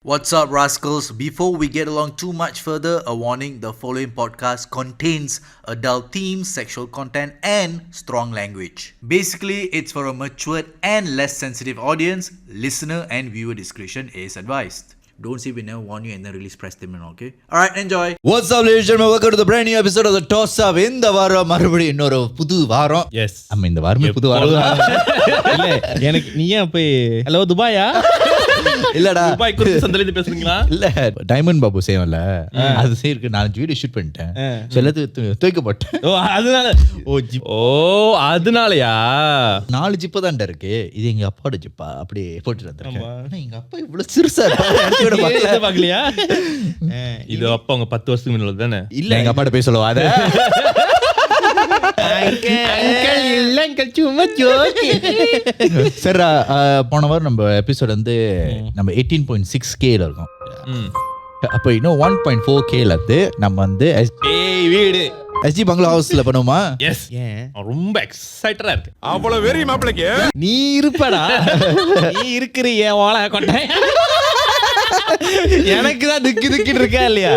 What's up, rascals? Before we get along too much further, a warning: the following podcast contains adult themes, sexual content, and strong language. Basically, it's for a matured and less sensitive audience. Listener and viewer discretion is advised. Don't say we never warn you and then release press statement, okay? Alright, enjoy. What's up, ladies and gentlemen? Welcome to the brand new episode of the Toss Up. இந்த வாரம் மறுபடியும் இன்னொரு புது வாரம். Yes. ஆமா, இந்த வாரமே புது வாரம். இல்ல, எனக்கு நீ ஏன் போய் ஹலோ துபாயா? இல்லடா, துபாய் குறித்து சந்தலித்து பேசுறீங்களா? இல்ல, டைமண்ட் பாபு செய்யல. அது செய்யிருக்கு 4 வீடியோ ஷூட் பண்ணிட்டேன். எல்லாத்தையும் தூக்க போட்டேன். ஓ அதனால அதனாலயா? 4 ஜிப்பு தான் இருக்கு. இது எங்க அப்பாவோட ஜிப்பா அப்படி போட்டு வந்திருக்கேன். ஆனா எங்க அப்பா இவ்வளவு சிறுசா இருப்பாரு. பாக்கலையா? இது அப்பா உங்க 10 வருஷத்துக்கு முன்னாடி தானே? இல்ல, எங்க அப்பாட்ட போய் சொல்லுவா அத. சரி, போன வாரம் நம்ம எபிசோட் வந்து நம்ம 18.6K இருக்கும். அப்ப இன்னும் 1.4K இருந்து நம்ம வந்து வீடு SG பங்களா ஹவுஸ்ல பண்ணுவோமா? எஸ். ரொம்ப எக்ஸைட்டடா இருக்கு. அவ்வளவு வெறி மாப்பிளைக்கு நீ இருப்படா, நீ இருக்கிறிய ஓலை கொட்டை. எனக்கு தான் திக்கிட்டு இருக்கா இல்லையா?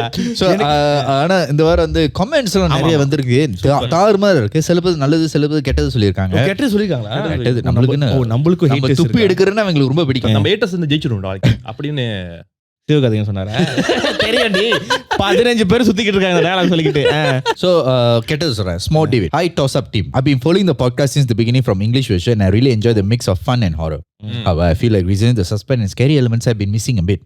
ஆனா இந்த வாரம் வந்து கமெண்ட்ஸ் எல்லாம் நிறைய வந்திருக்கு. தாறுமாறா இருக்கு. சிலபது நல்லது, சிலபது கெட்டது சொல்லியிருக்காங்க. கெட்டது சொல்லிருக்காங்களா? கெட்டது நம்மளுக்கு நம்ம துப்பி எடுக்கிறதுன்னா அவங்களுக்கு ரொம்ப பிடிக்கும். நம்ம ஏட்டஸ் வந்து ஜெயிச்சிடுவோம் அப்படின்னு சிவகார்த்திகேயன் சொன்னாரு. தெரியாண்டி 15 பேர் சுத்திக்கிட்டு இருக்காங்க டயலாக் சொல்லிக்கிட்டு. So கெட்டது சொல்றேன். Small David. Hi Toss Up team. I've been following the podcast since the beginning from English version and I really enjoy the mix of fun and horror. However, I feel like recently the suspense and scary elements have been missing a bit.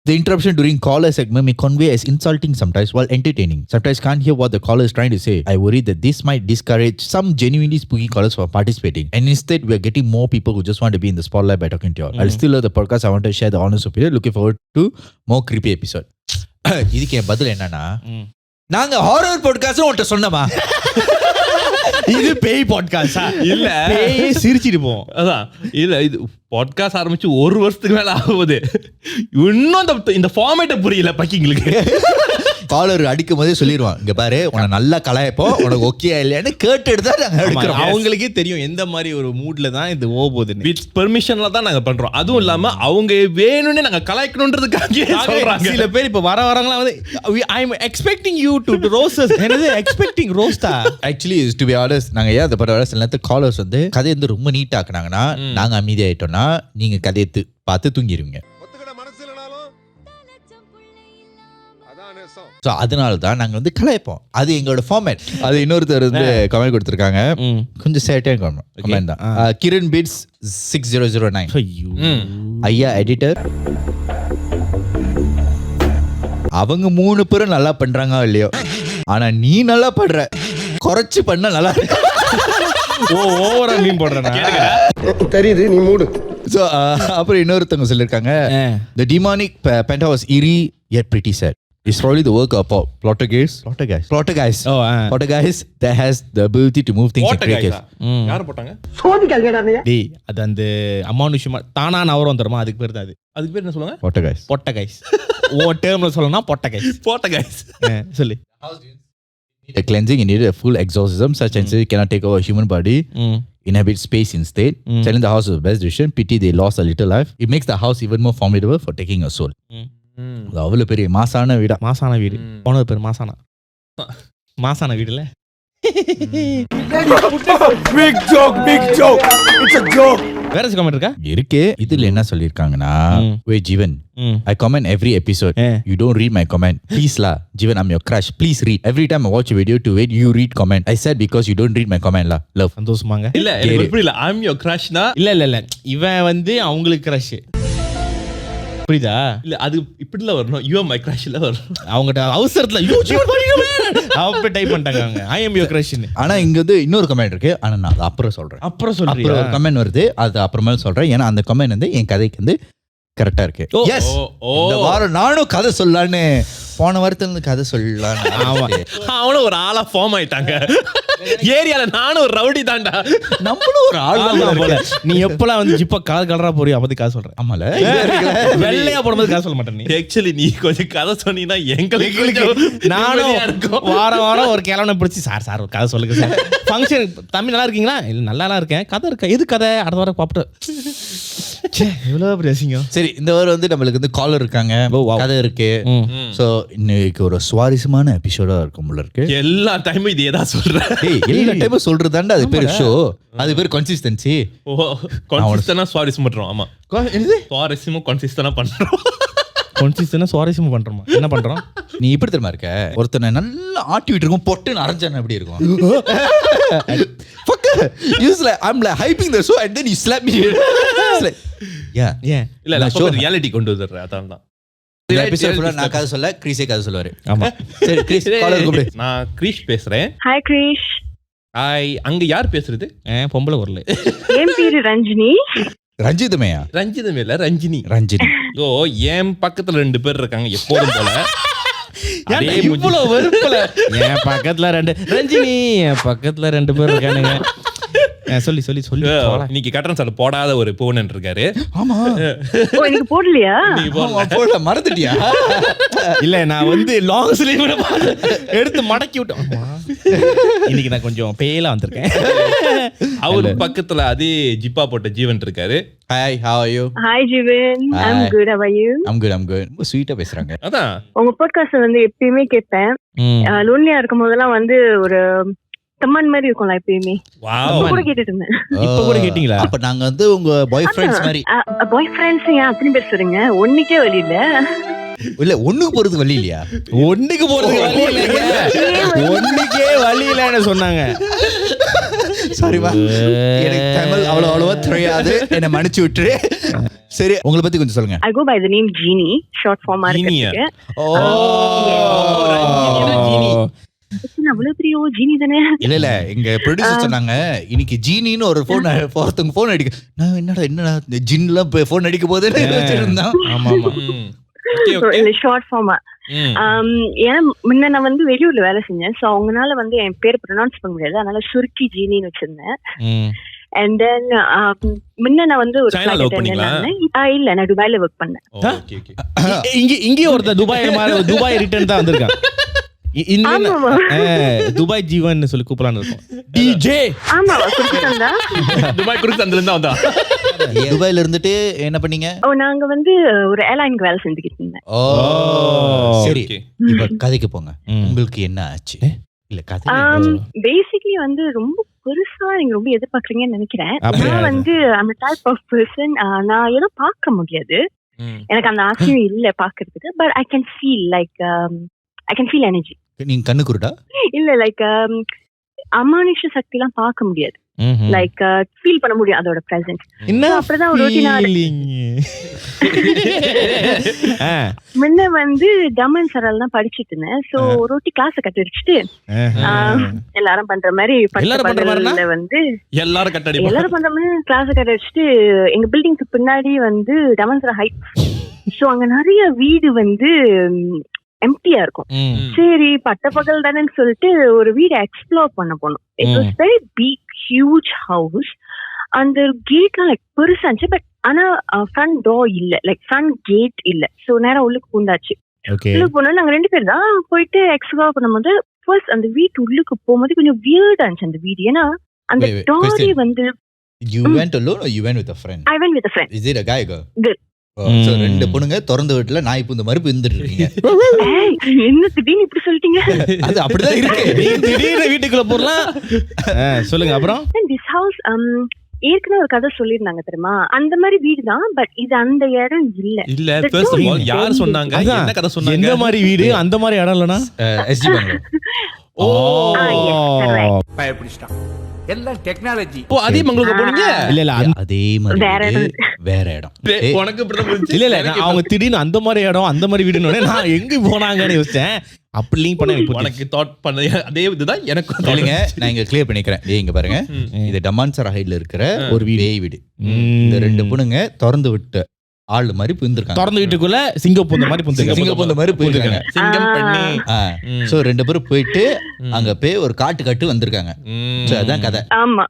The interruption during caller segment may convey as insulting sometimes while entertaining. Sometimes can't hear what the caller is trying to say. I worry that this might discourage some genuinely spooky callers from participating. And instead, we are getting more people who just want to be in the spotlight by talking to you all. I'll still love the podcast. I want to share the honest opinion. Looking forward to more creepy episode. இதுக்கு என் பதில் என்னன்னா, நாங்க horror podcast உன்கிட்ட சொன்னமா? இது பேய் பாட்காஸ்டா? இல்ல, பேய் சிரிச்சிட்டு போவோம். அதான் இல்ல, இது பாட்காஸ்ட் ஆரம்பிச்சு 1 வருஷத்துக்கு மேல ஆகுது. இன்னும் இந்த ஃபார்மேட்ட புரியல பக்கிங்களுக்கு. காலர் அடிக்கும் போதே சொல்லிடுவான், இங்க பாரு உன நல்லா கலாயப்போ உனக்கு ஓகே இல்லையான்னு கேட்டுட்டு தான் நாங்க எடுக்கிறோம். அவங்களுக்கே தெரியும் எந்த மாதிரி ஒரு மூட்ல தான் இது போகுது. வித் பெர்மிஷன்ல தான் நாங்க பண்றோம். அதுவும் இல்லாம அவங்க வேணும்னே நாங்க கலாய்க்கணும்ன்றதுக்காக சொல்றாங்க. சில பேர் இப்ப வரவங்களா வந்து I am expecting you to roast. என்னது எக்ஸ்பெக்டிங் ரோஸ்டா? ஆக்சுவலி டு பி ஆனஸ்ட், நாங்க ஏன் அதை பண்ற சில நேரத்துக்கு காலர்ஸ் வந்து கதையை வந்து ரொம்ப நீட் ஆக்குனாங்கன்னா நாங்க அமைதியாயிட்டோம்னா நீங்க கதையை பார்த்து தூங்கிடுவீங்க. ஸோ அதனால தான் நாங்கள் வந்து கலாய்ப்போம். அது எங்களோட ஃபார்மேட். அது இன்னொருத்தர் வந்து கமெண்ட் கொடுத்துருக்காங்க, கொஞ்சம் சேட்டையான கமெண்ட் தான். கிரண் பீட்ஸ் 6009. ஐயா எடிட்டர், அவங்க 3 பேரும் நல்லா பண்றாங்க இல்லையோ, ஆனா நீ நல்லா பண்ற, குறைச்சு பண்ண நல்லா இருக்கு. ஓவரா மீன் போடுறேன் தெரியுது, நீ மூடு. ஸோ அப்புறம் இன்னொருத்தவங்க சொல்லியிருக்காங்க, the demonic penthouse eerie yet pretty sad. It's probably the work of Poltergeist that has the ability to move things in creatures. யார் போட்டாங்க? சோதிக்காதடா நீ. டேய், அது அந்த அமானுஷ்யமா தானா நவரம் தருமா, அதுக்கு பேர் தான் அது. அதுக்கு பேர் என்ன சொல்லுங்க? பொட்டகைஸ். ஓ டேர்ம்ல சொல்லனா பொட்டகைஸ். சொல்லு. The cleansing, you need a full exorcism, such as it cannot take over a human body. Inhabit space instead. Selling the house is the best decision. Pity they lost a little life. It makes the house even more formidable for taking a soul. அவ்வளவு பெரிய மாசான வீடு. போனது பேர் மாசான வீடுல. Big joke. It's a joke. வேற comment இருக்கா? இருக்கு. இதுல என்ன சொல்லிருக்காங்கன்னா, wait Jeevan, I comment every episode. You don't read my comment. Please la, Jeevan, I'm your crush. Please read. Every time I watch a video to wait, you read comment. I said because you don't read my comment la. Love. சந்தோஷமாங்க. இல்ல, எனக்கு புரியல. I'm your crush னா இல்ல இவன் வந்து அவங்களுக்கு crush. புரியுதா? இல்ல, அது இப்படில வரணும். You are my crush ல வரணும். அவங்கட்ட அவசரத்துல அப்ப டைப் பண்ணிட்டாங்க அவங்க. I am your crush ன்னு. ஆனா இங்க வந்து இன்னொரு கமெண்ட் இருக்கு. ஆனா நான் அதை அப்புறம் சொல்றேன். அப்புறம் சொல்றியா? ஒரு கமெண்ட் வருது, அது அப்புறமா சொல்றேன். ஏன்னா அந்த கமெண்ட் வந்து என் கதைக்கு வந்து கரெக்டா இருக்கு. எஸ், இந்த வாரம் நானும் கதை சொல்லலான்னு, போன வாரத்துல இருந்து கதை சொல்லலான்னு. அவனும் ஒரு ஆளா ஃபார்ம் ஆயிட்டாங்க ஏரியால. நானும் ஒரு ரவுடி தான்டா. நம்மளும் ஒரு ஆள் போல. நீ எப்பலாம் வந்து ஜிப்பா கால் கலரா போறியா அப்படி காசு சொல்றேன். ஆமால, வெள்ளையா போடும்போது காசு சொல்ல மாட்டேன். நீ ஆக்சுவலி நீ கொஞ்சம் கதை சொன்னீங்கன்னா எங்களுக்கு நானும் வாரம் ஒரு கிழவனை பிடிச்சி சார் ஒரு கதை சொல்லுங்க சார். ஃபங்க்ஷன் தம்பி நல்லா இருக்கீங்களா? இல்ல நல்லா இருக்கேன். கதை இருக்கா? எது கதை? அடுத்த வாரம் பாப்பிட்டு எவ்வளவு பெரிய அசிங்கம். சரி, இந்த வாரம் வந்து நம்மளுக்கு வந்து காலர் இருக்காங்க, கதை இருக்கு. சோ இன்னைக்கு ஒரு சுவாரஸ்யமான எபிசோடா இருக்கும் போல இருக்கு. எல்லா டைமும் இதே தான் சொல்றேன். எல்லா டைமும் சொல்றதாண்டா அது பேர் ஷோ, அது பேர் கன்சிஸ்டன்சி. கன்சிஸ்டன்டா சுவாரஸ்யம் பண்றோம். ஆமா, என்னது சுவாரஸ்யமும் கன்சிஸ்டன்டா பண்றோம். கன்சிஸ்டன்டா சுவாரஸ்யமா பண்றோமா? என்ன பண்றோம்? நீ இப்படி தெரியுமா இருக்க, ஒருத்தனை நல்லா ஆட்டி விட்டு இருக்கும், பொட்டுன்னு அரைஞ்சான எப்படி இருக்கும். I'm like hyping the show and then you slap me. Yeah. இல்ல இல்ல, சோ ரியாலிட்டி கொண்டு வர்றேன். அதான் தான் இந்த எபிசோட் ஃபுல்லா நான் கதை சொல்ல, கிரீஸே கதை சொல்லுவாரு. ஆமா. சரி, கிரீஸ் காலர் கூப்பிடு. நான் கிரீஷ் பேசுறேன். ஹாய் கிரீஷ். ஹாய், அங்க யார் பேசுறது? பொம்பளை வரல. என் பேரு ரஞ்சினி. ரஞ்சிதமையா? ரஞ்சிதம் இல்ல, ரஞ்சினி. ரஞ்சினி. ஓ, என் பக்கத்துல 2 பேர் இருக்காங்க எப்போதும் போல. அதே இவ்வளவு வெறுப்புல என் பக்கத்துல 2 ரஞ்சினி, என் பக்கத்துல 2 பேர் இருக்கானுங்க. சொல்லி சொல்லி சொல்லி இன்னைக்கு கட்டணம் சார் போடாத ஒரு பூனன் இருக்காரு. ஆமா. ஓ, எனக்கு போடலையா? போடல, மறந்துட்டியா? இல்ல, நான் வந்து லாங் ஸ்லீவ் எடுத்து மடக்கி விட்டேன். இன்னைக்கு நான் கொஞ்சம் பேலா வந்திருக்கேன். அவர் பக்கத்துல அதே ஜிப்பா போட்ட ஜீவன் இருக்காரு. Hi, how are you? Hi Jeevan. I'm good. How are you? I'm good. ரொம்ப ஸ்வீட்டா பேசுறாங்க. அதான் உங்க பாட்காஸ்ட் வந்து எப்பயுமே கேட்பேன். லோன்லியா இருக்கும் போதெல்லாம் வந்து ஒரு தம்மன் மாதிரி இருக்கும்ல எப்பயுமே. வாவ், கூட கேட்டுட்டு இருந்தேன். இப்ப கூட கேட்டீங்களா? அப்ப நாங்க வந்து உங்க பாய் ஃப்ரெண்ட்ஸ் மாதிரி. பாய் ஃப்ரெண்ட்ஸ் ஏன் அத்தனை பேர் சொல்றீங்க? ஒன்னுக்கே வழி இல்ல. இல்ல, ஒண்ணுக்கு போறதுக்கு வழி இல்லையா? ஒண்ணுக்கு போறதுக்கு வழி இல்லைங்க. ஒண்ணுக்கே வழி இல்லன்னு சொன்னாங்க. சாரிமா, எனக்கு தமிழ் அவ்வளவா தெரியாது, என்ன மன்னிச்சு விட்டுரு. சரி, உங்களை பத்தி கொஞ்சம் சொல்லுங்க. I go by the name Jeannie, short form ஆ இருக்கு. அவ்வளவு பெரிய ஜீனி தானே? இல்ல எங்க ப்ரொடியூசர் சொன்னாங்க இன்னைக்கு ஜீனின்னு ஒரு ஒருத்தவங்க போன் அடிக்க. நான் என்னடா ஜின்லாம் போன் அடிக்க போதே வச்சிருந்தான். ஆமா ஆமா. Short pharma. ஏன்னா முன்ன நான் வந்து வெளியூர்ல வேலை செஞ்சேன். சோ அவங்கனால வந்து என் பேர் ப்ரொனவுன்ஸ் பண்ண முடியாது, அதனால சுருக்கி ஜீனின்னு வச்சிருந்தேன். அண்ட் தென் முன்ன நான் வந்து ஒரு இல்ல, நான் துபாயில ஒர்க் பண்ணேன். இங்கே ஒருத்தர் துபாய் ரிட்டர்ன் தான் வந்திருக்கான். துபாய் ஜீவன் சொல்லி கூப்பிடலான்னு இருக்கும். டிஜே. ஆமா, குருத்தந்தா. துபாய் குருத்தந்தல இருந்தா வந்தா. துபாயில இருந்துட்டு என்ன பண்ணீங்க? நாங்க வந்து ஒரு ஏர்லைனுக்கு வேலை செஞ்சுக்கிட்டு இருந்தேன். சரி, இப்ப கதைக்கு போங்க. உங்களுக்கு என்ன ஆச்சு? இல்ல கதை பேசிக்கலி வந்து ரொம்ப பெருசா நீங்க ரொம்ப எதிர்பார்க்கறீங்கன்னு நினைக்கிறேன். நான் வந்து அந்த டைப் ஆஃப் பர்சன். நான் ஏதோ பார்க்க முடியாது, எனக்கு அந்த ஆசையும் இல்ல பாக்குறதுக்கு. But I can feel energy. நீங்க கண்ணு குருடா? இல்ல, லைக் அமானுஷ சக்தி எல்லாம் பார்க்க முடியாது, லைக் ஃபீல் பண்ண முடியும் அதோட பிரசன்ஸ். அப்படிதான் ஒரு ரொட்டீனா முன்ன வந்து டமன் சரல் தான் படிச்சுட்டு இருந்தேன். சோ ஒரு ரொட்டி கிளாஸ் கட் அடிச்சுட்டு எல்லாரும் பண்ற மாதிரி வந்து எல்லாரும் பண்ற மாதிரி கிளாஸ் கட் அடிச்சுட்டு எங்க பில்டிங்க்கு பின்னாடி வந்து டமன் சரல் ஹைட். சோ அங்க நிறைய வீடு வந்து எம்டியா இருக்கும். சரி, பட்ட பகல் தானே சொல்லிட்டு ஒரு வீடை எக்ஸ்ப்ளோர் பண்ண போனோம். It was very big huge house. அந்த கேட்லாம் லைக் பெருசா இருந்துச்சு. பட் ஆனா ஃப்ரண்ட் டோர் இல்ல, லைக் ஃப்ரண்ட் கேட் இல்ல. சோ நேரம் உள்ளுக்கு பூந்தாச்சு. உள்ளுக்கு போனோம் நாங்க 2 பேர் தான். போயிட்டு எக்ஸ்ப்ளோர் பண்ணும்போது ஃபர்ஸ்ட் அந்த வீட்டு உள்ளுக்கு போகும்போது கொஞ்சம் வியர்டா இருந்துச்சு அந்த வீடு. ஏன்னா அந்த டோரே வந்து You went alone or you went with a friend? I went with a friend. Is it a guy or girl? Girl. So 2 பொண்ணுங்க திறந்த வீட்டுல நாய் பூந்த மாதிரி இருந்துட்டு இருக்கீங்க. என்ன திடீர்னு இப்படி சொல்லிட்டீங்க? அது அப்படிதான் இருக்கு. திடீர்னு வீட்டுக்குள்ள போறலாம். சொல்லுங்க அப்புறம். This house ஏற்கனவே ஒரு கதை சொல்லிருந்தாங்க தெரியுமா? அந்த மாதிரி வீடு தான். பட் இது அந்த இடம் இல்ல. இல்ல, first of all யார் சொன்னாங்க? என்ன கதை சொன்னாங்க? எந்த மாதிரி வீடு, அந்த மாதிரி இடம் இல்லனா? SG பங்களோ. பயப்பிடிச்சிட்டான். எல்லாம் டெக்னாலஜி. ஓ, அதே மங்களுக்கு போனீங்க? இல்ல அதே மாதிரி வேற இடம். உனக்கு இப்படி தான் இல்ல அவங்க திடீர்னு அந்த மாதிரி இடம் அந்த மாதிரி வீடுன்னு நான் எங்க போனாங்கன்னு யோசிச்சேன். அப்படி லிங்க் பண்ண உனக்கு தாட் பண்ண அதே இதுதான் எனக்கு. இல்லைங்க, நான் இங்க கிளியர் பண்ணிக்கிறேன். இங்க பாருங்க, இது டமான்சரா ஹைட்ல இருக்கிற ஒரு பேய் வீடு. இந்த 2 பொண்ணுங்க திறந்து விட்டு ஆளு மாதிரி புந்திருக்காங்க. திறந்து வீட்டுக்குள்ள சிங்கப்பூந்த மாதிரி புந்திருக்காங்க. சிங்கம் பண்ணி. சோ 2 பேரும் போயிட்டு அங்க போய் ஒரு காட்டு கட்டு வந்திருக்காங்க. சோ அதான் கதை. ஆமா.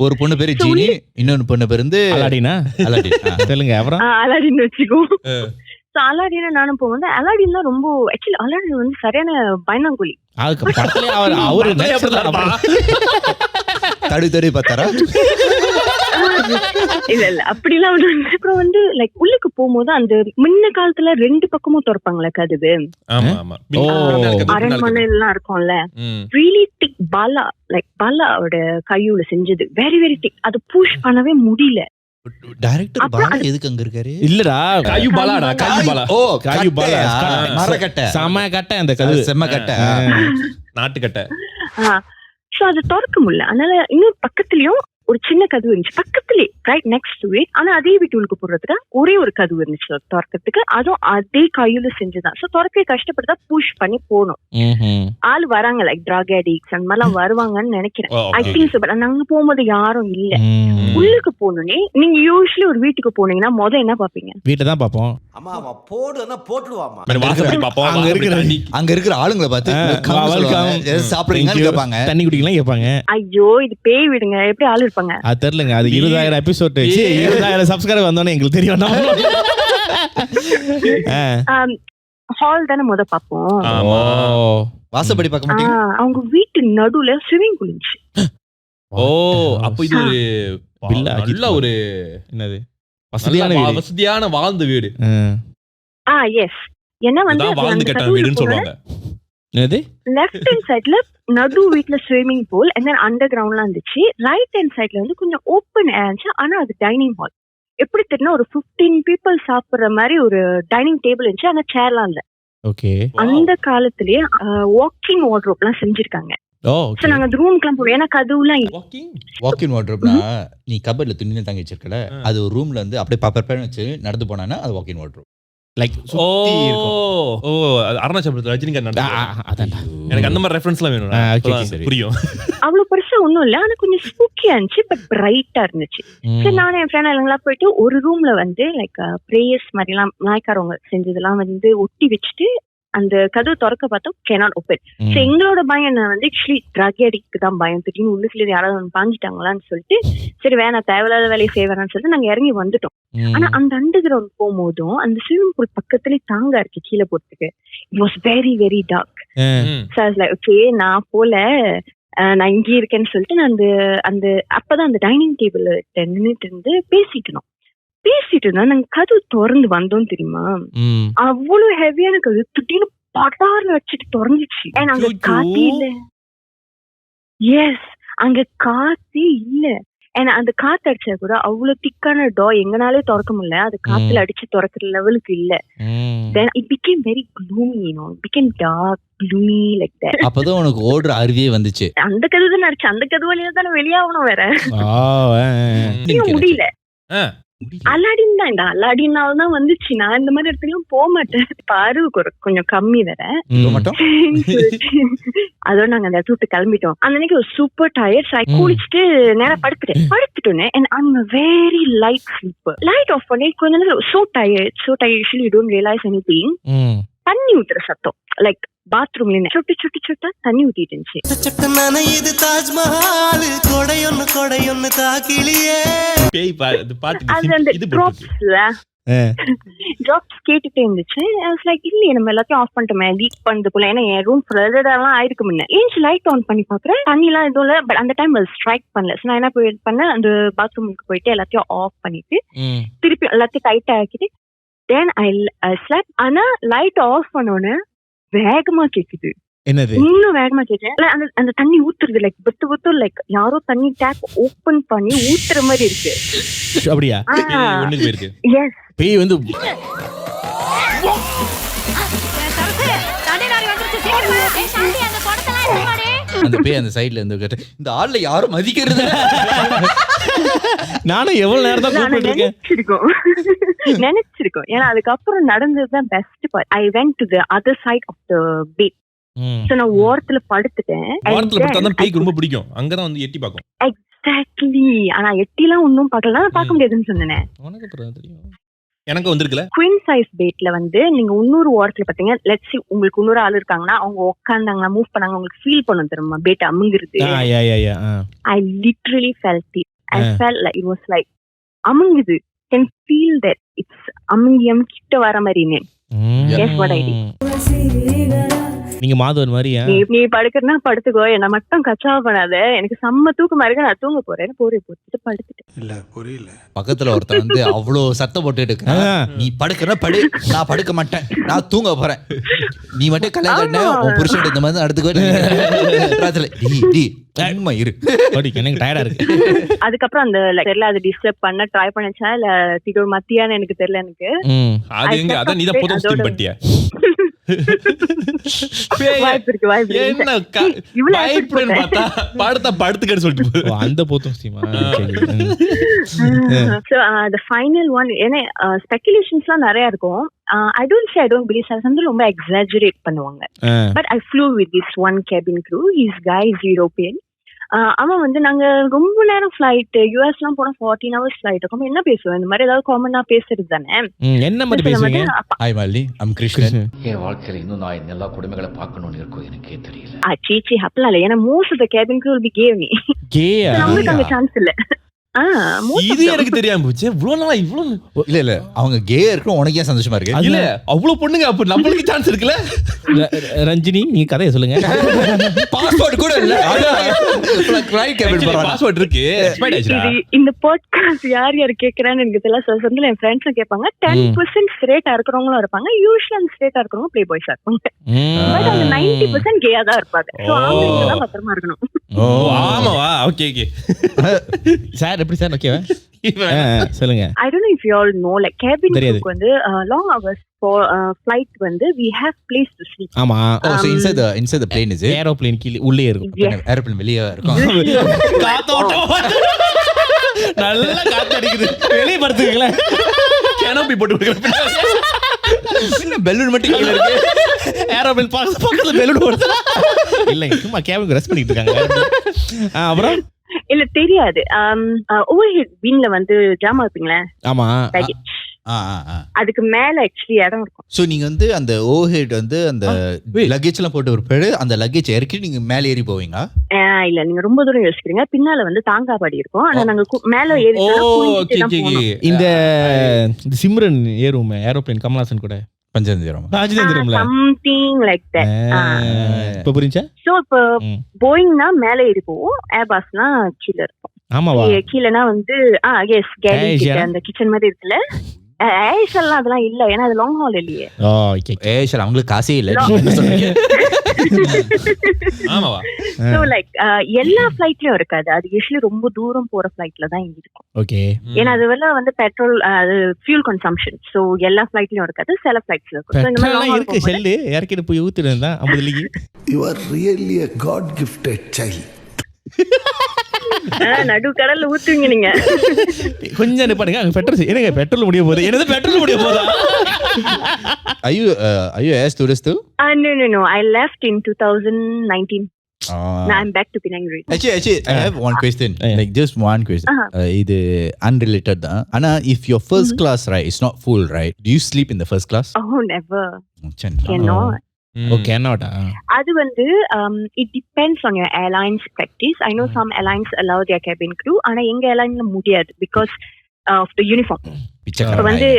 ஒரு பொண்ணு பேரு ஜீனி, இன்னொரு பொண்ணு பேரு வந்து அலாடினா. சொல்லுங்க அப்புறம். அலாடின் வச்சுக்கோ. சோ அலாடினா நானும் போவேன். அலாடின் தான் ரொம்ப ஆக்சுவலி அலாடின் வந்து சரியான பயந்தாங்குழி. அதுக்கு பக்கத்துல அவரு தடு தடு பார்த்தாரா? இல்ல அப்படிலாம் அப்புறம் வந்து லைக் உள்ளுக்கு போகும்போது அந்த முன்ன காலத்துல 2 பக்கமும் திறப்பாங்களே கதவு, ஆமா ஆமா அரண்மனை எல்லாம் இருக்கும்ல, ரியலி திக் பாலா, லைக் பாலாவோட கையூல செஞ்சது, வெரி வெரி திக். அது புஷ் பண்ணவே முடியல. டைரக்டர் பாலா எதுக்கு அங்க இருக்காரு? இல்லடா காயு பாலாடா, காயு பாலா. ஓ காயு பாலா மரக்கட்டை, செம கட்டை அந்த கதவு, செம்ம கட்டை, நாட்டுக்கட்டை. சோ அது திறக்க முடியல. அதனால இன்னும் பக்கத்துலயும் ஒரு சின்ன கதவு இருந்துச்சு பக்கத்துலயே, ரைட் நெக்ஸ்ட் டு இட். ஆனா அதே வீட்டுக்கு போடுறதுக்கு ஒரே ஒரு கதவு இருந்துச்சு திறக்கிறதுக்கு, அதுவும் அதே கையில செஞ்சுதான். சோ திறக்க கஷ்டப்பட்டுதான் புஷ் பண்ணி போனோம். ஆள் வராங்க லைக் ட்ரக் அடிக்ட்ஸ் அந்த மாதிரிலாம் வருவாங்கன்னு நினைக்கிறேன். I think so. பட் நாங்க போகும்போது யாரும் இல்ல. உள்ளுக்கு போனோடனே நீங்க யூஸ்வலி ஒரு வீட்டுக்கு போனீங்கன்னா என்ன பாப்பீங்க? வீட்டை தான் பாப்போம். அங்க இருக்கிற ஆளுங்களை பார்த்து சாப்பிடுறீங்கன்னு கேட்பாங்க, தண்ணி குடிக்கலாம் கேட்பாங்க. ஐயோ இது பேய் விடுங்க, எப்படி ஆளு இருப்பாங்க? அது தெரியலங்க. அது 20,000 எபிசோட் 20,000 சப்ஸ்கிரைபர் வந்தோன்னே எங்களுக்கு தெரியும். ஹால் தானே முத பாப்போம். வாசப்படி பார்க்க மாட்டீங்க? அவங்க வீட்டு நடுவுல ஸ்விமிங் பூல் இருந்துச்சு. ஓ அப்ப இது ஒரு நல்ல ஒரு என்னது வசதியான வாழ்ந்த வீடு. எஸ். ஏன்னா வந்து வாழ்ந்து கட்ட வீடுன்னு சொல்லுவாங்க. என்னது லெஃப்ட் ஹேண்ட் சைடுல நடு வீட்ல swimming pool and then under கிரவுண்ட்லாம் இருந்துச்சு. ரைட் ஹேண்ட் சைடுல வந்து கொஞ்சம் ஓப்பன் இருந்துச்சு. ஆனா அது டைனிங் ஹால். எப்படி தெரியும், ஒரு 15 பீப்புள் சாப்பிடுற மாதிரி ஒரு டைனிங் டேபிள் இருந்துச்சு. ஆனா சேர்லாம் இல்ல. ஓகே. அந்த காலத்திலேயே வாக்கிங் வார்ட்ரோப் எல்லாம் செஞ்சிருக்காங்க. சோ நாங்க அந்த ரூம்க்குலாம் போவோம். ஏன்னா கதவுலாம் வாக்கிங் வார்ட்ரோப்னா நீ கபர்ல துணி தங்கி வச்சிருக்கல, அது ஒரு ரூம்ல இருந்து அப்படியே பப்பர்பேன்னு வச்சு நடந்து போனானா அது வாக்கிங் வார்ட்ரோப். லைக் அருணாச்சலபுரத்துல ரஜினிகாந்த் எனக்கு அந்த மாதிரி ரெஃபரன்ஸ்லாம் வேணும், புரியும். அவ்வளவு பெருசா ஒண்ணும் இல்ல, ஆனா கொஞ்சம் ஸ்பூக்கியா இருந்துச்சு, பட் பிரைட்டா இருந்துச்சு. சரி நானும் என் ஃப்ரெண்ட் எல்லாம் போயிட்டு ஒரு ரூம்ல வந்து லைக் பிரேயர்ஸ் மாதிரி எல்லாம் நாய்க்காரவங்க செஞ்சதெல்லாம் வந்து ஒட்டி வச்சுட்டு அந்த கதவு திறக்க பார்த்தோம், cannot open. சோ எங்களோட பயம் என்ன வந்து ஆக்சுவலி ட்ரக் அடிக்ட்க்கு தான் பயம். திடீர்னு உள்ள சில யாராவது பாஞ்சிட்டாங்களான்னு சொல்லிட்டு சரி வேணாம் தேவையில்லாத வேலையை செய்வேன்னு சொல்லிட்டு நாங்க இறங்கி வந்துட்டோம். ஆனா அந்த அண்டர் கிரவுண்ட் போகும்போதும் அந்த ஸ்விமிங் பூல் பக்கத்துலயே தாங்க இருக்கு கீழே போறதுக்கு. It was very very dark. Okay நான் போல நான் இங்கே இருக்கேன்னு சொல்லிட்டு நான் அந்த அப்பதான் அந்த டைனிங் டேபிள் நின்றுட்டு இருந்து பேசிட்டு இருந்தா நாங்க கதவு திறந்து வந்தோம் தெரியுமா, அவ்வளவு ஹெவியான கதவு திடீர்னு பட்டார்னு வச்சுட்டு திறந்துச்சு. அங்க காத்தே இல்ல. எஸ் அங்க காத்தே இல்ல. ஏன்னா அந்த காத்து அடிச்சா கூட அவ்வளவு திக்கான டோ எங்கனாலே திறக்க முடியல. அது காத்துல அடிச்சு திறக்கிற லெவலுக்கு இல்ல. Then it became very gloomy, you know. It became dark, gloomy like that. அப்பதான் உனக்கு ஓடுற அருவியே வந்துச்சு. அந்த கதவு தான் அடிச்சு, அந்த கதவு வழியா தானே வெளியாகணும் வேற. முடியல. அலாடின் தான், இந்த அலாடினால தான் வந்துச்சு. நான் இந்த மாதிரி இடத்துலயும் போக மாட்டேன், பாரு கொஞ்சம் கம்மி வேற. அதோட நாங்க அந்த இடத்துல கிளம்பிட்டோம். அந்த அன்னைக்கு ஒரு சூப்பர் டயர்ட் குளிச்சுட்டு நேரம் படுத்துட்டோன்னே and I'm a very light sleeper. Light off பண்ணி கொஞ்ச நேரம் so tired usually you don't realize anything. தண்ணி ஊத்துற சத்தம் லைக் பாத்ரூம்ல சொட்டு தண்ணி ஊத்திட்டு இருந்துச்சு. ட்ராப்ஸ் கேட்டுட்டே இருந்துச்சு. இல்லையே நம்ம எல்லாத்தையும் ஆஃப் பண்ணிட்டோமே, லீக் பண்ணது போல. ஏன்னா என் ரூம் ஃப்ளட்டெல்லாம் ஆயிருக்கு. முன்ன ஏஞ்சி லைட் ஆன் பண்ணி பாக்குறேன், தண்ணி எல்லாம் எதுவும் இல்ல. பட் அந்த டைம் ஸ்ட்ரைக் பண்ணல. நான் என்ன பண்ணேன், அந்த பாத்ரூமுக்கு போயிட்டு எல்லாத்தையும் ஆஃப் பண்ணிட்டு திருப்பி எல்லாத்தையும் டைட் ஆக்கிட்டு then I slept. ஆனா லைட் ஆஃப் பண்ணோன்னு வேகமா கேக்குது. என்னது இன்னும் வேகமா கேக்குது. அந்த தண்ணி ஊத்துறது லைக் பத்து லைக் யாரோ தண்ணி டேப் ஓபன் பண்ணி ஊத்துற மாதிரி இருக்கு. அப்படியா? எஸ். பேய் வந்து அந்த பேய் அந்த சைடுல இருந்து கேட்டு இந்த ஆள்ல யாரும் மதிக்கிறது. நானும் எவ்வளவு நேரம் தான் நினைச்சிருக்கோம். ஏன்னா அதுக்கப்புறம் நடந்ததுதான் best part. I went to the other side of the bed. So நான் ஓரத்துல படுத்துட்டேன். பேய்க்கு ரொம்ப பிடிக்கும், அங்கதான் வந்து எட்டி பாக்கும். எக்ஸாக்ட்லி. ஆனா எட்டிலாம் ஒன்னும் பார்க்கல, பார்க்க முடியாதுன்னு சொன்னேன். எனக்கு வந்திருக்குல குயின் சைஸ் பெட்ல வந்து நீங்க இன்னொரு ஓரத்துல பாத்தீங்க, லெட்ஸ் see உங்களுக்கு இன்னொரு ஆள் இருக்காங்கன்னா அவங்க உட்கார்ந்தாங்க மூவ் பண்ணாங்க, உங்களுக்கு ஃபீல் பண்ண தெரியுமா bed அமுங்குறது. I literally felt it. I felt like it was like அமுங்குது. Can feel that it's அமுங்கியம் கிட்ட வர மாதிரின்னு. Yes, what I did. நீங்க மாதவன் மாதிரியா? நீ படுக்கிறனா படுத்துக்கோ, என்ன மட்டும் கச்சாவ பண்ணாத, எனக்கு செம்ம தூக்கமா இருக்கு, நான் தூங்க போறேன்னு போரை போட்டுட்டு படுத்துட்டேன். இல்ல புரியல. பக்கத்துல ஒருத்தன் வந்து அவ்வளோ சத்தம் போட்டுட்டு இருக்கான். நீ படுக்கிறனா படு, நான் படுக்க மாட்டேன், நான் தூங்க போறேன். நீ மட்டும் கல்யாணம் உன் புருஷன் இந்த மாதிரி அடுத்துக்கோ. இரு, எனக்கு டயர்டா இருக்கு. அதுக்கப்புறம் அந்த தெரியல, அது டிஸ்டர்ப் பண்ண ட்ரை பண்ணச்சா இல்ல திடீர் மத்தியான்னு எனக்கு தெரியல. எனக்கு அது எங்க அதான் நீதான் போதும் ஸ்டீம் பட்டியா? வாய்ப்பு இருக்கு, வாய்ப்பு இருக்கு. என்ன பயப்படுன்னு பார்த்தா படுத்தா படுத்துக்கன்னு சொல்லிட்டு அந்த போத்தும் ஸ்டீமா. So the final one, ஏன்னா ஸ்பெகுலேஷன்ஸ்லாம் நிறைய இருக்கும். I don't say I don't believe, சில சமயம் ரொம்ப எக்ஸாஜரேட் பண்ணுவாங்க. But I flew with this one cabin crew. His guy is European. அவன் வந்து நாங்க ரொம்ப நேரம் ஃபிளைட் US எல்லாம் போனா 14 hours ஃபிளைட் இருக்கும். என்ன பேசுவோம், இந்த மாதிரி ஏதாவது காமனா பேசுறது தானே. என்ன மாதிரி பேசுவீங்க? Hi Mali, I'm Krishnan. என் வாழ்க்கையில இன்னும் நான் எல்லா குடும்பங்களை பார்க்கணும்னு இருக்கும், எனக்கே தெரியல. சீச்சி அப்பலாம் இல்ல, ஏன்னா most of the cabin crew will be gay me. நமக்கு அங்க சான்ஸ் இல்ல. இது எனக்கு தெரியாம போச்சு. இவ்வளவு நாளா இவ்வளவு இல்ல அவங்க கே இருக்கும், உனக்கு ஏன் சந்தோஷமா இருக்கு? இல்ல அவ்வளவு பொண்ணுங்க, அப்ப நம்மளுக்கு சான்ஸ் இருக்குல்ல. ரஞ்சினி நீங்க கதையை சொல்லுங்க. பாஸ்போர்ட் கூட இல்ல, பாஸ்போர்ட் இருக்கு. இந்த பாட்காஸ்ட் யார் யார் கேக்குறான்னு எனக்கு தெரியல. சில சமயத்துல என் ஃப்ரெண்ட்ஸ் கேட்பாங்க, 10% ஸ்ட்ரேட்டா இருக்கிறவங்களும் இருப்பாங்க, யூசுவல் ஸ்ட்ரேட்டா இருக்கிறவங்க ப்ளே பாய்ஸா இருப்பாங்க. பட் அந்த 90% கேயா தான் இருப்பாங்க. சோ அவங்க தான் பத்திரமா இருக்கணும். ஆமாவா? ஓகே ஓகே சார் எப்படி சார்? ஓகேவா சொல்லுங்க. I don't know if you all know, like cabin crew வந்து long hours for flight வந்து we have place to sleep. ஆமா. So inside the plane is it? Aeroplane கீழ உள்ளே இருக்கும். ஏரோப்ளேன் வெளிய இருக்கும். காத்தோட்டம் நல்லா காத்து அடிக்குது. வெளிய படுத்துங்களே. கேனோபி போட்டு விடுங்க. என்ன பெலூன் மட்டும் கீழ இருக்கு. ஏரோப்ளேன் பக்கத்துல பெலூன் போடுது. இல்ல சும்மா கேபினுக்கு ரெஸ்ட் பண்ணிட்டு இருக்காங்க. அப்புறம் இல்ல தெரியாது. ஓவர்ஹெட் பின்ல வந்து ஜாம் ஆப்பீங்களே. ஆமா. அதுக்கு மேல ஆக்சுவலி இடம் இருக்கும். சோ நீங்க வந்து அந்த ஓவர்ஹெட் வந்து அந்த லக்கேஜ் எல்லாம் போட்டு ஒரு அந்த லக்கேஜ் இறக்கி நீங்க மேல ஏறி போவீங்க? இல்ல நீங்க ரொம்ப தூரம் யோசிக்கிறீங்க. பின்னால வந்து தாங்காபாடி இருக்கும். ஆனா நாங்க மேல ஏறி இந்த சிம்ரன் ஏறுமே ஏரோப்ளேன் கமலாசன் கூட something like that. இப்ப புரிஞ்சா? சோ இப்ப போயிங்னா மேல ஏறி போவோம், ஏர்பஸ்னா கீழ இருக்கும். ஆமாவா? கீழனா வந்து எஸ் கேலி கிட்ட அந்த கிச்சன் மாதிரி இருக்குல்ல. ஏஷல்லாம் அதெல்லாம் இல்ல, ஏன்னா அது லாங் ஹால் இல்லையே. ஏஷல் அவங்களுக்கு காசே இல்ல. ஆமாவா? சோ லைக் எல்லா ஃளைட்லயும் இருக்காது. அது யூசுவலி ரொம்ப தூரம் போற ஃளைட்ல தான் இருக்கும். ஓகே. ஏன்னா அதுவெல்லாம் வந்து பெட்ரோல் ஃபியூல் கன்சம்ப்ஷன். சோ எல்லா ஃளைட்லயும் இருக்காது, சில ஃளைட்ஸ்ல இருக்கும். சோ இந்த மாதிரி இருக்கு செல்லு இறக்கிட்டு போய் ஊத்திடுறதா 50 லிகி. You are really a god gifted child. நடு கடல்ல ஊத்துவீங்க நீங்க. கொஞ்சம் நிப்பாடுங்க, அங்க பெட்ரோல் முடிய போகுது. என்னது பெட்ரோல் முடிய போதா? Are you air stewardess too? No. I left in 2019. Now I'm back to Penang. Actually, I have one question. Like just one question. இது unrelated தான். ஆனா if your first class right, it's not full right? Do you sleep in the first class? Oh, never. Cannot. Okay, not. அது வந்து it depends on your airline's practice. I know some airlines allow their cabin crew, ஆனா எங்க airlineல முடியாது because of the uniform. இப்போ வந்து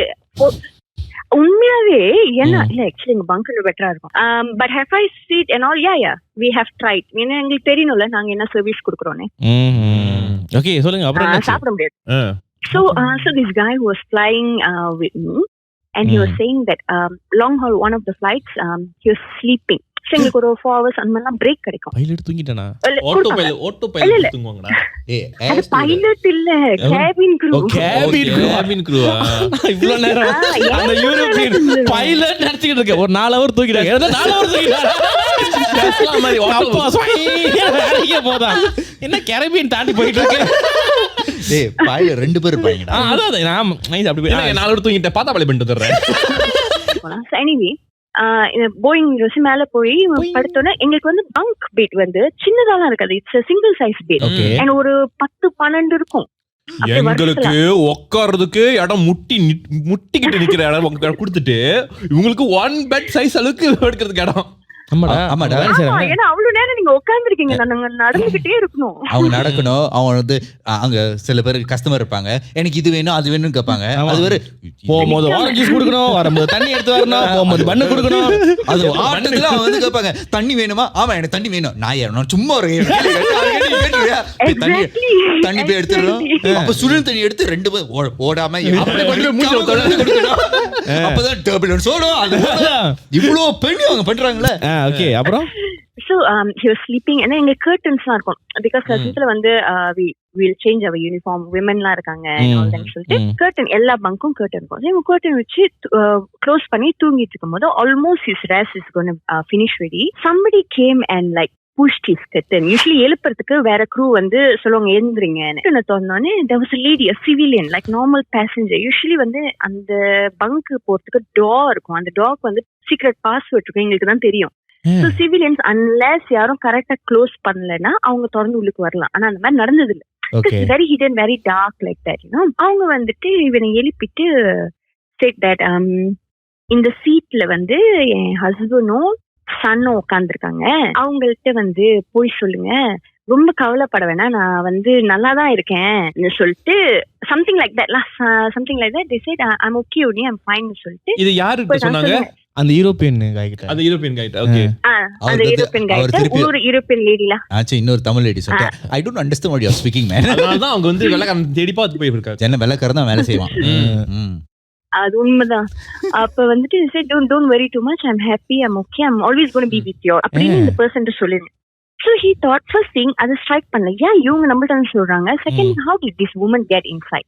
உண்மையாவே ஏன்னா இல்ல ஆக்சுவலி எங்க பங்கர்ல பெட்டரா இருக்கும். But have I sit and all? Yeah, we have tried. ஏன்னா எங்களுக்கு தெரியணும்ல நாங்க என்ன சர்வீஸ் கொடுக்குறோம்னு. ஓகே சொல்லுங்க. அப்புறம் சாப்பிட முடியாது. So this guy who was flying with me, and he was saying that long haul one of the flights he was sleeping. எங்களுக்கு ஒரு 4 hours அந்த மாதிரிலாம் பிரேக் கிடைக்கும். பைலட் தூங்கிட்டானா? ஆட்டோ பைலட் தூங்குவாங்கடா. அது பைலட் இல்ல, கேபின் crew. கேபின் crew-ஆ? இவ்வளவு நேரம் அந்த யூரோப்பியன் பைலட் நினைச்சிட்டு இருக்க. ஒரு 4 hour தூங்கிட்டாங்க. ஏதோ 4 hour தூங்கிட்டாங்க. டெஸ்லா மாதிரி அப்பா ஸ்வைங்க போதா. என்ன கேரபியன் தாண்டி போயிட்டு இருக்கு. டேய் பைலட் ரெண்டு பேர் இருப்பாங்கடா. அதான் நான் நைஸ் அப்படி போய் 4 hour தூங்கிட்ட பாத்தா பலை பண்ணிட்டு தர்றேன். எனிவே போயிங் மேல போய் படுத்தோன்னே எங்களுக்கு வந்து பங்க் பெட் வந்து சின்னதாலாம் இருக்காது. It's single size bed. And ஒரு 10-12 இருக்கும். எங்களுக்கு உட்கார்றதுக்கு இடம் முட்டிக்கிட்டு நிக்கிற இடம் கொடுத்துட்டு இவங்களுக்கு 1 பெட் சைஸ் அளவுக்கு எடுக்கிறதுக்கு இடம். ஆமாடா. ஆமா, ஏன்னா அவ்வளவு நேரம் நீங்க உட்கார்ந்துருக்கீங்க, நாங்க நடந்துகிட்டே இருக்கணும். அவங்க நடக்கணும். அவங்க வந்து அங்க சில பேர் கஸ்டமர் இருப்பாங்க, எனக்கு இது வேணும் அது வேணும்னு கேட்பாங்க. அது வேற போகும்போது ஆரஞ்சு ஜூஸ் கொடுக்கணும், வரும்போது தண்ணி எடுத்து வரணும், போகும்போது பண்ணு கொடுக்கணும். அது ஆட்டத்துல அவங்க வந்து கேட்பாங்க, தண்ணி வேணுமா? ஆமா எனக்கு தண்ணி வேணும். நான் சும்மா ஒரு தண்ணி போய் எடுத்துடுறோம். அப்ப சுடு தண்ணி எடுத்து 2 பேர் ஓடாம அப்பதான் டேபிள் சோடும். இவ்வளவு பெண்ணு அவங்க பண்றாங்களே. ஓகே, அப்புறம் So he was sleeping and எங்க curtains எல்லாம் இருக்கும் because இதுல வந்து we'll change our uniform, women எல்லாம் இருக்காங்க சொல்லிட்டு curtain எல்லா பங்கும் curtain இருக்கும். இவங்க curtain வச்சு க்ளோஸ் பண்ணி தூங்கிட்டு இருக்கும்போது almost his rest is going to finish ready. Somebody came and like pushed his curtain. Usually எழுப்புறதுக்கு வேற crew வந்து சொல்லுவாங்க எழுந்துறீங்கன்னு. தோணுனே there was a lady, a civilian, like normal passenger. Usually வந்து அந்த பங்க் போறதுக்கு door இருக்கும். அந்த டோருக்கு வந்து சீக்ரெட் பாஸ்வேர்ட் இருக்கும், எங்களுக்கு தான் தெரியும். So civilians unless யாரும் கரெக்டா க்ளோஸ் பண்ணலன்னா அவங்க தொடர்ந்து உள்ளுக்கு வரலாம். ஆனா அந்த மாதிரி நடந்தது இல்ல. It's very hidden, very dark like that, you know. அவங்க வந்துட்டு இவனை எழுப்பிட்டு said that இந்த சீட்ல வந்து என் ஹஸ்பண்டும் சன்னும் உட்கார்ந்துருக்காங்க, அவங்கள்ட்ட வந்து போய் சொல்லுங்க, ரொம்ப கவலைப்பட வேணாம், நான் வந்து நல்லாதான் இருக்கேன் சொல்லிட்டு something like that, they said I'm okay only, I'm fine சொல்லிட்டு. இது யாருக்கு சொன்னாங்க? அந்த யூரோப்பியன் கைட்ட. அந்த யூரோப்பியன் கைட்ட. ஓகே, அந்த யூரோப்பியன் கைட்ட ஒரு யூரோப்பியன் லேடில. இன்னொரு தமிழ் லேடி சொல்லிட்டு I don't understand what you are speaking man. அதனால அவங்க வந்து வெள்ளக்காரன் தேடி பார்த்து போய் இருக்காங்க. என்ன வெள்ளக்காரன் தான் வேலை செய்வான். அது உண்மைதான். அப்ப வந்துட்டு said don't worry too much, I'm happy, I'm okay, I'm always going to be with you அப்படின்னு இந்த பர்சன் சொல்லிரு. So he thought first thing அது ஸ்ட்ரைக் பண்ணல, ஏன் இவங்க நம்மள்ட்ட சொல்றாங்க. Second, how did this woman get inside?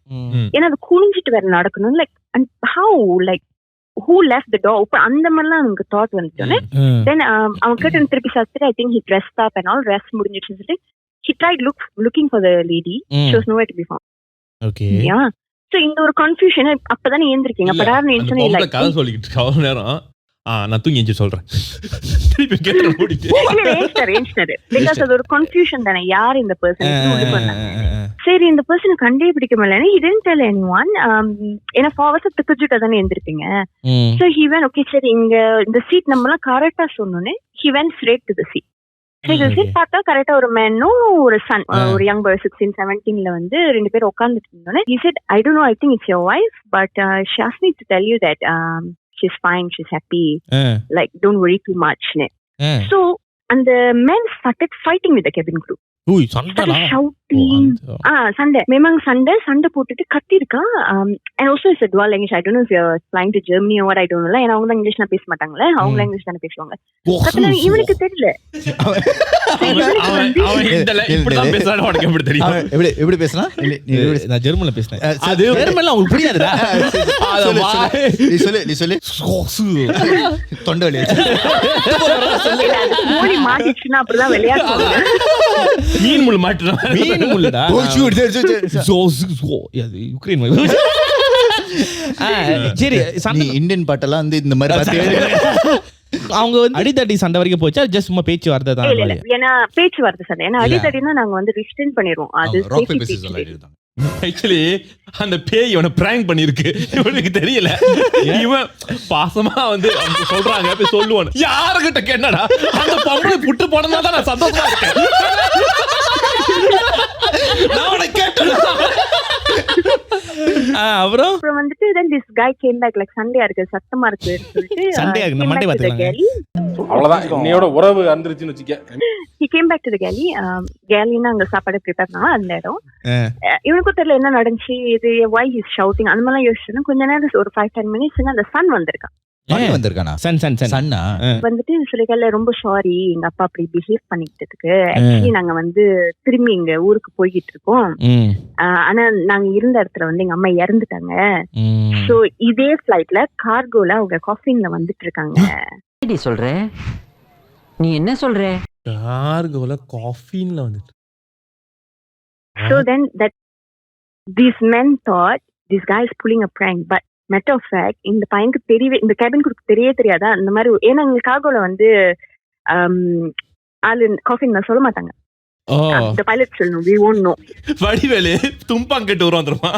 ஏன்னா அது குனிஞ்சிட்டு வேற நடக்கணும். like and how, like who left the door open? அந்த மாதிரிலாம் எனக்கு தாட் வந்துட்டோன்னே தென் அவன் கிட்ட திருப்பி சாப்பிட்டு I think he dressed up and all, rest முடிஞ்சிட்டு சொல்லிட்டு he tried looking for the lady. She was nowhere to be found. Okay, yeah. So இந்த ஒரு கன்ஃபியூஷன் அப்பதானே ஏந்திருக்கீங்க. அப்படான்னு நினைச்சனே இல்ல கதை சொல்லிட்டு இருக்க அவ்வளவு நேரம். நான் தூங்கி எஞ்சி சொல்றேன். திருப்பி கேட்ற மூடிட்டு ரேஞ்ச்னர் பிகாஸ் அது ஒரு கன்ஃபியூஷன் தானே, யார் இந்த பர்சன் உள்ள பண்ணாங்க. சரி, இந்த பர்சனை கண்டே பிடிக்க முடியல. he didn't tell anyone. ஏன்னா ஃபாவர்ஸ் திக்குஜிட்ட தானே எந்திருப்பீங்க. So he went, okay சரி இங்க இந்த சீட் நம்மலாம் கரெக்டா சொன்னோனே he went straight to the seat. Seat பார்த்தா கரெக்டா ஒரு மேனும் ஒரு சன், ஒரு யங் பாய் 16-17ல வந்து 2 பேர் உட்கார்ந்துட்டு இருந்தோன்னே he said I don't know, I think it's your wife, but she asked me to tell you that she's fine, she's happy, like don't worry too much. So and the men started fighting with the cabin crew. ஓய் சண்டடா, shouting. சண்டை, memang சண்டை போட்டுட்டு கத்தி இருக்கா. and also it's a dual language. I don't know if you're flying to Germany or what, I don't know. ஏன்னா அவங்க இங்கிலீஷ்னா பேச மாட்டாங்களே, அவங்க இங்கிலீஷ் தானே பேசுவாங்க. கத்தனா இவனுக்கு தெரியல. அவன் இப்படிதான் பேசுறானே, உனக்கு எப்படி தெரியும்? எப்படி பேசனா? நான் ஜெர்மன்ல பேசினேன். அது ஜெர்மன்ல உங்களுக்கு புரியாதுடா. நீ சொல்லு தொண்டை மோடி மாட்டிச்சுன்னா அப்படிதான் விளையாடுவாங்க. மீன் முள் மாட்டுறான். மீன் முள்ளடா. யுக்ரைன். சரி, நீ இந்தியன் பாட்டெல்லாம் வந்து இந்த மாதிரி அவங்க வந்து அடித்தடி சண்டை வரைக்கும் போச்சா? ஜஸ்ட் சும்மா பேச்சு வார்த்தை தான்? இல்ல ஏன்னா பேச்சு வார்த்தை சண்டை. ஏன்னா அடித்தடினா நாங்க வந்து ரிஸ்ட்ரெயின் பண்ணிடுவோம். அது ஆக்சுவலி அந்த பேய் இவனை பிராங்க் பண்ணிருக்கு, இவனுக்கு தெரியல. இவன் பாசமா வந்து சொல்றாங்க, போய் சொல்லுவான். யாருகிட்ட கேட்டடா அந்த பொம்பளை புட்டு போனதா தான் நான் சந்தோஷமா இருக்கேன். அப்புறம் வந்துட்டு then this guy came back like சண்டையா இருக்கு, சத்தமா இருக்கு சொல்லிட்டு சண்டையா இருக்கு, மண்டை பாத்துக்கலாம். அவ்வளவுதான், இன்னையோட உறவு அந்திருச்சுன்னு வச்சுக்க. he came back to the galley. galleyனா அங்க சாப்பாடு ப்ரிப்பேர் பண்ணா அந்த இடம். இவனுக்கும் தெரியல என்ன நடந்துச்சு, இது why he is shouting அந்த மாதிரி யோசிச்சேன். கொஞ்ச நேரம் ஒரு 5-10 minutes அந்த சன் வந்திருக்கான். வந்திருக்கானா? சன்னா வந்துட்டு சொல்லிக்கல, ரொம்ப சாரி எங்க அப்பா அப்படி பிஹேவ் பண்ணிக்கிட்டதுக்கு. ஆக்சுவலி நாங்க வந்து திரும்பி எங்க ஊருக்கு போய்கிட்டு இருக்கோம். ஆனா நாங்க இருந்த இடத்துல வந்து எங்க அம்மா இறந்துட்டாங்க. சோ இதே ஃபிளைட்ல கார்கோல அவங்க காஃபின்ல வந்துட்டு இருக்காங்க. சொல்ற நீ என்ன சொல்ற? கார்கோல காஃபின்ல வந்துட்டு. So then that these men thought this guy is pulling a prank, but matter of fact இந்த பையனுக்கு தெரியவே, இந்த கேபின் குரூப் தெரியதா அந்த மாதிரி. ஏன்னா எங்க கார்கோல வந்து ஆளு காஃபின் சொல்ல மாட்டாங்க. the pilot சொல்லணும், we won't know. வடிவேலு தும்பாங் கட்டு வரும் தெரியுமா?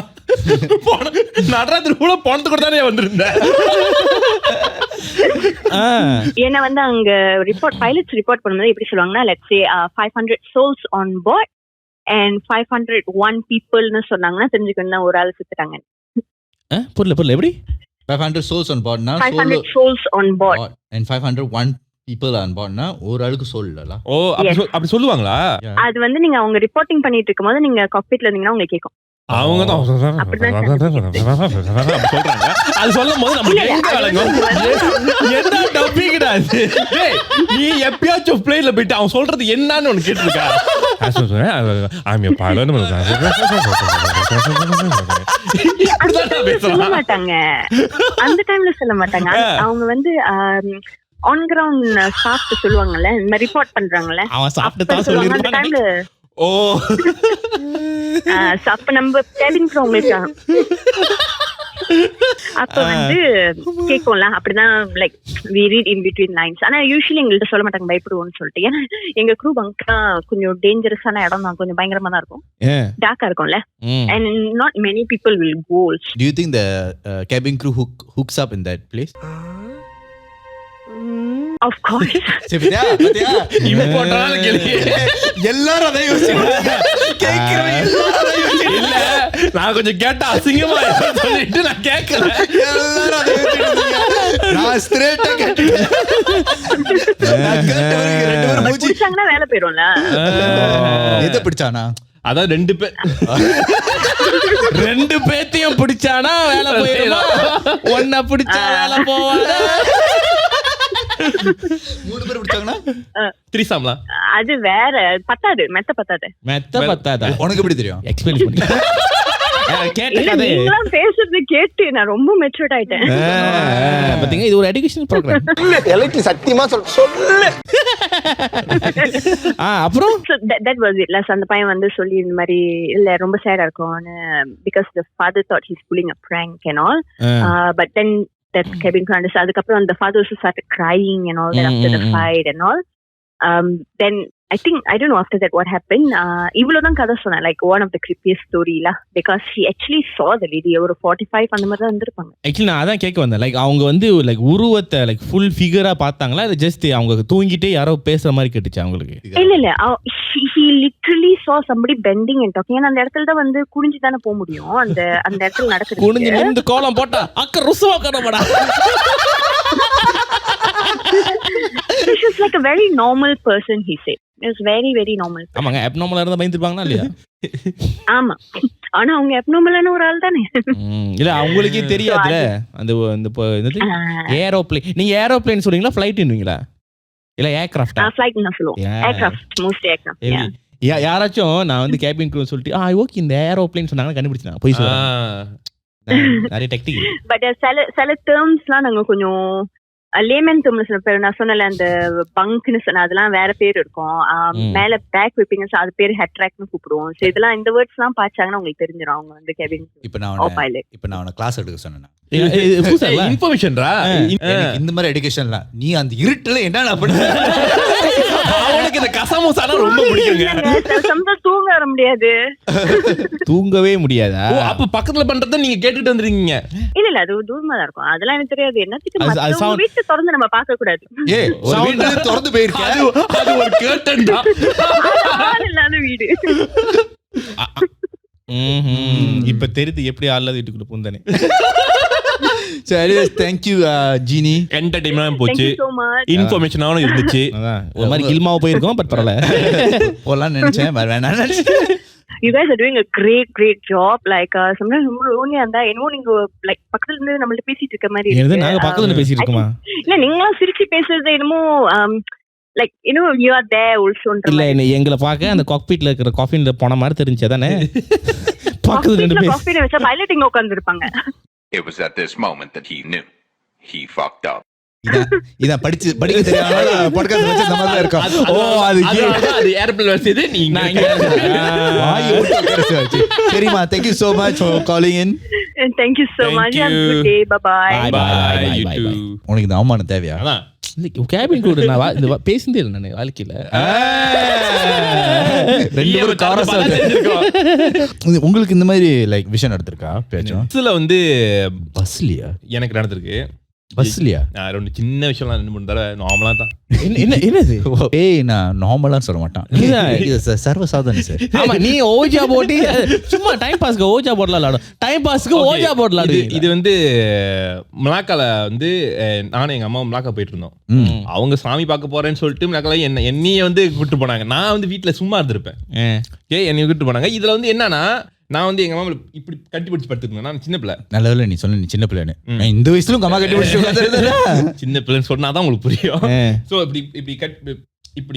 நடராத்திரி கூட போனது கூட தானே வந்திருந்த. ஏன்னா வந்து அங்க பைலட்ஸ் ரிப்போர்ட் பண்ணும்போது எப்படி சொல்லுவாங்கன்னா let's say 500 souls on board and 501 peopleன்னு சொன்னாங்கன்னா தெரிஞ்சுக்கணும் ஒரு ஆள் செத்துட்டாங்க. புரியல எப்படி 500 souls on board na 500 souls on board and 501 people on board na ஒரு ஆளுக்கு soul இல்லல. ஓ அப்படி சொல்லுவாங்களா? அது வந்து நீங்க அவங்க ரிப்போர்ட்டிங் பண்ணிட்டு இருக்கும்போது நீங்க காக்பிட்ல இருந்தீங்கன்னா உங்களுக்கு கேட்கும். அவங்க தான் சொல்றாங்க. அது சொல்லும் போது நமக்கு எங்க வழங்கும் என்ன டப்பிங்கடா இது? டேய் நீ எப்பயாச்சும் பிளேன்ல போயிட்டு அவன் சொல்றது என்னன்னு உனக்கு கேட்டிருக்கா? I'm your pilot. சொல்ல மாட்டாங்க, அந்த டைம்ல சொல்ல மாட்டாங்க. அவங்க வந்து ஆன் கிரவுண்ட் ஸ்டாஃப் சொல்லுவாங்கல்ல, இந்த மாதிரி ரிப்போர்ட் பண்றாங்கல்ல, அவன் சாப்பிட்டு தான் சொல்லிருப்பான் அந்த டைம்ல. ஓ அப்ப நம்ம கேபின் க்ரூ உங்களுக்கு அப்ப வந்து கேட்கும்ல, அப்படிதான் like we read in between lines. ஆனா யூசுவலி எங்கள்கிட்ட சொல்ல மாட்டாங்க பயப்படுவோம்னு சொல்லிட்டு. ஏன்னா எங்க க்ரூ பங்கா கொஞ்சம் டேஞ்சரஸான இடம் தான், கொஞ்சம் பயங்கரமா தான் இருக்கும், டார்க்கா இருக்கும்ல, and not many people will go. Do you think the cabin crew hooks up in that place? Of course. பாத்தியா இம்பார்ட்டன்டான கேள்வி. எல்லாரும் அதை யோசிக்கிறாங்க. கேக்குறவங்க எல்லாரும் அதை யோசிக்கிறாங்க. இல்ல நான் கொஞ்சம் கேட்டா அசிங்கமா சொல்லிட்டு நான் கேட்கல. எல்லாரும் அதை யோசிக்கிறாங்க. நான் ஸ்ட்ரைட்டா கேட்டேன். பிடிச்சாங்கன்னா வேலை போயிடும்ல. எதை பிடிச்சானா? அதான் ரெண்டு பேத்தையும் பிடிச்சானா வேலை போயிடுமா? ஒன்ன பிடிச்சா வேலை போவாங்க. 3 பேர் பிடிச்சாங்கன்னா திரிசாம்லாம் அது வேற. பத்தாது, மெத்த பத்தாதா? உனக்கு எப்படி தெரியும்? எக்ஸ்பீரியன்ஸ் பண்ணி கேட்ட கதை நீங்களாம் பேசுறது கேட்டு நான் ரொம்ப மெச்சூர்ட் ஆயிட்டேன். பாத்தீங்க, இது ஒரு எஜுகேஷன் ப்ரோக்ராம். எலக்ட்ரிக் சத்தியமா சொல்லு. அப்புறம் that was it. அந்த பையன் வந்து சொல்லி இந்த மாதிரி இல்ல ரொம்ப சேடா இருக்கும்னு, because the father thought he's pulling a prank and all, but then that cabin crew understood. அதுக்கப்புறம் the father also started crying and all that after the fight and all. Then I think, I don't know after that what happened. இவ்வளவுதான் கதை சொன்னேன், like one of the creepiest story la, because he actually saw the lady. ஒரு 45 அந்த மாதிரி தான் இருந்திருப்பாங்க. Actually நான் அதான் கேட்க வந்தேன், லைக் அவங்க வந்து லைக் உருவத்தை லைக் ஃபுல் ஃபிகரா பார்த்தாங்களா, இல்ல ஜஸ்ட் அவங்க தூங்கிட்டே யாரோ பேசுற மாதிரி கேட்டுச்சு அவங்களுக்கு? இல்ல he literally saw somebody bending and talking. ஏன்னா அந்த இடத்துல தான் வந்து குனிஞ்சு தானே போக முடியும், அந்த இடத்துல நடக்குது. குனிஞ்சு நின்று கோலம் போட்டா அக்க ருசுவா கடமடா. This is like a very normal person, he said. It was very very normal. ஆமாங்க, அப்நார்மலா இருந்தா பயந்துப்பாங்களா இல்லையா? ஆமா, ஆனா அவங்க அப்நார்மலான ஒரு ஆள் தானே. இல்ல அவங்களுக்கே தெரியாதுல அந்த என்னது ஏரோப்ளேன். நீங்க ஏரோப்ளேன் சொல்றீங்களா ஃளைட்ன்றீங்களா இல்ல ஏர்கிராஃப்டா? ஃளைட் நான் சொல்லுவோம், ஏர்கிராஃப்ட், மோஸ்ட் ஏர்கிராஃப்ட். யாராச்சும் நான் வந்து கேபின் க்ரூ சொல்லிட்டு ஓகே இந்த ஏரோப்ளேன் சொன்னாங்க கண்டுபிடிச்சாங்க போய் சொல்றாங்க. நிறைய டெக்னிக். பட் சில டேர்ம்ஸ்லாம் நாங்க கொஞ்சம் லேமன் டேர்ம்ல சில பேர் நான் சொன்னல, அந்த பங்க்னு சொன்ன அதெல்லாம் வேற பேர் இருக்கும். மேல பேக் வைப்பீங்க, அது பேர் ஹெட் ட்ராக்னு கூப்பிடுவோம். சோ இதெல்லாம் இந்த வேர்ட்ஸ் எல்லாம் பாச்சாங்கன்னா உங்களுக்கு தெரிஞ்சிரும் அவங்க வந்து கேபின். இப்போ நான் அவன கிளாஸ் எடுக்க சொன்னேன். இன்ஃபர்மேஷன்டா இந்த மாதிரி எடுகேஷன்ல நீ அந்த இருட்டுல என்னடா பண்ண? அவனுக்கு இந்த கசமுசானா ரொம்ப பிடிக்குங்க. சம்மா தூங்க வர முடியாது. தூங்கவே முடியாதா? அப்ப பக்கத்துல பண்றத நீங்க கேட்டுட்டு வந்திருக்கீங்க? இல்ல அது தூரமா தான் இருக்கும், அதெல்லாம் எனக்கு தெரியாது. என்னத்துக்கு வீட்டு திறந்து நம்ம பார்க்க கூடாது? ஒரு வீட்டு திறந்து போயிருக்க, அது ஒரு கர்டன் தான், இல்லாத வீடு. இப்ப தெரியுது எப்படி ஆளது வீட்டுக்குள்ள பூந்தானே. சரி, thank you ஜீனி. என்டர்டெயின்மென்ட் போச்சு, Thank you so much. இன்ஃபர்மேஷனாவும் இருந்துச்சு. ஒரு மாதிரி கில்மாவ போயிருக்கோம், பட் பரவாயில்ல. போலாம் நினைச்சேன், வேணாம் நினைச்சேன். You guys are doing a great job. Like sometimes ரொம்ப lonely இருந்தா என்னவோ நீங்க like பக்கத்துல இருந்து நம்மள்ட்ட பேசிட்டு இருக்க மாதிரி என்னது இருக்கு. நாங்க பக்கத்துல இருந்து பேசிட்டு இருக்கோமா? இல்ல நீங்களாம் சிரிச்சு பேசுறது என்னமோ like you know you are there also. இல்ல எங்களை பார்க்க அந்த காக்பிட்ல இருக்கிற காஃபின்ல போன மாதிரி தெரிஞ்சதானே. பக்கத்துல இருந்து காஃபில வச்சா பைலட் இங்க உட்கார்ந்து இருப்பாங்க. It was at this moment that he knew he fucked up. இத படிக்க தெரியாம பாட்காஸ்ட் வச்சு இந்த மாதிரி இருக்கும். அது ஏர்பிள் வச்சது நீங்க வாய் ஓட்ட கரெக்ட். சரிமா, thank you so much for calling in. Thank you so much. Have a good day. Bye bye. You too. உனக்கு இந்த அவமானம் தேவையா? கேபின் கூட நான் இந்த பேசினதே இல்லை நான் வாழ்க்கையில. ரெண்டு பேரும் காரஸா உங்களுக்கு இந்த மாதிரி லைக் விஷயம் நடந்திருக்கா? பேச்சோம் பஸ்ல வந்து பஸ்லியா எனக்கு நடந்திருக்கு. பஸ்லயா? ரெண்டு சின்ன விஷயம்லாம் 2-3 தடவை நார்மலா தான். என்னது? ஏய் நான் நார்மலான்னு சொல்ல மாட்டான். இது சர்வசாதாரண சார். ஆமா, நீ ஓஜா போட்டு சும்மா டைம் பாஸ்க்கு ஓஜா போட்லாம் விளையாடும். டைம் பாஸ்க்கு ஓஜா போட் விளையாடுவீங்க. இது வந்து மலாக்கால வந்து நானும் எங்க அம்மா மலாக்கா போயிட்டு இருந்தோம். அவங்க சாமி பார்க்க போறேன்னு சொல்லிட்டு மலாக்கால என்னைய வந்து கூட்டு போனாங்க. நான் வந்து வீட்டுல சும்மா இருந்திருப்பேன். என்னைய கூட்டு போனாங்க. இதுல வந்து என்னன்னா, நான் வந்து எங்க அம்மா இப்படி கட்டி பிடிச்சு படுத்துருந்தேன். நான் சின்ன பிள்ளை. நல்ல வேளை நீ சொன்ன, நீ சின்ன பிள்ளைன்னு. இந்த வயசுல உங்க அம்மா கட்டி பிடிச்சு சின்ன பிள்ளைன்னு சொன்னாதான் உங்களுக்கு புரியும். சோ இப்படி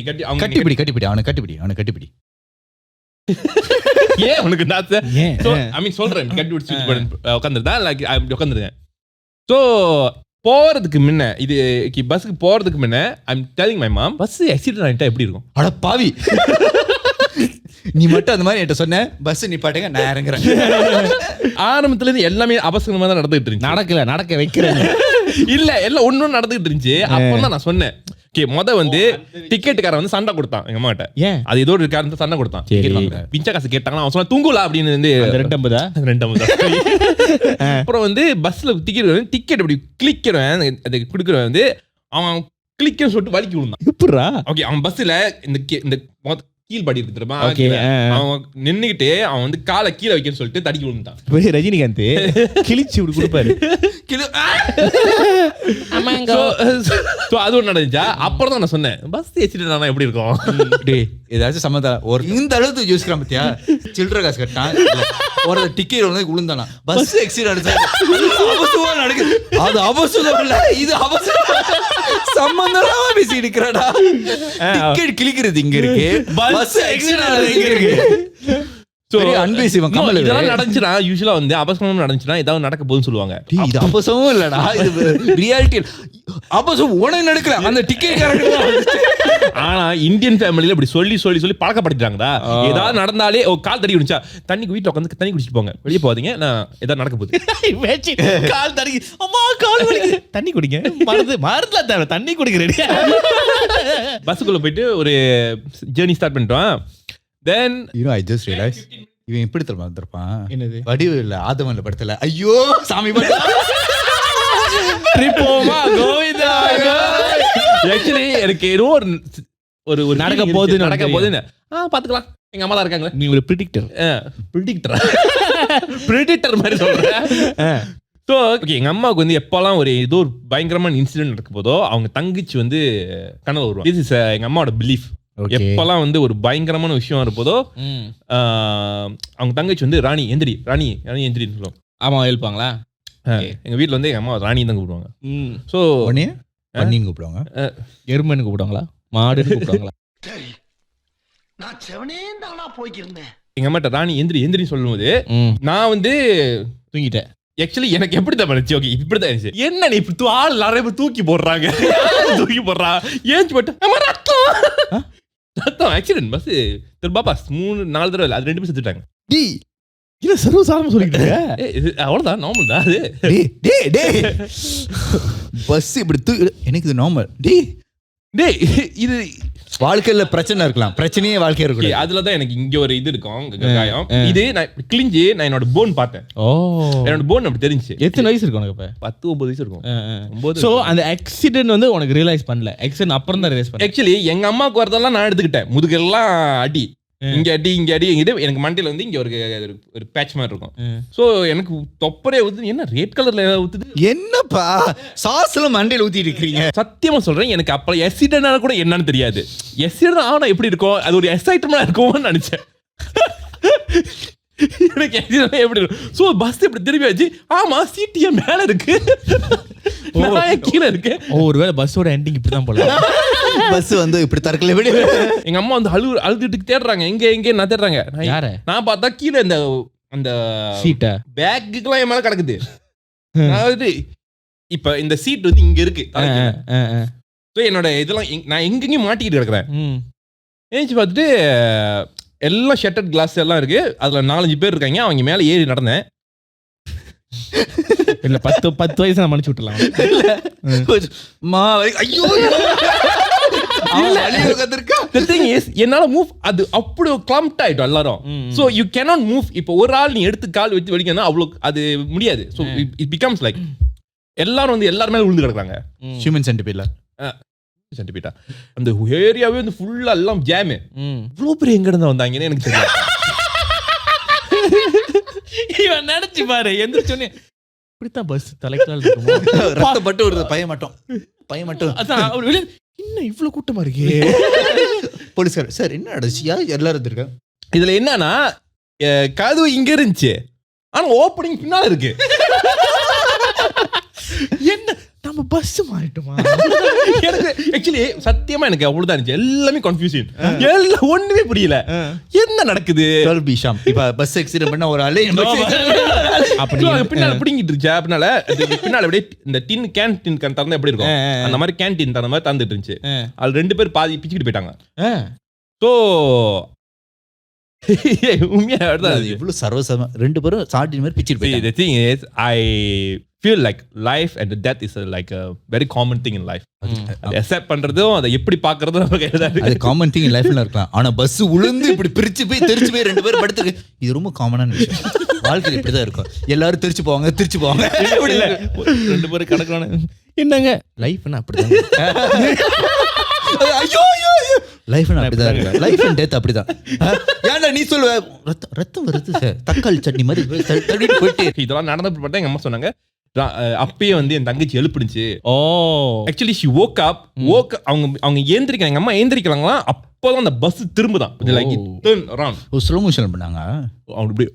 கட்டி அவங்க கட்டிப்பிடி அவனை கட்டிப்பிடி. ஏன் உனக்கு சொல்றேன், கட்டி பிடிச்சு உட்காந்துருந்தா உட்காந்துருக்கேன். சோ போறதுக்கு முன்ன, இது பஸ்ஸுக்கு போறதுக்கு முன்ன I'm telling my mom, bus accident ஆயிட்டா எப்படி இருக்கும்? அட பாவி, நீ மட்டும் அந்த மாதிரி என்கிட்ட சொன்ன, பஸ் நீ பாட்டுங்க நான் இறங்குறேன். ஆரம்பத்துல இருந்து எல்லாமே அவசரமா தான் நடந்துட்டு இருந்துச்சு. நடக்க வைக்கிறேன் இல்ல எல்லாம் ஒன்னும் நடந்துட்டு இருந்துச்சு. அப்பதான் நான் சொன்னேன், வந்து டிக்கெட்டுக்காரன் வந்து சண்டை கொடுத்தான் எங்க அம்மாட்ட. அது ஏதோ ஒரு காரணத்தை சண்டை கொடுத்தான். பிச்சை காசு கேட்டாங்கன்னா அவன் சொன்னா தூங்குலா அப்படின்னு வந்து 250. அப்புறம் வந்து பஸ்ல டிக்கெட் அப்படி கிளிக்கிறேன், அது குடுக்குறேன் வந்து அவன் கிளிக்க சொல்லிட்டு வலிக்கி விழுந்தான். எப்படா? ஓகே, அவன் பஸ்ல இந்த கீழ் படி இருக்கு தெரியுமா, அவன் நின்னுகிட்டு அவன் வந்து காலை கீழே வைக்கன்னு சொல்லிட்டு தடிக்கி விழுந்தான். ரஜினிகாந்த் கிழிச்சு இப்படி கொடுப்பாரு. அது ஒண்ணு நடந்துச்சா. அப்புறம் தான் நான் சொன்னேன், பஸ் ஏசிட்டு எப்படி இருக்கும் ஏதாச்சும் சம்மந்தம் ஒரு இந்த அளவுக்கு யோசிக்கிறான் பத்தியா. சில்லற காசு கட்டான், ஒரு டிக்கெட் வந்து விழுந்தானா, பஸ் ஆக்சிடென்ட் அவசரமா நடக்குது. அது அவசரம் இல்ல, இது அவசரம். சம்பந்தமா பேசி இருக்கிறடா. டிக்கெட் கிளிக்கிறது இங்க இருக்கு, பஸ் ஆக்சிடென்ட் இங்க இருக்கு. இதெல்லாம் நடந்துச்சுன்னா யூசுவலா வந்து அபசமம் நடந்துச்சுன்னா ஏதாவது நடக்க போகுதுன்னு சொல்லுவாங்க. இது அபசமும் இல்லடா, இது ரியாலிட்டி. அபசம் உனக்கு நடக்கல, அந்த டிக்கெட். ஆனா இந்தியன் ஃபேமிலியில இப்படி சொல்லி சொல்லி சொல்லி பழக்கப்படுத்திட்டாங்கடா. ஏதாவது நடந்தாலே கால் தடி குடிச்சா, தண்ணி வீட்டுல உட்காந்து தண்ணி குடிச்சிட்டு போங்க, வெளியே போகாதீங்க, நான் ஏதாவது நடக்க போகுது. கால் தடி, அம்மா கால் வலிக்குது, தண்ணி குடிங்க, மருந்துல தேவை, தண்ணி குடிக்கிறேன். பஸ்ஸுக்குள்ள போயிட்டு ஒரு ஜேர்னி ஸ்டார்ட் பண்ணிட்டோம். Then I just realized இவன் எப்படி தெரியுமா வந்திருப்பான்? என்னது? வடிவு இல்ல, ஆதவன்ல படத்துல ஐயோ சாமி ட்ரிப்போமா கோவிந்தா. ஆக்சுவலி எனக்கு ஏதோ ஒரு நடக்க போகுதுன்னு பாத்துக்கலாம், எங்க அம்மா தான் இருக்காங்க. நீ ஒரு ப்ரிடிக்டர் மாதிரி சொல்றேன். ஸோ ஓகே, எங்க அம்மாவுக்கு வந்து எப்பெல்லாம் ஏதோ ஒரு பயங்கரமான இன்சிடென்ட் நடக்கும் போதோ அவங்க தங்கச்சி வந்து கனவு வருவாங்க. திஸ் இஸ் எங்க அம்மாவோட பிலீஃப். எப்பெல்லாம் வந்து ஒரு பயங்கரமான விஷயம் இருப்பதோ அவங்க தங்கச்சி வந்து ராணி எந்திரி எந்திரின்னு சொல்லுவாங்க. ஆமா, எழுப்பாங்களா? எங்க வீட்டுல வந்து எங்க அம்மா ராணி தான் கூப்பிடுவாங்க. ஸோ பண்ணின்னு கூப்பிடுவாங்க, எருமன்னு கூப்பிடுவாங்களா, மாடுன்னு கூப்பிடுவாங்களா? நான் செவனே தானா போய்க்கிருந்தேன். எங்க அம்மாட்ட ராணி எந்திரின்னு சொல்லும் போது நான் வந்து தூங்கிட்டேன். ஆக்சுவலி எனக்கு எப்படி தான் பண்ணுச்சு, ஓகே இப்படிதான் இருந்துச்சு. என்ன நீ இப்படி ஆள் நிறைய பேர் தூக்கி போடுறாங்க, ஏஞ்சி போட்டு ரத்தம் ஆக்சிடென்ட் பஸ் பாப்பா 3-4 தடவை அது 2 பேர் செத்துட்டாங்க. இல்ல சர்வசாதாரணமா சொல்லிட்டு அவ்வளவுதான், நார்மல் தான் அது. பஸ் இப்படி எனக்கு இது நார்மல். டேய் இது வாழ்க்கையில பிரச்சனை இருக்கலாம், பிரச்சனையே வாழ்க்கையா இருக்கு. அதுலதான் எனக்கு இங்க ஒரு இது இருக்கும் காயம். இது நான் கிழிஞ்சு நான் என்னோட போன் பார்த்தேன். என்னோட போன் அப்படி தெரிஞ்சு. எத்தனை வயசு இருக்கும் உனக்கு? 10-9 வயசு இருக்கும். சோ அந்த ஆக்சிடென்ட் வந்து உனக்கு ரியலைஸ் பண்ணல, ஆக்சிடென்ட் அப்புறம் தான் ரியலைஸ் பண்ண. ஆக்சுவலி எங்க அம்மாக்கு வரதெல்லாம் நான் எடுத்துக்கிட்டேன். முதுகெல்லாம் அடி, இங்க அடி எனக்கு மண்டையில வந்து இங்க ஒரு பேட்ச் மாதிரி இருக்கும். சோ எனக்கு தொப்பரே ஊத்துது. என்ன ரெட் கலர்ல ஊத்துது? என்னப்பா சாஸ்ல மண்டையில ஊத்திட்டு இருக்கீங்க? சத்தியமா சொல்றேன், எனக்கு அப்ப எசிடென்ட் கூட என்னன்னு தெரியாது. எசிடென்ட் ஆனா எப்படி இருக்கும், அது ஒரு எக்ஸைட்மெண்டா இருக்கும்னு நினைச்சேன். எனக்கு எப்படி இருக்கும். சோ பஸ் இப்படி திரும்பி வச்சு, ஆமா சீட்டிய மேல இருக்கு, கீழே இருக்கு. ஒருவேளை பஸ்ஸோட எண்டிங் இப்படிதான் போல. பஸ் வந்து இப்படி தரக்கல. எங்க அம்மா வந்து அழுதுட்டு தேடுறாங்க, எங்க நான் தேடுறாங்க. நான் பார்த்தா கீழே அந்த சீட்டை பேக்குலாம் என் மேல கிடக்குது. அதாவது இப்ப இந்த சீட் வந்து இங்க இருக்கு. என்னோட இதெல்லாம் நான் எங்கெங்கயும் மாட்டிக்கிட்டு கிடக்குறேன். ஏஞ்சி பார்த்துட்டு எல்லாம் ஷட்டர்ட் கிளாஸ் எல்லாம் இருக்கு. அதுல 4-5 பேர் இருக்காங்க. அவங்க மேல ஏறி நடந்தேன். இல்ல 10 வயசு நான் மன்னிச்சு விட்டுலாம். ஐயோ என்னால மூவ், அது அப்படி கிளம்ப்ட் ஆயிட்டோம் எல்லாரும். So you cannot move. இப்போ ஒரு ஆள் நீ எடுத்து கால் வச்சு வலிக்கணும், அவ்வளவு அது முடியாது. சோ இட் பிகம்ஸ் லைக் எல்லாரும் வந்து எல்லாரும் மேல விழுந்து கிடக்குறாங்க. ஹியூமன் சென்டிபீட்ல சென்டிபீட்டா அந்த ஏரியாவே வந்து ஃபுல்லா எல்லாம் ஜாமு. இவ்வளோ பேர் எங்க இருந்து வந்தாங்கன்னு எனக்கு தெரியல. இவன் நினைச்சு பாரு எந்திரிச்சோன்னே இப்படித்தான் பஸ் தலைக்கலால் இருக்குமோ ரத்தப்பட்டு ஒரு பையன் மட்டும் அதான் அவர் வெளியே இன்னும் இவ்வளவு கூட்டமா இருக்கே. போலீஸ்கார் சார் என்ன அடிச்சியா எல்லாரும் இருந்திருக்காங்க. இதுல என்னன்னா கதவு இங்க இருந்துச்சு ஆனா ஓப்பனிங் பின்னால இருக்கு. என்ன நம்ம பஸ் மாறிட்டோமா? எனக்கு ஆக்சுவலி சத்தியமா எனக்கு அவ்வளவுதான் இருந்துச்சு. எல்லாமே கன்ஃபியூஷன், எல்லாம் ஒண்ணுமே புரியல என்ன நடக்குது. பிஷாம் இப்ப பஸ் ஆக்சிடென்ட் பண்ண ஒரு ஆளு பின்னால பிடிங்கிட்டு இருந்துச்சு. பின்னால அப்படியே இந்த கேன்டீன் திறந்தா எப்படி இருக்கும் அந்த மாதிரி கேன்டீன் தந்த மாதிரி தந்துட்டு இருந்துச்சு. அது 2 பேர் பாதி பிச்சுக்கிட்டு போயிட்டாங்க. ஸோ உண்மையா எவ்வளவு சர்வசம 2 பேரும் சாட்டி மாதிரி பிச்சுட்டு போயிட்டாங்க. The thing is, I feel like life and death is like a very common thing in life. அதை அக்செப்ட் பண்றதும் அதை எப்படி பார்க்கறதும் நம்ம கையில தான் இருக்கு. அது காமன் திங் இன் லைஃப்ல இருக்கலாம். ஆனா பஸ் உளுந்து இப்படி பிரிச்சு போய் தெரிச்சு போய் 2 பேர் படுத்துக்கு இது ரொம்ப காமனான விஷயம். வாழ்க்கையில இப்படிதான் இருக்கும். எல்லாரும் திருச்சு போவாங்க. 2 பேரும் கடக்கறானே என்னங்க லைஃப்னா அப்படிதான். ஐயோ லைஃப் அப்படிதான் இருக்கு. லைஃப் அண்ட் டெத் அப்படிதான். ஏன்டா நீ சொல்லுவ ரத்தம் வருது சார் தக்காளி சட்னி மாதிரி தள்ளிட்டு போயிட்டே. இதெல்லாம் நடந்து பார்த்தா எங்க அம்மா சொன்னாங்க அப்பயே வந்து என் தங்கச்சி எழுப்பிடுச்சு. ஆக்சுவலி ஷி woke up அவங்க ஏந்திரிக்கிறாங்க. எங்க அம்மா ஏந்திரிக்கிறாங்களா அப்போதான் அந்த பஸ் திரும்புதான். Like turn around. Oh slow motion பண்ணாங்க. அவங்க அப்படியே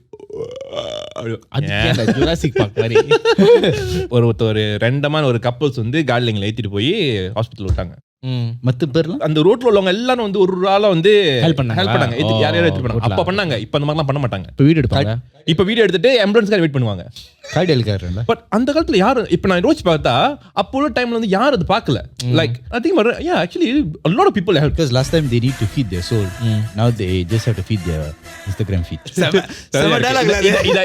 ஜுராசிக் பார்க் மாதிரி ஒரு ரெண்டமான ஒரு கப்பல்ஸ் வந்து காலில எங்களை ஏத்திட்டு போய் ஹாஸ்பிட்டல் விட்டாங்க. மத்த பேர்லாம் அந்த ரோட்ல உள்ளவங்க எல்லாரும் வந்து ஒரு ஆளா வந்து ஹெல்ப் பண்ணாங்க. யார் எடுத்து பண்ணாங்க. அப்ப பண்ணாங்க. இப்ப அந்த மாதிரிலாம் பண்ண மாட்டாங்க. இப்ப வீடியோ எடுப்பாங்க. இப்ப வீடியோ எடுத்துட்டு ஆம்புலன்ஸ்கார வெயிட் பண்ணுவாங்க. காய்டு எழுக்காரல. பட் அந்த காலத்துல யாரு இப்ப நான் ரோச் பார்த்தா அப்போ உள்ள டைம்ல வந்து யாரும் அது பார்க்கல. Like I think actually a lot of people help because last time they need to feed their soul. Now they just have to feed their Instagram feed. செம டயலாக்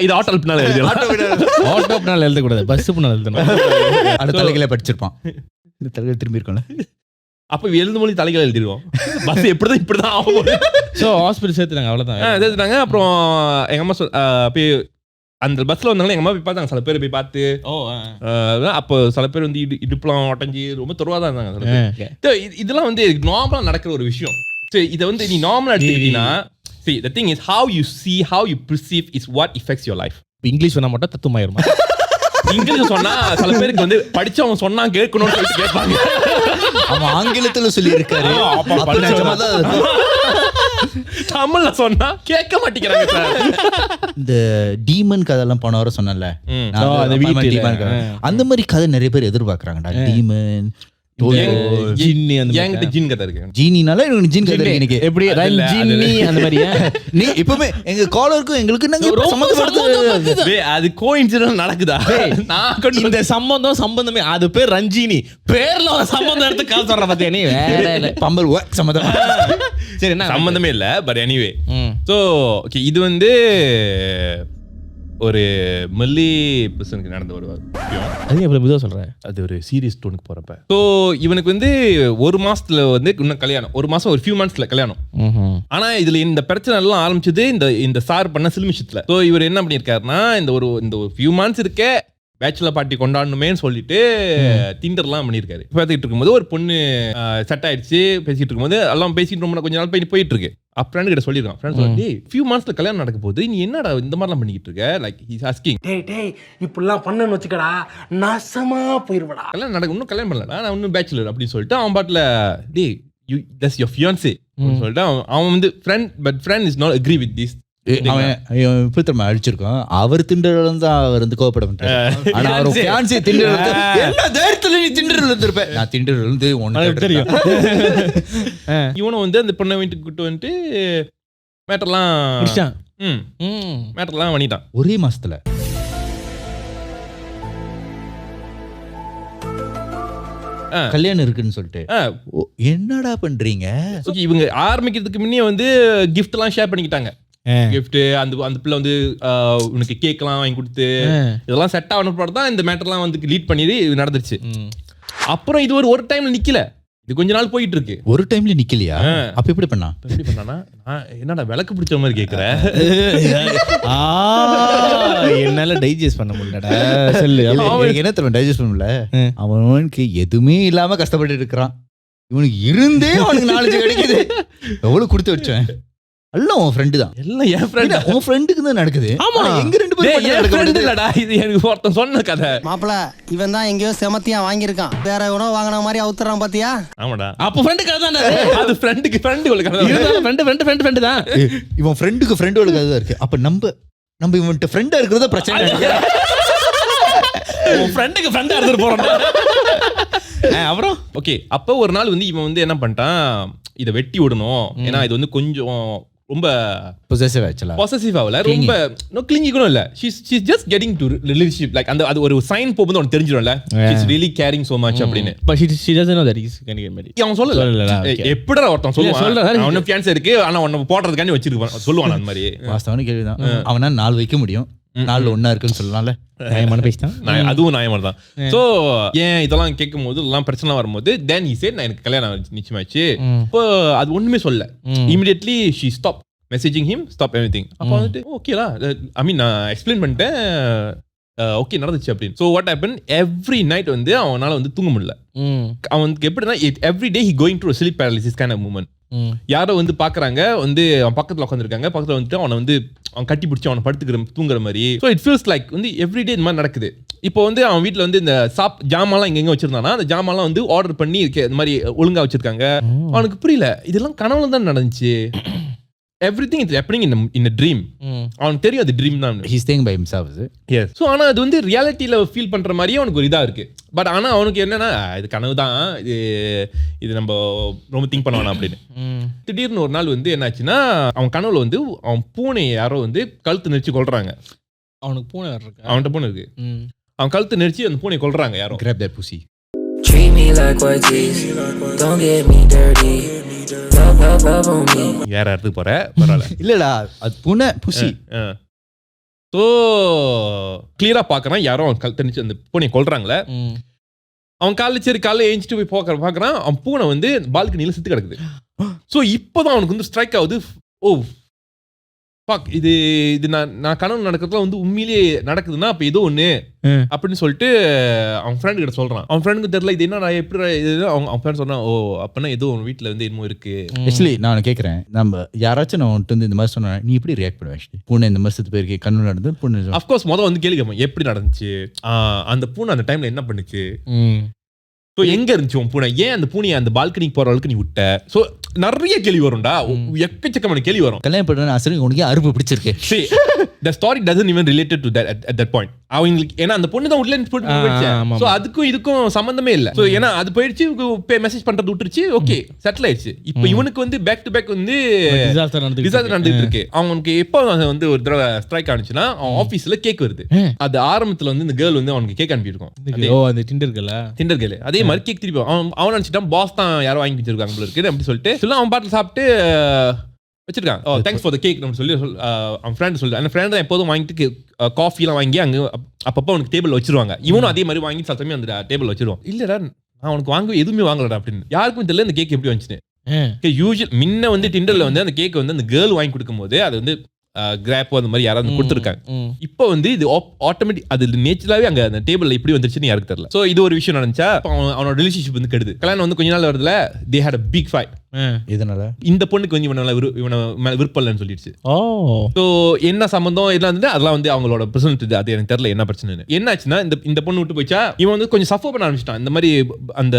இது ஆட்டோ பின்னால எழுதலாம். ஆட்டோ பின்னால எழுத கூடாது, பஸ் பின்னால எழுதணும். அந்த தலைகளை படிச்சிருப்பான். இந்த தலைகளை திரும்பி இருக்கும்ல. அப்ப எழுந்து மொழி தலைகளை எழுதிடுவோம். பஸ் இப்படிதான் ஆகும். ஸோ ஹாஸ்பிட்டல் சேர்த்துட்டாங்க அவ்வளோதான். சேர்த்துட்டாங்க. அப்புறம் எங்க அம்மா போய் அந்த பஸ்ல வந்தாங்களே எங்க அம்மா போய் பார்த்தாங்க. சில பேர் போய் பார்த்து அப்போ சில பேர் வந்து இடுப்புலாம் உடஞ்சி ரொம்ப தொருவாதான் இருந்தாங்க. இதெல்லாம் வந்து நார்மலா நடக்கிற ஒரு விஷயம். இதை வந்து நீ நார்மலா எடுத்துக்கிட்டீங்கன்னா see the thing is how you see, how you perceive is what affects your life. English சொன்னா மட்டும் தத்துவமாயிருமா? இங்கிலீஷ் சொன்னா சில பேருக்கு வந்து படிச்சவங்க சொன்னா கேட்கணும்னு சொல்லிட்டு கேட்பாங்க. அவன் ஆங்கிலத்துல சொல்லி இருக்காரு. தமிழ்ல சொன்னா கேட்க மாட்டேங்கிறாங்க சார். இந்த டீமன் கதையெல்லாம் போன வாரம் சொன்னல, அந்த மாதிரி கதை நிறைய பேர் எதிர்பார்க்கறாங்கடா. டீமன் ஜின்னி அந்த என்கிட்ட ஜின் கதை இருக்கு. ஜீனினால எனக்கு ஜின் கதை இருக்கு. இன்னைக்கு எப்படி ரஞ்சினி அந்த மாதிரியா? நீ இப்பவே எங்க காலருக்கும் எங்களுக்கு நாங்க சம்பந்தப்படுது. அது கோஇன்சிடென்ட் நடக்குதா? நான் இந்த சம்பந்தமே அது பேர் ரஞ்சினி. பேர்ல ஒரு சம்பந்தம் எடுத்து கால் சொல்ற பாத்தியா நீ? வேற இல்ல பம்பல் சம்பந்தம். சரி என்ன சம்பந்தமே இல்ல. பட் எனிவே சோ ஓகே இது வந்து ஒரு மல்லி பர்சனுக்கு நடந்த ஒரு சொல்றேன். அது ஒரு சீரியஸ் டோனுக்கு போறப்ப ஸோ இவனுக்கு வந்து 1 மாசத்துல வந்து இன்னும் கல்யாணம். 1 மாசம் ஒரு ஃபியூ மந்த்ஸ்ல கல்யாணம். ஆனா இதுல இந்த பிரச்சனை எல்லாம் ஆரம்பிச்சது இந்த சார் பண்ண சிலுமிஷத்துல. ஸோ இவர் என்ன பண்ணிருக்காருன்னா இந்த ஒரு ஃபியூ மந்த்ஸ் இருக்க பேச்சுலர் பார்ட்டி கொண்டாடணுமேன்னு சொல்லிட்டு திண்டர்லாம் பண்ணியிருக்காரு. பார்த்துக்கிட்டு இருக்கும்போது ஒரு பொண்ணு செட் ஆயிடுச்சு. பேசிட்டு இருக்கும்போது எல்லாம் பேசிட்டு ரொம்ப கொஞ்ச நாள் போயிட்டு இருக்கு. ஃப்ரெண்ட் கிட்ட சொல்லிருக்கான். ஃப்ரெண்ட் சொல்லி ஃபியூ மந்த்ஸ்ல கல்யாணம் நடக்க போகுது, நீ என்னடா இந்த மாதிரிலாம் பண்ணிக்கிட்டு இருக்க? Like he's asking. டேய் இப்படிலாம் பண்ணன்னு வச்சுக்கடா நாசமா போயிருவடா. கல்யாணம் நடக்க இன்னும் கல்யாணம் பண்ணலடா, நான் இன்னும் பேச்சுலர் அப்படின்னு சொல்லிட்டு அவன் பாட்டுல டேய் that's your fiancé சொல்லிட்டு அவன் வந்து friend is not agree with this. அவன் அடிச்சிருக்கான். அவர் திண்டல் தான் அவர் வந்து கோவப்பட மாட்டார். ஆனா அவர் ஃபியான்சி திண்டல் என்ன தைரியத்துல நீ திண்டல் இருந்திருப்ப. நான் திண்டல் இருந்து ஒன்னு தெரியும். இவனும் வந்து அந்த பொண்ணை வீட்டுக்கு கூட்டு வந்துட்டு மேட்டர்லாம் பண்ணிட்டான் ஒரே மாசத்துல. கல்யாணம் இருக்குன்னு சொல்லிட்டு என்னடா பண்றீங்க? இவங்க ஆரம்பிக்கிறதுக்கு முன்னே வந்து கிஃப்ட் எல்லாம் ஷேர் பண்ணிக்கிட்டாங்க. கிஃப்ட் அந்த பிள்ளை வந்து உனக்கு கேக்லாம் வாங்கி கொடுத்து இதெல்லாம் செட் ஆன தான் இந்த மேட்டர்லாம் வந்து லீட் பண்ணி நடந்துருச்சு. அப்புறம் இது ஒரு டைம்ல நிக்கல. இது கொஞ்ச நாள் போயிட்டு இருக்கு. ஒரு டைம்ல நிக்கலையா? அப்ப எப்படி பண்ணா? எப்படி பண்ணானா, என்னடா விளக்கு பிடிச்ச மாதிரி கேக்குற? என்னால டைஜஸ்ட் பண்ண முடியலடா. சொல்லு. எனக்கு என்ன தெரியும் டைஜஸ்ட் பண்ண முடியல. அவனுக்கு எதுவுமே இல்லாம கஷ்டப்பட்டு இருக்கிறான். இவனுக்கு இருந்தே அவனுக்கு நாலேஜ் கிடைக்குது. எவ்வளவு கொடுத்து வச்சேன். எல்லாம் உன் ஃப்ரெண்டு தான். எல்லாம் என் ஃப்ரெண்ட். உன் ஃப்ரெண்டுக்கு தான் நடக்குது. ஆமா, எங்க ரெண்டு பேரும் இல்லடா, இது எனக்கு ஒருத்தன் சொன்ன கதை. மாப்பிள இவன் தான் எங்கேயோ செமத்தியா வாங்கியிருக்கான். வேற எவனோ வாங்கின மாதிரி அவுத்துறான் பாத்தியா? ஆமாடா. அப்ப ஃப்ரெண்டு கதை தானே அது. ஃப்ரெண்டுக்கு ஃப்ரெண்டு தான். இவன் ஃப்ரெண்டுக்கு ஃப்ரெண்டோட கதை தான் இருக்கு. அப்ப நம்ம இவன்ட்ட ஃப்ரெண்டா இருக்கிறத பிரச்சனை இல்லை. உன் ஃப்ரெண்டுக்கு ஃப்ரெண்டா எடுத்துட்டு போறோம். அப்புறம் ஓகே, அப்போ ஒரு நாள் வந்து இவன் வந்து என்ன பண்ணிட்டான், இதை வெட்டி விடணும். ஏன்னா இது வந்து கொஞ்சம் ரொம்ப பொசசிவ் ஆகல, ரொம்ப கிளிங்கி கூட இல்ல. She just getting to relationship like அந்த அது ஒரு சைன் போகும்போது அவனுக்கு தெரிஞ்சிடும்ல, she's really caring so much அப்படின்னு. But she doesn't know that he's going to get married. அவன் சொல்லல. எப்படிடா ஒருத்தன் சொல்லுவான் அவனுக்கு ஃபியான்ஸ் இருக்கு ஆனா உன்னை போடுறதுக்காண்டி வச்சிருக்கான் சொல்லுவான் அந்த மாதிரி. வாஸ்தவன கேள்விதான். அவனா 4 வைக்க முடியும், 4 ஒண்ணா இருக்குன்னு சொல்லலாம்ல. நியாயமான பேசிட்டான். அதுவும் நியாயமா தான். சோ ஏன் இதெல்லாம் கேட்கும் போது எல்லாம் பிரச்சனை வரும்போது then he said நான் எனக்கு கல்யாணம் நிச்சயமாச்சு. இப்போ அது ஒண்ணுமே சொல்ல. Immediately she stopped messaging him, stop everything. அப்போ வந்துட்டு ஓகேடா, ஐ மீன் நான் எக்ஸ்பிளைன் பண்ணிட்டேன், ஓகே நடந்துச்சு அப்படின்னு. So what happen, every night வந்து அவனால வந்து தூங்க முடியல. அவனுக்கு எப்படின்னா every day he going to sleep paralysis kind of moment. யாரோ வந்து பாக்குறாங்க, வந்து அவன் பக்கத்துல உட்காந்துருக்காங்க, பக்கத்துல வந்துட்டு அவனை வந்து அவன் கட்டி பிடிச்சி அவனை படுத்துக்கிற தூங்குற மாதிரி. ஸோ இட் ஃபீல்ஸ் லைக் வந்து எவ்ரிடே இந்த மாதிரி நடக்குது. இப்போ வந்து அவன் வீட்டில் வந்து இந்த ஜாமான்லாம் இங்கே வச்சிருந்தானா, அந்த ஜாமான்லாம் வந்து ஆர்டர் பண்ணி இந்த மாதிரி ஒழுங்கா வச்சிருக்காங்க. அவனுக்கு புரியல, இதெல்லாம் கனவுல தான் நடந்துச்சு. Everything is happening in a dream. அவனுக்கு தெரியும் அது ட்ரீம் தான். He's staying by himself. Yes. So ஆனா அது வந்து ரியாலிட்டியில ஃபீல் பண்ற மாதிரியே அவனுக்கு ஒரு இதா இருக்கு. பட் ஆனா அவனுக்கு என்னன்னா இது கனவு தான், இது நம்ம ரொம்ப திங்க் பண்ணுவானா அப்படின்னு. திடீர்னு ஒரு நாள் வந்து என்னாச்சுன்னா, அவன் கனவுல வந்து அவன் பூனை யாரோ வந்து கழுத்து நெரிச்சு கொல்றாங்க. அவனுக்கு பூனை இருக்கு. அவன்கிட்ட பூனை இருக்கு. அவன் கழுத்து நெரிச்சு அந்த பூனை கொல்றாங்க யாரோ. Grab that pussy. Treat me like white teeth. Don't get me dirty. Love on me. யார இடத்துக்கு போற பரவாயில்ல. இல்லடா அது பூனை புசி. ஸோ கிளியரா பாக்குறான் யாரோ அவன் கழுத்து நெரிச்சு அந்த பூனையை கொல்றாங்களே. அவன் காலைல ஏஞ்சிட்டு போய் பாக்குறான், அவன் பூனை வந்து பால்கனியில சுத்தி கிடக்குது. ஸோ இப்போதான் அவனுக்கு வந்து ஸ்ட்ரைக் ஆகுது, ஓ பாக் இது நான் கனவு நடக்கிறதுல வந்து உண்மையிலேயே நடக்குதுன்னா அப்ப ஏதோ ஒண்ணு அப்படின்னு சொல்லிட்டு அவன் ஃப்ரெண்டு கிட்ட சொல்றான். அவன் ஃப்ரெண்டுக்கு தெரியல இது என்ன எப்படி இது. அவன் ஃப்ரெண்ட் சொன்னா, ஓ அப்பனா ஏதோ உன் வீட்டுல வந்து என்னமோ இருக்கு. ஆக்சுவலி நான் கேட்கறேன், நம்ம யாராச்சும் நான் வந்து இந்த மாதிரி சொன்னா நீ எப்படி ரியாக்ட் பண்ணுவேன்? பூனை இந்த மாதிரி செத்து போயிருக்கு, கண்ணு நடந்து பூனை. அஃப்கோர்ஸ் முதல் வந்து கேள்வி கேட்பேன், எப்படி நடந்துச்சு, அந்த பூனை அந்த டைம்ல என்ன பண்ணுச்சு, ஸோ எங்க இருந்துச்சு உன் பூனை, ஏன் அந்த பூனையை அந்த பால்கனிக்கு போற அளவுக்கு நீ விட்ட. ஸோ நிறைய கேள்வி வரும்டா, எக்கச்சக்கமான கேள்வி வரும். கல்யாணம் பண்ண ஆசை உனக்கு அறுப்பு பிடிச்சிருக்கு. The story doesn't even related to that at that point. அவங்களுக்கு ஏன்னா அந்த பொண்ணு தான் உள்ள போயிடுச்சு. ஸோ அதுக்கும் இதுக்கும் சம்பந்தமே இல்லை. ஸோ ஏன்னா அது போயிடுச்சு, மெசேஜ் பண்றது விட்டுருச்சு, ஓகே செட்டில் ஆயிடுச்சு. இப்போ இவனுக்கு வந்து பேக் டு பேக் வந்து டிசாஸ்டர் நடந்துட்டு இருக்கு. அவனுக்கு எப்போ வந்து ஒரு தடவை ஸ்ட்ரைக் ஆனிச்சுன்னா, அவன் ஆஃபீஸ்ல கேக் வருது. அது ஆரம்பத்துல வந்து இந்த கேர்ள் வந்து அவனுக்கு கேக் அனுப்பியிருக்கும், டிண்டர் கேர்ள். அதே மாதிரி கேக் திருப்பி அவன் நினைச்சிட்டான் பாஸ் தான் யாரோ வாங்கி வச்சிருக்காங்க போல இருக்கு அப்படி சொல்லிட்டு அவன் பாட்டில் சாப்பிட்டு வச்சிருக்கான். ஓ தேங்க்ஸ் ஃபார் த கேக் நம்ம சொல்லி அவன் ஃப்ரெண்ட் சொல்லிட்டு, அந்த ஃப்ரெண்ட் தான் எப்போதும் வாங்கிட்டு காஃபிலாம் வாங்கி அங்கே அப்பப்போ அவனுக்கு டேபிள் வச்சிருவாங்க. இவனும் அதே மாதிரி வாங்கி சத்தமே அந்த டேபிள் வச்சிருவான். இல்லடா நான் அவனுக்கு வாங்க எதுவுமே வாங்கலடா அப்படின்னு. யாருக்கும் தெரியல இந்த கேக் எப்படி வந்துச்சுன்னு. யூஸ்வல் முன்ன வந்து டிண்டர்ல வந்து அந்த கேக் வந்து அந்த கேர்ள் வாங்கி கொடுக்கும் போது அது வந்து கிராப்போ அந்த மாதிரி யாராவது கொடுத்துருக்காங்க. இப்போ வந்து இது ஆட்டோமேட்டிக் அது நேச்சுரலாவே அங்க அந்த டேபிள்ல இப்படி வந்துருச்சுன்னு யாருக்கு தெரியல. சோ இது ஒரு விஷயம் நடந்துச்சா, அவனோட ரிலேஷன்ஷிப் வந்து கெடுது. கல்யாணம் வந்து கொஞ்ச நாள் வருதுல, they had a big fight. இதனால இந்த பொண்ணுக்கு வந்து இவனை விருப்பம்லன்னு சொல்லிடுச்சு. ஸோ என்ன சம்பந்தம் எல்லாம் வந்து அதெல்லாம் வந்து அவங்களோட பிரச்சனை. அது எனக்கு தெரியல என்ன பிரச்சனை. என்னாச்சுன்னா இந்த பொண்ணு விட்டு போயிச்சா, இவன் வந்து கொஞ்சம் சஃபர் பண்ண ஆரம்பிச்சிட்டான். இந்த மாதிரி அந்த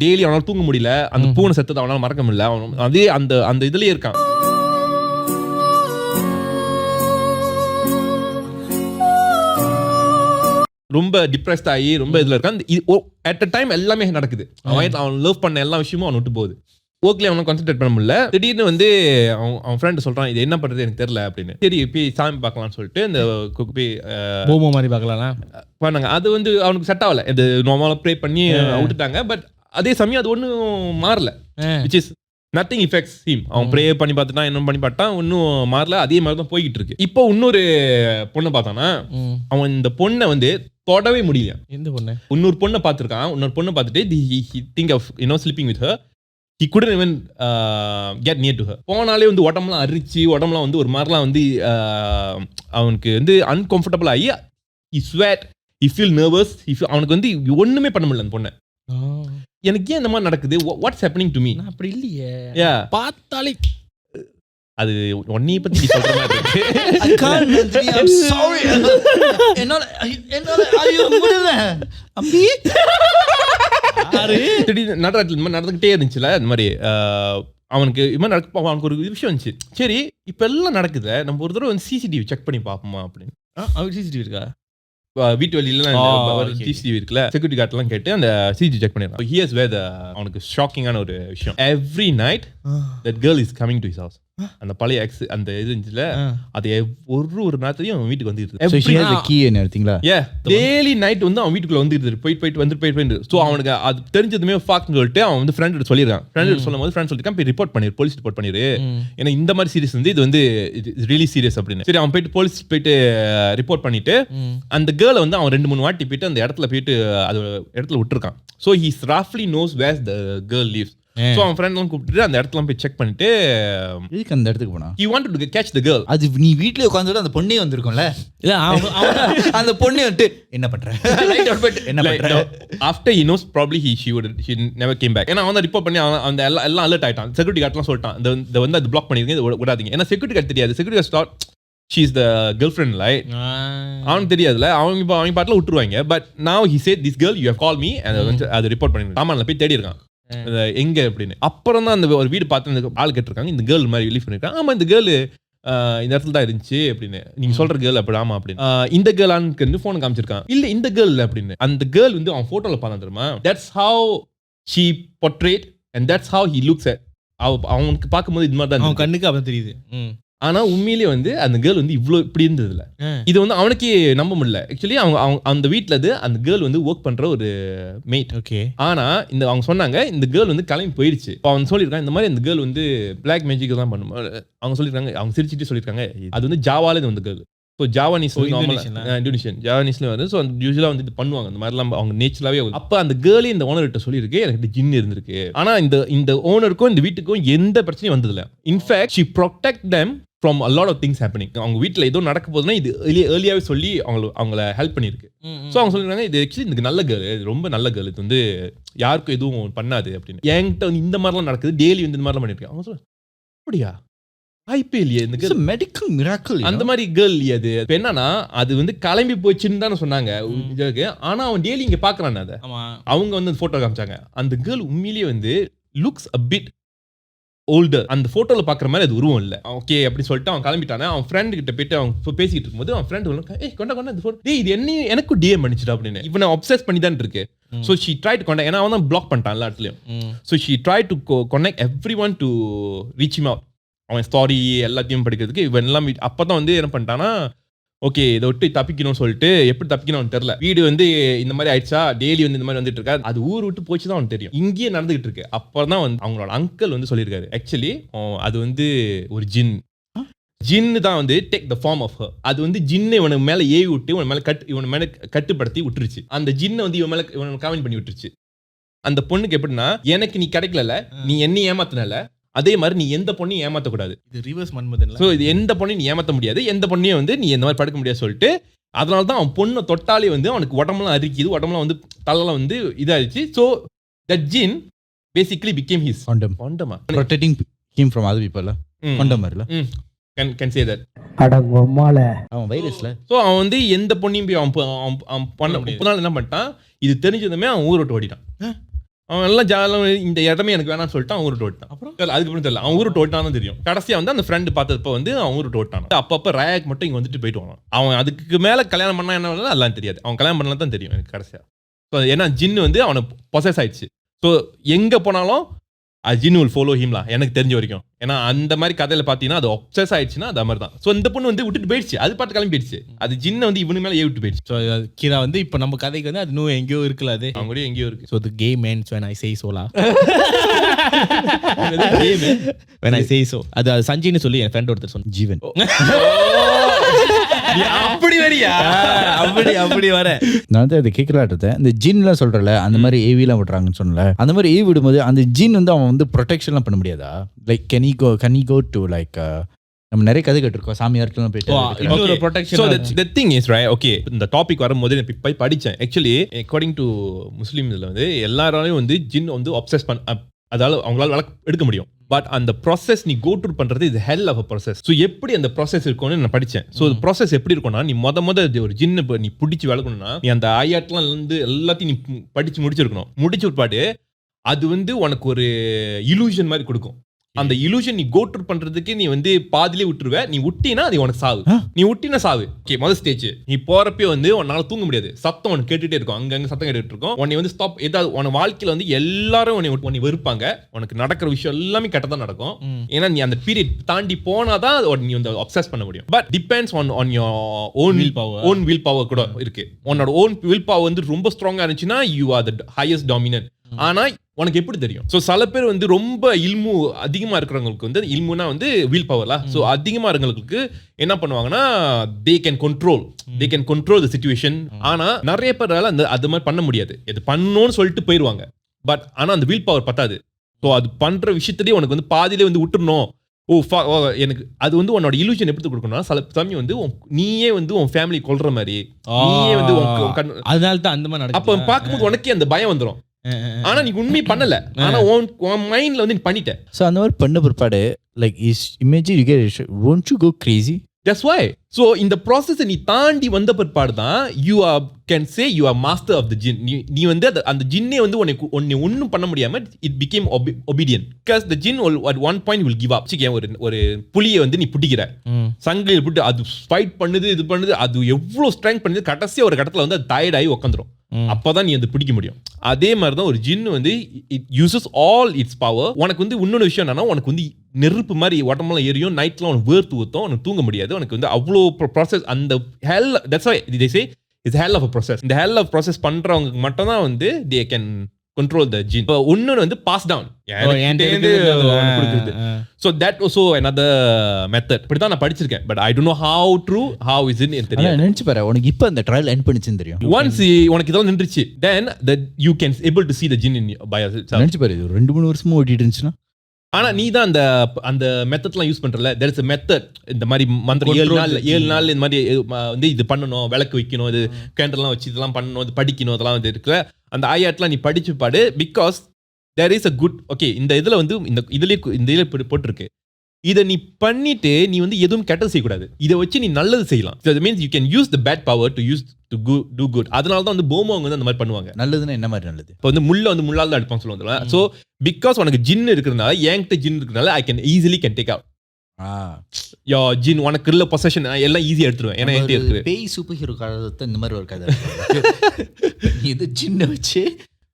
டெய்லி அவனால தூங்க முடியல, அந்த பூனை செத்தது அவனால மறக்க முடியல, அதே அந்த இதுலயே இருக்கான். ரொம்ப டிப்ரெஸ்ட் ஆகி ரொம்ப இதுல இருக்கான். அட் அ டைம் எல்லாமே நடக்குது. அவன் லவ் பண்ண எல்லா விஷயமும் அவன் விட்டு போகுது. ஓகே அவனை கான்சென்ட்ரேட் பண்ண முடியல. திடீர்னு வந்து அவன் ஃப்ரெண்ட் சொல்றான், இது என்ன பண்றது எனக்கு தெரியல அப்படின்னு. சரி போய் சாமி பார்க்கலாம்னு சொல்லிட்டு இந்த போமோ மாதிரி பார்க்கலாம் பண்ணாங்க. அது வந்து அவனுக்கு செட் ஆகல. இது நார்மலா ப்ரே பண்ணி விட்டுட்டாங்க. பட் அதே சமயம் அது ஒன்றும் மாறல. Which is nothing effects him. அவன் ப்ரே பண்ணி பார்த்துட்டான், என்ன பண்ணி பார்த்தான், ஒன்றும் மாறல. அதே மாதிரி தான் போய்கிட்டு இருக்கு. இப்போ இன்னொரு பொண்ணை பார்த்தானா, அவன் இந்த பொண்ணை வந்து தொடவே முடியல. எந்த பொண்ணு? இன்னொரு பொண்ணை பார்த்துருக்கான். இன்னொரு பொண்ணை பார்த்துட்டு he think of sleeping with her. He couldn't even get near to her. போனாலே வந்து உடம்புலாம் அரிச்சு உடம்புலாம் வந்து ஒரு மாதிரிலாம் வந்து அவனுக்கு வந்து uncomfortable ஆகி he sweat, he feel nervous, அவனுக்கு வந்து ஒண்ணுமே பண்ண முடியல அந்த பொண்ணை. எனக்கு ஏன் இந்த மாதிரி நடக்குது? What's happening to me? நான் அப்படி இல்லையே. பார்த்தாலே அது ஒன்னைய பத்தி நீ சொல்ற மாதிரி இருக்கு. I can't Nandini, I'm sorry. என்னால ஐயோ முடியல அம்பி. திடீர்னு நடந்துகிட்டே இருந்துச்சுல இந்த மாதிரி அவனுக்கு இது மாதிரி அவனுக்கு ஒரு விஷயம் இருந்துச்சு. சரி இப்ப எல்லாம் நடக்குது, நம்ம ஒரு தடவை வந்து சிசிடிவி செக் பண்ணி பார்ப்போமா அப்படின்னு. அவருக்கு சிசிடிவி இருக்கா? வீட்டு வெளியில சிசிடிவி இருக்குல்ல, செக்யூரிட்டி கார்ட் எல்லாம் கேட்டு அந்த சிசிடிவி செக் பண்ணிடுறான். ஹியர்ஸ் வேர் அவனுக்கு ஷாக்கிங்கான ஒரு விஷயம். Every night that girl is coming to his house. அந்த பழைய எக்ஸ் அந்த இது இருந்துச்சுல, அது ஒரு நேரத்தையும் அவன் வீட்டுக்கு வந்துட்டு டெய்லி நைட் வந்து அவன் வீட்டுக்குள்ள வந்துட்டு போயிட்டு. ஸோ அவனுக்கு அது தெரிஞ்சதுமே ஃபாக்ட்னு சொல்லிட்டு அவன் வந்து ஃப்ரெண்ட் சொல்லியிருக்கான். ஃப்ரெண்ட் சொல்லும் போது ஃப்ரெண்ட் சொல்லிருக்கான், போய் ரிப்போர்ட் பண்ணிரு, போலீஸ் ரிப்போர்ட் பண்ணிரு, ஏன்னா இந்த மாதிரி சீரியஸ் வந்து இது வந்து ரியலி சீரியஸ் அப்படின்னு. சரி அவன் போயிட்டு போலீஸ் போயிட்டு ரிப்போர்ட் பண்ணிட்டு அந்த கேர்ளை வந்து அவன் 2-3 வாட்டி போயிட்டு அந்த இடத்துல போயிட்டு அது இடத்துல விட்டுருக்கான். ஸோ ஹீஸ் ராஃப்லி knows where's the girl leaves. So அவன் ஃப்ரெண்ட் எல்லாம் கூப்பிட்டு அந்த இடத்துல போய் செக் பண்ணிட்டு எதுக்கு அந்த இடத்துக்கு போனா? he wanted to catch the girl. அது நீ வீட்லயே உட்கார்ந்துட்டு அந்த பொண்ணே வந்திருக்கும்ல. இல்ல அந்த பொண்ணே வந்து என்ன பண்ற லைட் அவுட் பட் என்ன பண்ற after he knows probably she never came back. ஏன்னா அவன் ரிப்போர்ட் பண்ணி அந்த எல்லாம் அலர்ட் ஆயிட்டான். செக்யூரிட்டி கார்ட்லாம் சொல்லிட்டான் இந்த வந்து அது பிளாக் பண்ணிருக்கீங்க, விடாதீங்க. ஏன்னா செக்யூரிட்டி கார்டு தெரியாது. Security guard thought she is the girlfriend, right? அவனுக்கு தெரியாதுல, அவங்க பாட்டுல விட்டுருவாங்க. But now he said this girl you have called me and அது ரிப்போர்ட் பண்ணிருக்கான். சாமான்ல போய் தேடி இருக்கான் எங்க அப்படின்னு. அப்புறம் தான் அந்த ஒரு வீடு பார்த்து அந்த ஆள் கேட்டிருக்காங்க, இந்த கேர்ள் மாதிரி ரிலீஃப் பண்ணிருக்காங்க. ஆமா இந்த கேர்ள் இந்த இடத்துல தான் இருந்துச்சு அப்படின்னு. நீங்க சொல்ற கேர்ள் அப்படி ஆமா அப்படின்னு. இந்த கேர்ளான்னு போன் காமிச்சிருக்கான். இல்ல இந்த கேர்ள் அப்படின்னு. அந்த கேர்ள் வந்து அவன் போட்டோல பார்த்தா தெரியுமா, that's how she portrayed and that's how he looks at. அவனுக்கு பார்க்கும்போது இது மாதிரி தான் அவன் கண்ணுக்கு அப்ப தெரியுது. ஆனா உண்மையிலேயே வந்து அந்த கேர்ள் வந்து இவ்வளவு இப்படி இருந்ததுல இது வந்து அவனுக்கே நம்ப முடியல. ஆக்சுவலி அவங்க அந்த வீட்டுல இருந்து அந்த கேர்ள் வந்து ஒர்க் பண்ற ஒரு மேட். ஓகே. ஆனா இந்த அவங்க சொன்னாங்க இந்த கேர்ள் வந்து கிளம்பி போயிடுச்சு. அவன் சொல்லியிருக்கான் இந்த மாதிரி இந்த கேர்ள் வந்து பிளாக் மேஜிக் தான் பண்ணும். அவங்க சொல்லியிருக்காங்க, அவங்க சிரிச்சுட்டு சொல்லியிருக்காங்க அது வந்து ஜாவால வந்து கேர்ள். ஸோ ஜாவானீஸ் இந்தோனேஷியன் ஜாவானீஸ்ல வந்து ஸோ யூஸ்வலா வந்து இது பண்ணுவாங்க இந்த மாதிரிலாம் அவங்க நேச்சுரலாவே. அப்போ அந்த கேர்ளே இந்த ஓனர்கிட்ட சொல்லியிருக்கு எனக்கு ஜின் இருந்திருக்கு. ஆனா இந்த ஓனருக்கும் இந்த வீட்டுக்கும் எந்த பிரச்சனையும் வந்ததில்ல. In fact she protect them from a lot of things happening. அவங்க வீட்டில் ஏதோ நடக்க போதுன்னா இது ஏர்லியாவே சொல்லி அவங்கள ஹெல்ப் பண்ணியிருக்கு. ஸோ அவங்க சொல்லிடுறாங்க இது ஆக்சுவலி இதுக்கு நல்ல கேர்ள், இது ரொம்ப நல்ல கேர்ள், இது வந்து யாருக்கும் எதுவும் பண்ணாது அப்படின்னு. என்கிட்ட வந்து இந்த மாதிரிலாம் நடக்குது, டெய்லி வந்து இந்த மாதிரிலாம் பண்ணியிருக்கேன். அவங்க சொல்ல அப்படியா வாய்ப்பே இல்லையே இந்த கேர்ள் மெடிக்கல் மிராக்கிள் அந்த மாதிரி கேர்ள் இல்லையா அது. இப்போ என்னன்னா அது வந்து கிளம்பி போச்சுன்னு தானே சொன்னாங்க. ஆனா அவன் டெய்லி இங்கே பார்க்குறான். அதை அவங்க வந்து போட்டோ காமிச்சாங்க. அந்த கேர்ள் உண்மையிலேயே வந்து லுக்ஸ் a bit ஓல்டர். அந்த போட்டோல பாக்குற மாதிரி அது உருவம் இல்ல. ஓகே அப்படி சொல்லிட்டு அவன் கிளம்பிட்டானே. அவன் ஃப்ரெண்ட் கிட்ட போயிட்டு அவன் பேசிட்டு இருக்கும்போது அவன் ஃப்ரெண்ட் கொண்டா இந்த போட்டோ இது என்ன எனக்கு டிஎம் பண்ணிச்சுடா அப்படின்னு. இவனை அப்சஸ் பண்ணி தான் இருக்கு. So she try to contact, ஏன்னா அவன் தான் பிளாக் பண்ணிட்டான் எல்லா இடத்துலயும். So she try to connect every one to reach him out. அவன் ஸ்டோரி எல்லாத்தையும் படிக்கிறதுக்கு இவன் எல்லாம் அப்பதான் வந்து என்ன பண்ணிட்டானா ஓகே இதை விட்டு தப்பிக்கணும்னு சொல்லிட்டு எப்படி தப்பிக்கணும்னு தெரியல. வீடு வந்து இந்த மாதிரி ஆயிடுச்சா, டெய்லி வந்து இந்த மாதிரி வந்துட்டு இருக்கா, அது ஊர் விட்டு போச்சு தான் அவனுக்கு தெரியும். இங்கேயே நடந்துகிட்டு இருக்கு. அப்புறம் தான் வந்து அவங்களோட அங்கிள் வந்து சொல்லியிருக்காரு ஆக்சுவலி அது வந்து ஒரு ஜின்னு தான் வந்து take the form of her. அது வந்து ஜின்னை இவனை மேலே ஏவி விட்டு இவன் மேலே கட்டுப்படுத்தி விட்டுருச்சு. அந்த ஜின்னை வந்து இவனை காமெண்ட் பண்ணி விட்டுருச்சு. அந்த பொண்ணுக்கு எப்படின்னா எனக்கு நீ கிடைக்கல, நீ என்னை ஏமாத்தினல, அதே மாதிரி நீ எந்த பொண்ணையும் ஏமாத்தக்கூடாது. இது ரிவர்ஸ் மன்மதன். ஸோ இது எந்த பொண்ணையும் நீ ஏமாற்ற முடியாது, எந்த பொண்ணையும் வந்து நீ இந்த மாதிரி படுக்க முடியாது சொல்லிட்டு அதனால தான் அவன் பொண்ணை தொட்டாலே வந்து அவனுக்கு உடம்புலாம் அரிக்குது, உடம்புலாம் வந்து தலைலாம் வந்து இதாகிடுச்சு. So that jinn basically became his condom. protecting him from other people. condom இல்ல can say that. அடங்கம்மால அவன் வைரஸ்ல. ஸோ அவன் வந்து எந்த பொண்ணையும் போய் அவன் பண்ண என்ன பண்ணிட்டான், இது தெரிஞ்சதுமே அவன் ஊரை விட்டு ஓடிட்டான். அவன் எல்லாம் ஜாலம் இந்த இடமே எனக்கு வேணாம்னு சொல்லிட்டு அவன் ஊருக்கு ஓட்டான். அப்புறம் அதுக்கப்புறம் தெரியல அவன் ஊருக்கு ஓட்டான்னு தெரியும். கடைசியா வந்து அந்த ஃப்ரெண்டு பார்த்தப்ப வந்து அவன் ஊருக்கு ஓட்டான். அப்பப்போ ரேக் மட்டும் இங்கே வந்துட்டு போயிட்டு வாங்க. அவன் அதுக்கு மேலே கல்யாணம் பண்ணா என்ன எல்லாம் தெரியாது. அவன் கல்யாணம் பண்ணலாம் தான் தெரியும் எனக்கு கடைசியா. ஸோ ஏன்னா ஜின்னு வந்து அவனை பொசஸ் ஆயிடுச்சு. ஸோ எங்கே போனாலும் ஜின் வில் ஃபாலோ ஹிம்லாம் எனக்கு தெரிஞ்ச வரைக்கும். ஏன்னா அந்த மாதிரி கதையில பார்த்தீங்கன்னா அது ஒப்சஸ் ஆயிடுச்சுன்னா அது மாதிரி தான். ஸோ இந்த பொண்ணு வந்து விட்டுட்டு போயிடுச்சு, அது பாட்டு கிளம்பி போயிடுச்சு. அது ஜின்னை வந்து இவனு மேலே விட்டு போயிடுச்சு. ஸோ கீரா வந்து இப்போ நம்ம கதைக்கு வந்து அது இன்னும் எங்கேயோ இருக்குல்ல, அது அவங்க கூட எங்கேயோ இருக்கு. So the game ends when I say so law. when I say so அது சஞ்சய்னு சொல்லி என் ஃப்ரெண்ட் ஒருத்தர் சொன்ன ஜீவன். அப்படி வரியா? அப்படி வர நான் வந்து அதை கேட்கலாட்டத இந்த ஜின்லாம் சொல்றல அந்த மாதிரி ஏவிலாம் விடுறாங்கன்னு சொன்னல, அந்த மாதிரி ஏவி விடும்போது அந்த ஜின் வந்து அவன் வந்து ப்ரொடெக்ஷன்லாம் பண்ண முடியாதா? Like can he go to like நம்ம நிறைய கதை கேட்டிருக்கோம் சாமியார்ட்டெல்லாம் போயிட்டு protection. So the thing is right, okay, இந்த டாபிக் வரும்போது நான் போய் படிச்சேன். ஆக்சுவலி அக்கார்டிங் டு முஸ்லிம்ஸ்ல வந்து எல்லாராலையும் வந்து ஜின் வந்து அப்சஸ் அதால அவங்களால எடுக்க முடியும். பட் அந்த ப்ராசஸ் நீ கோ த்ரூ பண்றது இது hell of a process. So எப்படி அந்த ப்ராசஸ் இருக்கும்னு நான் படித்தேன். ஸோ ப்ராசஸ் எப்படி இருக்கும்னா, நீ முத ஒரு ஜின்னு நீ பிடிச்சி வளர்க்கணும்னா நீ அந்த ஆயாட்லாம் வந்து எல்லாத்தையும் நீ படிச்சு முடிச்சிருக்கணும். முடிச்சு விட்பாடு அது வந்து உனக்கு ஒரு இலூஷன் மாதிரி கொடுக்கும். அந்த இலூஷன் நீ கோ த்ரூ பண்றதுக்கு நீ வந்து பாதிலே விட்டுருவ. நீ விட்டினா அது உனக்கு சாவு. நீ விட்டினா சாவு. ஓகே, முதல் ஸ்டேஜ். நீ போறப்பே வந்து உன்னால தூங்க முடியாது. சத்தம் உனக்கு கேட்டுட்டே இருக்கும், அங்கங்க சத்தம் கேட்டுட்டு இருக்கும். உன்னை வந்து ஸ்டாப் ஏதாவது உன வாழ்க்கையில வந்து எல்லாரும் உன்னை வெறுப்பாங்க. உனக்கு நடக்கிற விஷயம் எல்லாமே கெட்டதா நடக்கும். ஏன்னா நீ அந்த பீரியட் தாண்டி போனாதான் நீ வந்து அப்சஸ் பண்ண முடியும். But depends on your own will power கூட இருக்கு. உன்னோட ஓன் வில் பவர் வந்து ரொம்ப ஸ்ட்ராங்கா இருந்துச்சுன்னா you are the highest dominant. ஆனா உனக்கு எப்படி தெரியும்? சோ சில பேர் வந்து ரொம்ப இல்மு அதிகமா இருக்கிறவங்களுக்கு வந்து இல்முனா வந்து வில் பவர்ல. சோ அதிகமா இருக்கிறவங்களுக்கு என்ன பண்ணுவாங்கன்னா they can control the situation. ஆனா நிறைய பேரால அந்த அது மாதிரி பண்ண முடியாது. இது பண்ணணும்னு சொல்லிட்டு போயிடுவாங்க. பட் ஆனா அந்த வில் பவர் பத்தாது. ஸோ அது பண்ற விஷயத்திலேயே உனக்கு வந்து பாதியிலே வந்து விட்டுறணும். எனக்கு அது வந்து உன்னோட இலூஷன் எப்படி கொடுக்கணும்னா, சில சமயம் வந்து நீயே வந்து உன் ஃபேமிலி கொல்ற மாதிரி, நீயே வந்து அதனால தான் அந்த மாதிரி அப்ப பார்க்கும்போது உனக்கே அந்த பயம் வந்துடும். ஆனா நீ உண்மையை பண்ணல, ஆனா உன் மைண்ட்ல வந்து நீ பண்ணிட்ட. சோ அந்த மாதிரி பண்ண பிற்பாடு like is imagine you get won't you go crazy? That's why. So இந்த process நீ தாண்டி வந்த பிற்பாடு தான் you can say you are master of the jinn. நீ வந்து அந்த ஜின்னே வந்து உன்னை ஒன்னும் பண்ண முடியாம it became obedient because the jinn will at one point will give up. ஒரு புலியை வந்து நீ பிடிக்கிற, சங்கிலியில் பிடிட்டு அது ஃபைட் பண்ணுது, இது பண்ணுது, அது எவ்வளவு ஸ்ட்ரெங்க் பண்ணுது, கடைசியா ஒரு கடத்துல வந்து அது டயர்ட் ஆகி உட்காந்துரும். அப்பதான் நீ வந்து பிடிக்க முடியும். அதே மாதிரி தான் ஒரு ஜின் வந்து it uses all its power. உனக்கு வந்து இன்னொரு விஷயம் என்னன்னா, உனக்கு வந்து நெருப்பு மாதிரி உடம்பெல்லாம் எரியும், நைட்ல உனக்கு வேர்த்து ஊத்தும், உனக்கு தூங்க முடியாது. உனக்கு வந்து அவ்வளோ ப்ராசஸ் அந்த hell, that's why they say it's hell of a process. இந்த hell of process பண்றவங்களுக்கு மட்டும் தான் வந்து they can control the jinn. இப்போ இன்னொன்று வந்து pass down. So that also another method. இப்படிதான் நான் படிச்சிருக்கேன். But I don't know how true, how is it in தெரியும். நினைச்சு பாரு, உனக்கு இப்போ அந்த ட்ரையல் எண்ட் பண்ணிச்சுன்னு தெரியும். Once உனக்கு இதெல்லாம் நின்றுச்சு, then that you can able to see the jinn in by yourself. நினைச்சு பாரு, 2-3 வருஷமா ஓட்டிட்டு இருந்துச்சுன்னா. ஆனா நீ தான் அந்த மெத்தட்லாம் use பண்றல. there is a method. இந்த மாதிரி மந்திரம் 7 நாள் இந்த மாதிரி வந்து இது பண்ணணும், விளக்கு வைக்கணும், இது கேண்டல்லாம் வச்சு இதெல்லாம் பண்ணணும், இது படிக்கணும், அதெல்லாம் வந்து இருக்குல்ல. அந்த ஆயாட்லாம் நீ படிச்சு பாடு. Because there is a good, okay, இந்த இதுல வந்து இந்த இதுல போட்டிருக்கு, இதை நீ பண்ணிட்டு நீ வந்து எதுவும் கெட்டது செய்யக்கூடாது. இதை வச்சு நீ நல்லது செய்யலாம். So that means you can use the bad power to do good. அதனால தான் வந்து போமோங்க வந்து அந்த மாதிரி பண்ணுவாங்க. நல்லதுன்னா என்ன மாதிரி நல்லது? இப்போ வந்து முள்ள வந்து முள்ளால் தான் அடிப்பாங்க சொல்லுவாங்க. ஸோ பிகாஸ் உனக்கு ஜின் இருக்கிறதுனால, என்கிட்ட ஜின் இருக்கிறதுனால I can easily can take out your ஜின். உனக்கு இல்ல பொசஷன் எல்லாம் ஈஸியா எடுத்துருவேன். ஏன்னா என்கிட்ட இருக்கு. பேய் சூப்பர் ஹீரோ கதை இந்த மாதிரி ஒரு கதை. இது ஜின்னை வச்சு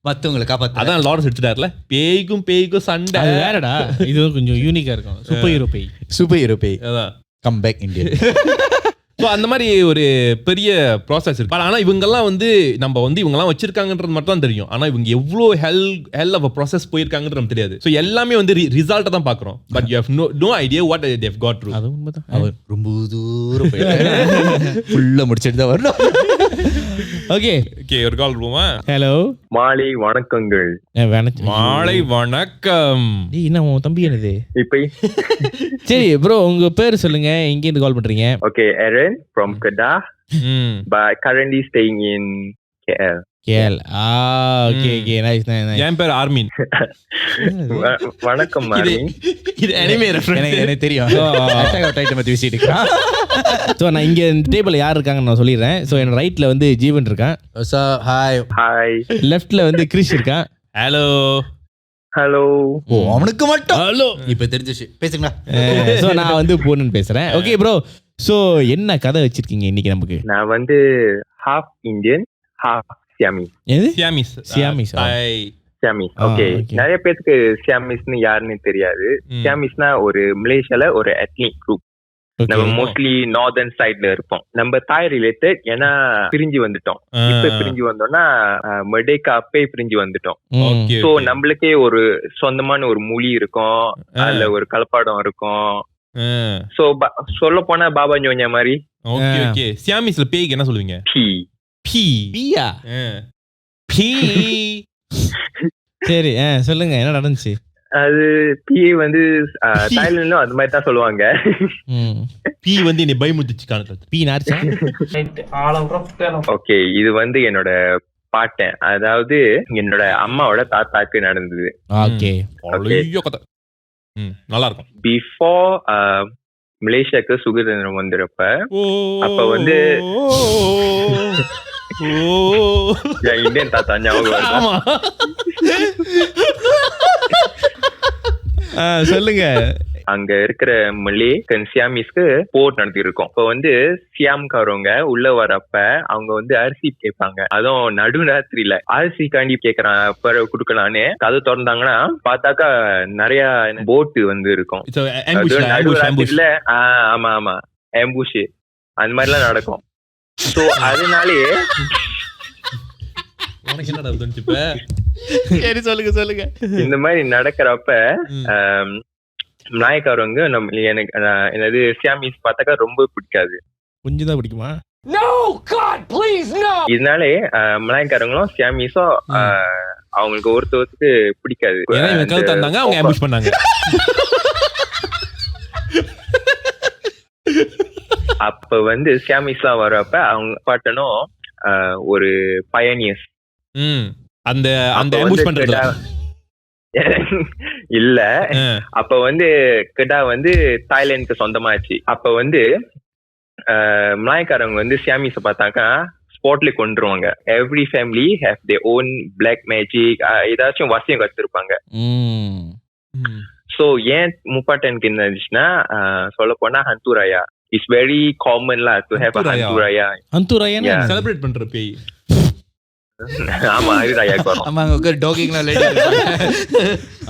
மத்தவங்களை காப்பாத்து. அதான் லாரன்ஸ் எடுத்துட்டார்ல, பேய்க்கும் சண்டை வேறடா. இது கொஞ்சம் யூனிக்கா இருக்கும். சூப்பர் ஹீரோ பேய் அதான் கம் பேக் இந்தியன். ஸோ அந்த மாதிரி ஒரு பெரிய ப்ராசஸ் இருக்கு. ஆனால் இவங்கெல்லாம் வந்து நம்ம வந்து இவங்கெல்லாம் வச்சிருக்காங்கன்றது மட்டும் தான் தெரியும். ஆனால் இவங்க எவ்வளோ ஹெல் ஆஃப் ப்ராசஸ் போயிருக்காங்கன்றது நமக்கு தெரியாது. ஸோ எல்லாமே வந்து ரிசல்ட்டை தான் பார்க்குறோம். But you have no idea what they have got through. அது உண்மைதான். அவர் ரொம்ப தூரம் ஃபுல்லாக முடிச்சிட்டு தான் வரணும். ஓகே ஒரு கால் போமா. ஹலோ, மாலை வணக்கங்கள். மாலை வணக்கம். என்ன உன் தம்பி என்னது இப்ப? சரி ப்ரோ, உங்க பேர் சொல்லுங்க, எங்க இருந்து கால் பண்றீங்க? Okay, Aaron from Kedah, but currently staying in KL. Okay nice. என் பேர் ஆர்மின். வணக்கம் ஆர்மின். இது அனிமே ரெஃபரன்ஸ் எனக்கு தெரியும். அட்டாக் ஆஃப் டைட்டன் பத்தி பேசிட்டு இருக்கேன். ஸோ நான் இங்க இந்த டேபிள்ல யார் இருக்காங்கன்னு நான் சொல்லிடுறேன். ஸோ என் ரைட்ல வந்து ஜீவன் இருக்கான். ஹாய். லெஃப்ட்ல வந்து கிரிஷ் இருக்கான். ஹலோ. ஓ, அவனுக்கு மட்டும் ஹலோ இப்போ தெரிஞ்சிச்சு, பேசுங்களா. ஸோ நான் வந்து பூனன் பேசுறேன். ஓகே ப்ரோ, ஸோ என்ன கதை வச்சிருக்கீங்க இன்னைக்கு நமக்கு? நான் வந்து ஹாஃப் இந்தியன் ஹாஃப் சியாமீஸ். எது? சியாமீஸ். ஓகே, நிறைய பேருக்கு சியாமீஸ்னு யாருன்னு தெரியாது. சியாமீஸ்னா ஒரு மலேசியால ஒரு எத்னிக் குரூப். நம்ம மோஸ்ட்லி நார்தர்ன் சைட்ல இருப்போம். நம்ம தாய் ரிலேட்டட், ஏன்னா பிரிஞ்சு வந்துட்டோம். இப்ப பிரிஞ்சு வந்தோம்னா மெர்டேக்கா அப்பே பிரிஞ்சு வந்துட்டோம். சோ நம்மளுக்கே ஒரு சொந்தமான ஒரு மொழி இருக்கும், அதுல ஒரு கலப்பாடம் இருக்கும். சோ சொல்ல போனா பாபா ஞோஞா மாதிரி ஓகே ஓகே. சியாமீஸ்ல பேய்க்கு என்ன சொல்லுவீங்க? பி. பி. பியா? பி. சரி சொல்லுங்க என்ன நடந்துச்சு? அது பி வந்து தாய்லாந்துல அது மாதிரி தான் சொல்லுவாங்க. பி வந்து என்னை பயமுறுத்துச்சு காணத்துல. பி நார்ச்சா? ஓகே, இது வந்து என்னோட பாட்டன், அதாவது என்னோட அம்மாவோட தாத்தாக்கு நடந்தது. ஓகே. நல்லா இருக்கும். பிஃபோர் மலேசியாக்கு சுதந்திரம் வந்திருப்ப அப்ப வந்து இந்தியன் தாத்தா ஞாபகம். சொல்லுங்க. அங்க இருக்கிற மலே சியாமீஸ்க்கு போர் நடத்தி இருக்கோம். இப்ப வந்து சியாம்காரவங்க உள்ள வரப்ப அவங்க வந்து அரிசி கேட்பாங்க. அதுவும் நடுராத்திரியில அரிசி காண்டி கேக்குறான் குடுக்கலான்னு கதை திறந்தாங்கன்னா பார்த்தாக்கா நிறைய போட்டு வந்து இருக்கும். நடுராத்திரியில ஆமா ஆமா ஆம்புஷ் அந்த மாதிரி எல்லாம் நடக்கும். சோ அதனாலயே சரி சொல்லுங்க சொல்லுங்க. இந்த மாதிரி நடக்கிறப்ப மலாய்க்காரவங்க எனக்கு என்னது சியாமீஸ் பார்த்தாக்கா ரொம்ப பிடிக்காது. கொஞ்சம் தான் பிடிக்குமா? இதனாலே மலாய்க்காரங்களும் சியாமீஸும் அவங்களுக்கு ஒருத்தருக்கு பிடிக்காது. அவங்க ஆம்புஷ் பண்ணாங்க. அப்ப வந்து சியாமீஸ்லாம் வரப்ப அவங்க பாட்டனும் ஒரு பயனியர்ஸ் அந்த அந்த ஆம்புஷ் பண்றதுல இல்ல. அப்ப வந்து கிடா வந்து தாய்லாந்துக்கு சொந்தமாச்சு. அப்ப வந்து மலாய்க்காரங்க வந்து சியாமீஸ பார்த்தாக்கா ஸ்பாட்ல கொண்டுருவாங்க. Every family have their own black magic, ஏதாச்சும் வசியம் கத்துருப்பாங்க. சோ ஏன் முப்பாட்டனுக்கு என்ன இருந்துச்சுன்னா சொல்ல போனா ஹந்துராயா இட்ஸ் வெரி காமன் லா டு ஹேவ் ஹந்துராயா. ஹந்துராயா செலிப்ரேட் பண்ற பேய். ஆமா ஹரிராயாக்கு வரும். ஆமா அங்க டாகிங்லாம்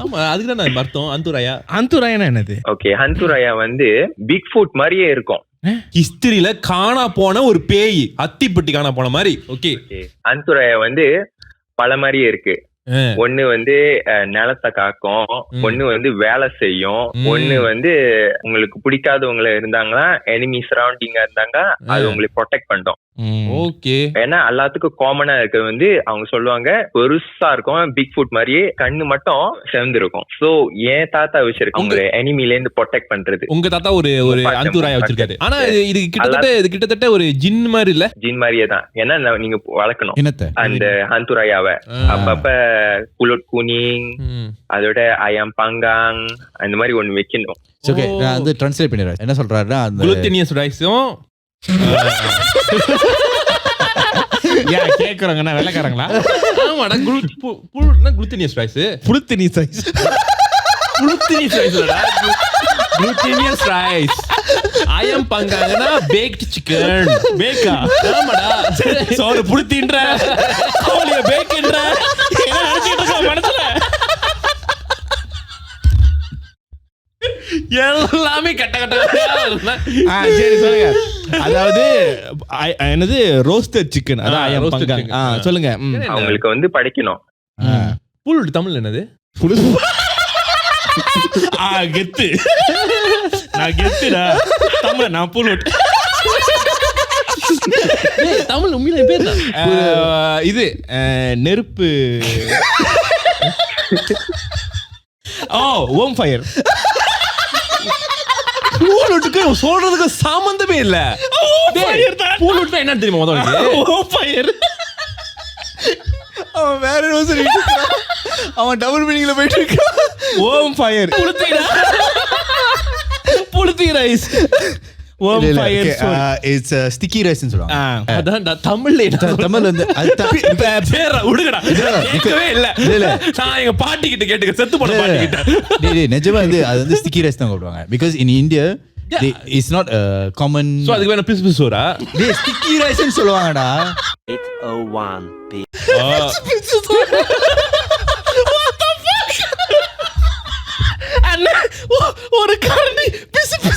ஆமா அதுக்கு தான் நான் அர்த்தம் ஹந்துராயா. ஹந்துராயானா என்னது? ஓகே, ஹந்துராயா வந்து பிக் ஃபுட் மாதிரியே இருக்கும். ஹிஸ்டரியில காணா போன ஒரு பேய், அத்திப்பட்டி காணா போன மாதிரி. ஓகே, ஹந்துராயா வந்து பல மாதிரியே இருக்கு. ஒண்ணு வந்து நிலத்தை காக்கும், ஒண்ணு வந்து வேலை செய்யும், ஒண்ணு வந்து உங்களுக்கு பிடிக்காதவங்க இருந்தாங்கன்னா எனிமி சரௌண்டிங்கா இருந்தாங்க அது உங்களை ப்ரொடெக்ட் பண்ணும். ஓகே, ஏன்னா எல்லாத்துக்கும் காமனா இருக்க வந்து அவங்க சொல்லுவாங்க பெருசா இருக்கும், பிக் ஃபுட் மாதிரியே, கண்ணு மட்டும் செவந்து இருக்கும். சோ என் தாத்தா வச்சிருக்காங்க எனிமில இருந்து ப்ரொடெக்ட் பண்றது. உங்க தாத்தா ஒரு ஒரு ஹந்துராயா வச்சிருக்காரு. ஆனா இது கிட்டத்தட்ட ஒரு ஜின் மாதிரி இல்ல? ஜின் மாதிரியே தான். ஏன்னா நீங்க வளர்க்கணும் அந்த ஹந்துராயாவை. அப்பப்ப புலட் குனிங், அதோட அயம் பங்காங் அந்த மாதிரி ஒண்ணு வைக்கணும். ஓகே, நான் வந்து ட்ரான்ஸ்லேட் பண்ணிடுறேன். என்ன சொல்றாருன்னா அந்த குளுத்தினியஸ் ரைஸும் கேக்குறாங்கன்னா வெள்ளக்காரங்களா? ஆமாடா, குளுத்தினியஸ் ரைஸ். புளுத்தினியஸ் ரைஸ். புளுத்தினியஸ் ரைஸ்லடா, குளுத்தினியஸ் ரைஸ். அயம் பங்காங்கன்னா பேக்ட் சிக்கன். பேக்கா? ஆமாடா. சோறு புளுத்தின்ற கோழிய பேக்ன்ற என்ன நினைச்சிட்டு இருக்க மனசுல? எல்லாமே கட்ட கட்ட. சரி சொல்லுங்க. அதாவது என்னது ரோஸ்டட் சிக்கன், அதான் அயம் பங்காங். சொல்லுங்க. அவங்களுக்கு வந்து படைக்கணும். புல் தமிழ் என்னது? கெத்து. நான் கெத்துடா தமிழ், நான் புல். தமிழ் உண்மையில பேர் இது நெருப்பு. ஓம் ஃபயர். பூலுட்டுக்கு சொல்றதுக்கு சம்பந்தமே இல்ல. பூலுட்டு என்ன தெரியுமா? ஓம் ஃபயர். அவன் வேற என்ன சொல்லிட்டு இருக்கான்? அவன் டபுள் மீனிங்ல போயிட்டு இருக்கான். ஓம் ஃபயர். Fluffy rice. ஓம் ஃபயர். இட்ஸ் ஸ்டிக்கி ரைஸ் னு சொல்றாங்க. அதான் தமிழ்ல தமிழ் வந்து பேர விடுங்கடா. கேட்கவே இல்ல. நான் எங்க பாட்டி கிட்ட கேட்டுக்க, செத்து போன பாட்டி கிட்ட. டேய் நிஜமா வந்து அது வந்து ஸ்டிக்கி ரைஸ் தான் கூப்பிடுவாங்க. because in India it's not a common. So அதுக்கு வேற பிஸ் பிஸ் சோறா? டேய் ஸ்டிக்கி ரைஸ் னு சொல்வாங்கடா. 801 p. அண்ணா ஒரு கரண்டி பிஸ் பிஸ்.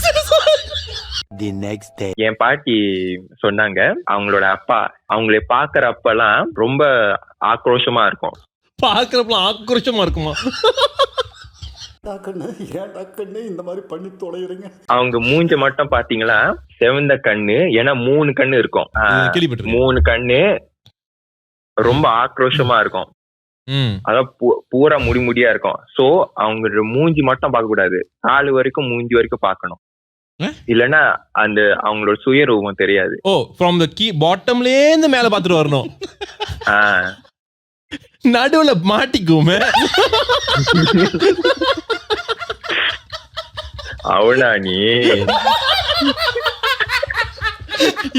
The next day. என் பாட்டி சொன்னாங்க அவங்களோட அப்பா அவங்களை பாக்குறப்பெல்லாம் ரொம்ப ஆக்ரோஷமா இருக்கும். பாக்குறப்பெல்லாம் ஆக்ரோஷமா இருக்குமா? இந்த மாதிரி பண்ணி தொலைறீங்க. அவங்க மூஞ்ச மட்டும் பாத்தீங்களா செவந்த கண்ணு, ஏன்னா 3 கண்ணு இருக்கும். 3 கண்ணு ரொம்ப ஆக்ரோஷமா இருக்கும். அதான் பூரா முடியா இருக்கும். சோ அவங்க மூஞ்சி மட்டும் பார்க்க கூடாது, காலு வரைக்கும் மூஞ்சி வரைக்கும் பார்க்கணும். இல்லன்னா அந்த அவங்களோட சுயரூபம் தெரியாது. ஓ, from the key bottomல இருந்து மேல பாத்துட்டு வரணும். நடுவுல மாட்டிக்குமே. அவளா நீ?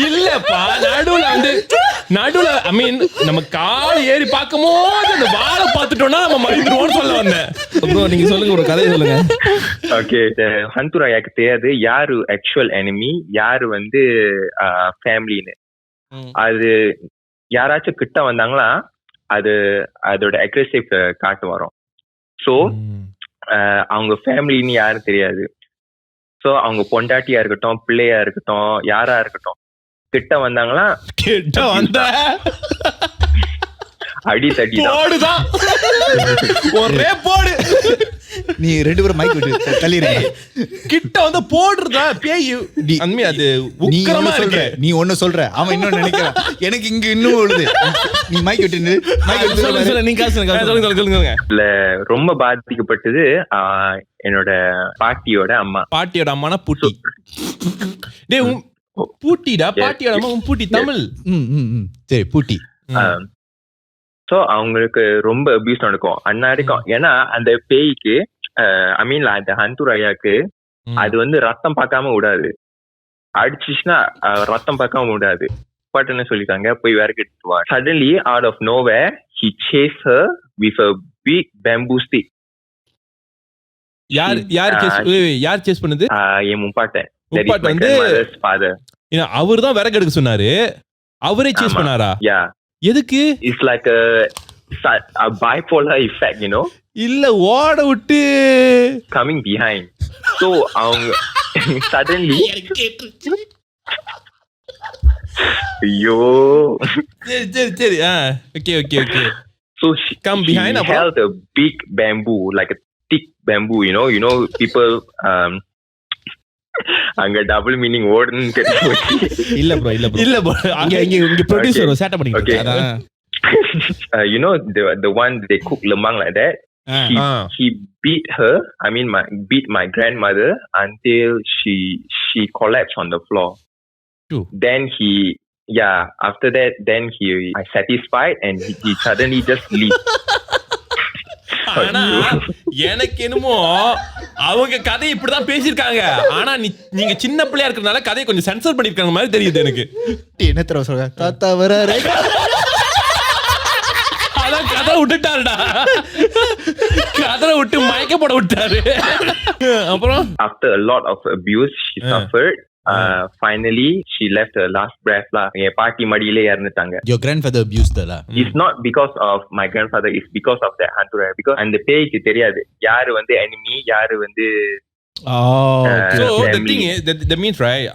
இல்லப்பா, நடுவுல ஐ மீன் நம்ம கால் ஏறி பார்க்கும்போது அந்த வாழை பார்த்துட்டோம்னா நம்ம மறந்துடுவோம்னு சொல்ல வந்தேன். ப்ரோ நீங்க சொல்லுங்க, ஒரு கதையை சொல்லுங்க. ஓகே, ஹந்துராயாக்கு தெரியாது யாரு ஆக்சுவல் எனிமி, யாரு வந்து ஃபேமிலின்னு. அது யாராச்சும் கிட்ட வந்தாங்களா அதோட அக்ரெசிவ் காட்டு வரும். ஸோ அவங்க ஃபேமிலின்னு யாரும் தெரியாது. ஸோ அவங்க பொண்டாட்டியா இருக்கட்டும், பிள்ளையா இருக்கட்டும், யாரா இருக்கட்டும், கிட்ட வந்தாங்களா அடி தட்டி போடுதான், ஒரே போடு. நீ 2 பேரும் மைக் விட்டு தள்ளிருக்க. கிட்ட வந்து போடுறதா பேய். அன்மே அது உக்கிரமா இருக்கு. நீ ஒண்ணு சொல்ற, அவன் இன்னொன்னு நினைக்கிறான். எனக்கு இங்க இன்னும் விழுது. நீ மைக் விட்டு மைக் விட்டு சொல்லுங்க. நீங்க சொல்லுங்க. இல்ல, ரொம்ப பாதிக்கப்பட்டது என்னோட பாட்டியோட அம்மானா பூட்டி. டேய் பூட்டிடா, பாட்டியோட அம்மா பூட்டி தமிழ். சரி, பூட்டி. சோ அவங்களுக்கு ரொம்ப அபியூஸ் நடக்கும் அன்னாடிக்கும். ஏன்னா அந்த பேய்க்கு ஐ மீன் அந்த ஹந்துராயாக்கு அது வந்து ரத்தம் பார்க்காம விடாது. அடிச்சுச்சுன்னா ரத்தம் பார்க்காம விடாது. பட் என்ன சொல்லிட்டாங்க, போய் வேற கிட்டு. Suddenly out of nowhere he chased her with a big bamboo stick. யார் சேஸ் பண்ணுது? என் முப்பாட்டன். வந்து அவர் தான் விறகு எடுக்க சொன்னாரு, அவரே சேஸ் பண்ணாரா? எதுக்கு? It's like a bipolar effect, you know. இல்ல, ஓட விட்டு coming behind. So அவங்க suddenly ஐயோ சரி okay. So she come behind. She held a big bamboo, like a thick bamboo, you know people அங்க டபுள் மீனிங் ஓடுன்னு தெரிஞ்சு. இல்ல ப்ரோ இங்க ப்ரொடியூசர் சேட்ட பண்ணிட்டு இருக்காங்க. You know the one they cook lemang like that. He beat her. I mean beat my grandmother until she collapsed on the floor. Then after that then he satisfied and he suddenly just leave. ஆனா எனக்கு என்னமோ அவங்க கதை இப்படிதான் பேசிருக்காங்க. ஆனா நீங்க சின்ன பிள்ளையா இருக்கிறதுனால கதையை கொஞ்சம் சென்சர் பண்ணிருக்காங்க மாதிரி தெரியுது எனக்கு. என்ன தர சொல்ற, தாத்தா வராரே. அதான் கதை விட்டுட்டாருடா, கதை விட்டு மயக்க போட விட்டாரு. அப்புறம் after a lot of abuse she suffered. Finally she left her last breath lah. என் பாட்டி மடியிலே இறந்துட்டாங்க. Your grandfather abused her lah. It's not because of my grandfather, it's because of that Hanturaya. Because அந்த பேய்க்கு தெரியாது யாரு வந்து enemy, யாரு வந்து so the thing is that means right,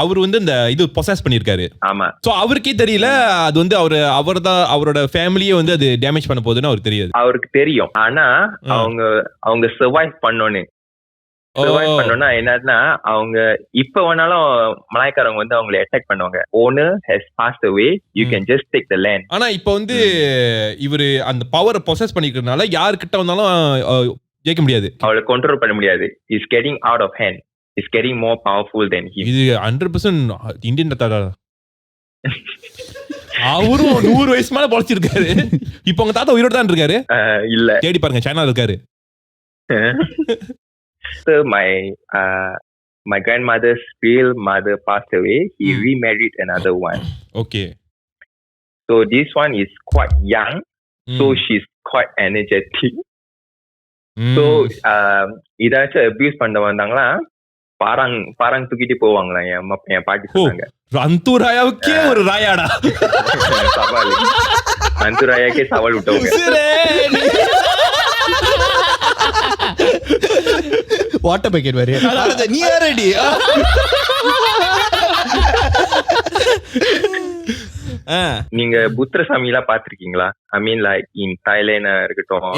அவர் வந்து இந்த இது பொசஸ் பண்ணிருக்காரு. ஆமா. சோ அவருக்கே தெரியல அது வந்து அவர்தான் அவரோட ஃபேமிலியே வந்து அது டேமேஜ் பண்ண போகுதுன்னு அவருக்கு தெரியாது. அவருக்கு தெரியும். ஆனா அவங்க சர்வைவ் பண்ணோன்னு பண்ணோம்னா என்னன்னா, அவங்க இப்ப வேணாலும் மலாய்க்காரங்க வந்து அவங்களை அட்டாக் பண்ணுவாங்க. Owner has passed away, you can just take the land. ஆனா இப்ப வந்து இவரு அந்த பவரை பொசஸ் பண்ணிக்கிறதுனால யார்கிட்ட வந்தாலும் ஜெயிக்க முடியாது, அவளை கண்ட்ரோல் பண்ண முடியாது. Is getting out of hand, is getting more powerful than him. இது 100% இந்தியன் தாத்தா. அவரும் 100 வயசு மேல பொழைச்சிருக்காரு. இப்ப உங்க தாத்தா உயிரோட தான் இருக்காரு? இல்ல, தேடி பாருங்க, சைனால இருக்காரு. After my grandmother's real mother passed away, he remarried another one. Okay. So this one is quite young, so she's quite energetic. So இதாச்சும் அபியூஸ் பண்ண வந்தாங்களா, பாராங் தூக்கிட்டு போவாங்களா என் பாட்டி சொன்னாங்க. அந்துராயாவுக்கே ஒரு ராயாடா. சவால், அந்துராயாக்கே சவால் விட்டவங்க. வாட்டர் பக்கெட் வரையா நீ ரெடி. நீங்க புத்திரசாமி எல்லாம் பாத்திருக்கீங்களா? ஐ மீன் லைக் இன் தாய்லாந்து இருக்கட்டும்,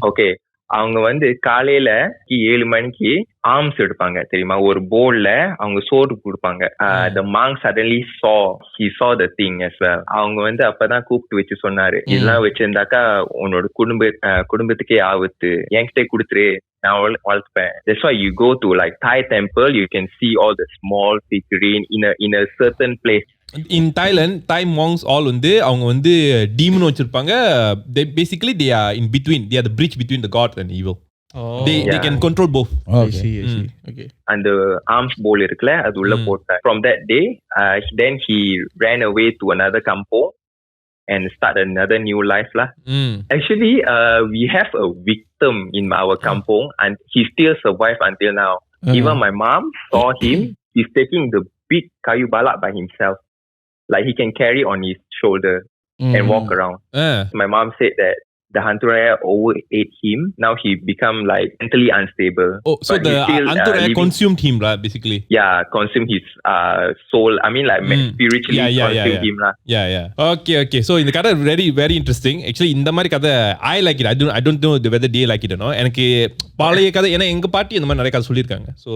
ஓகே, அவங்க வந்து காலையில 7 மணிக்கு ஆர்ம்ஸ் எடுப்பாங்க தெரியுமா, ஒரு போல்ல அவங்க சோறு கொடுப்பாங்க. the monk suddenly he saw the thing as well. அவங்க வந்து அப்பதான் கூப்பிட்டு வச்சு சொன்னாரு, இதெல்லாம் வச்சிருந்தாக்கா உன்னோட குடும்பத்துக்கே ஆபத்து, என்கிட்ட கொடுத்துரு, நான் வளர்த்துப்பேன். That's why you go to like Thai temple, you can see all the small figurine in a certain place. In Thailand, Thai monks all வந்து அவங்க வந்து demon வச்சிருப்பாங்க. They basically they are in between. They are the bridge between the god and evil. They can control both. Okay. And the arms bowl இருக்குல அது உள்ள போட்டார். From that day, then he ran away to another kampong and start another new life lah. Actually, we have a victim in our kampong and he still survived until now. Even my mom saw him. He's taking the big kayu balak by himself. Like he can carry on his shoulder and walk around. My mom said that the hantu raya overate him. Now he become like mentally unstable. Oh, so the hantu raya consumed him lah, basically. Yeah, consumed his soul. I mean like spiritually consumed him lah. Yeah. Okay. So இந்த கதை very very interesting. Actually இந்த மாதிரி கதை I like it. I don't know whether they like it or not. எனக்கு பழைய கதை ஏன்னா எங்க பாட்டி இந்த மாதிரி நிறைய கதை சொல்லியிருக்காங்க. So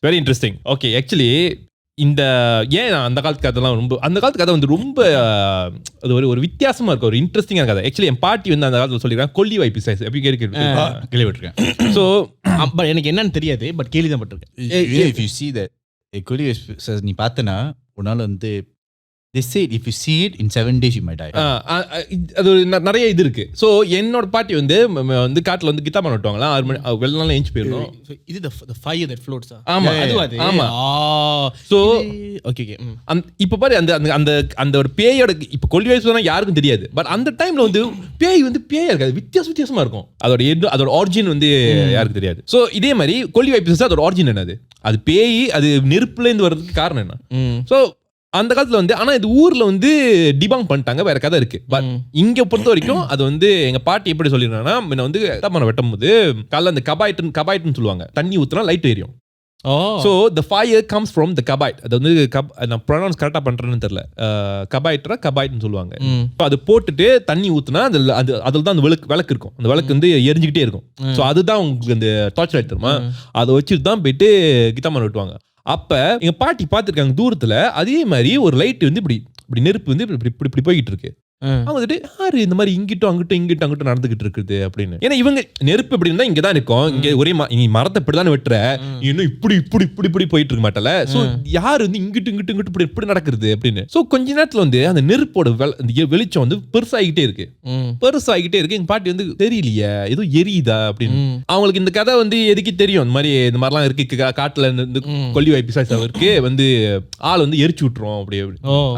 very interesting. Okay, actually இந்த ஏன் அந்த காலத்து கதைலாம் ரொம்ப அந்த காலத்து கதை வந்து ரொம்ப அது ஒரு வித்தியாசமா இருக்கும், ஒரு இன்ட்ரெஸ்டிங்கான கதை. ஆக்சுவலி என் பாட்டி வந்து அந்த காலத்தில் சொல்லியிருக்காங்க கொல்லி வாய்ப்பு சைஸ் எப்படி கேள்விப்பட்டிருக்கேன். ஸோ எனக்கு என்னன்னு தெரியாது, பட் கேள்வி தான் பட்டிருக்கேன். If you see that கொல்லி வாய்ப்பு சைஸ் நீ பார்த்தனா உன்னால வந்து they said if you see it in 7 days you might die. அது நிறைய இது இருக்கு. ஸோ என்னோட பாட்டி வந்து காட்டில் வந்து கித்தா பண்ண விட்டுவாங்களா 6 மணி வெள்ள நாள் ஏஞ்சி போயிடணும். இது the fire that floats. ஆமா ஆமா. ஸோ ஓகே இப்போ பாரு அந்த அந்த அந்த ஒரு பேயோட இப்போ கொல்லி வயசு தான் யாருக்கும் தெரியாது, பட் அந்த டைம்ல வந்து பேயா இருக்காது, வித்தியாசமா இருக்கும். அதோட ஆரிஜின் வந்து யாருக்கும் தெரியாது. ஸோ இதே மாதிரி கொல்லி வைப்பு அதோட ஆரிஜின் என்னது, அது பேய், அது நெருப்புல இருந்து வர்றதுக்கு காரணம் என்ன. ஸோ அந்த காலத்துல வந்து ஆனா இது ஊர்ல வந்து டிபாங்க் பண்ணிட்டாங்க, வேற கதை இருக்கு. பட் இங்க பொறுத்த வரைக்கும் அது வந்து எங்க பாட்டி எப்படி சொல்லிருந்தாங்கன்னா, முன்ன வந்து தப்பான வெட்டும் போது காலைல அந்த கபாய்ட்னு சொல்லுவாங்க, தண்ணி ஊத்துனா லைட் எரியும். So the fire comes from the kabite. அது வந்து நான் ப்ரொனவுன்ஸ் கரெக்டா பண்றேன்னு தெரியல, கபாய்ட்னு சொல்லுவாங்க. அது போட்டுட்டு தண்ணி ஊத்துனா அதுல தான் அந்த விளக்கு இருக்கும், அந்த விளக்கு வந்து எரிஞ்சுக்கிட்டே இருக்கும். ஸோ அதுதான் உங்களுக்கு அந்த டார்ச் லைட் தெரியுமா, அதை வச்சுட்டு தான் போயிட்டு கித்தாமன் வெட்டுவாங்க. அப்ப எங்க பாட்டி பார்த்திருக்காங்க தூரத்துல அதே மாதிரி ஒரு லைட் வந்து இப்படி நெருப்பு வந்து இப்படி போய்கிட்டு இருக்கு. அவங்க வந்துட்டு யாரு இந்த மாதிரி இங்கிட்டும் நடந்துகிட்டு இருக்குது அப்படின்னு. ஏன்னா இவங்க நெருப்பு எப்படி இருந்தா இங்கதான் இருக்கும், இங்க ஒரே நீ மரத்தை இப்படிதான் வெட்டுற, இன்னும் இப்படி போயிட்டு இருக்க மாட்டல. சோ யாரு வந்து இங்கிட்டு இப்படி நடக்குது அப்படின்னு. சோ கொஞ்ச நேரத்துல வந்து அந்த நெருப்போட வெளிச்சம் வந்து பெருசாகிட்டே இருக்கு. எங்க பாட்டி வந்து தெரியலையே ஏதோ எரியுதா அப்படின்னு. அவங்களுக்கு இந்த கதை வந்து எதுக்கு தெரியும், இந்த மாதிரிலாம் இருக்கு காட்டுல இருந்து கொல்லி வாய்ப்பு இருக்கு வந்து ஆள் வந்து எரிச்சு விட்டுரும்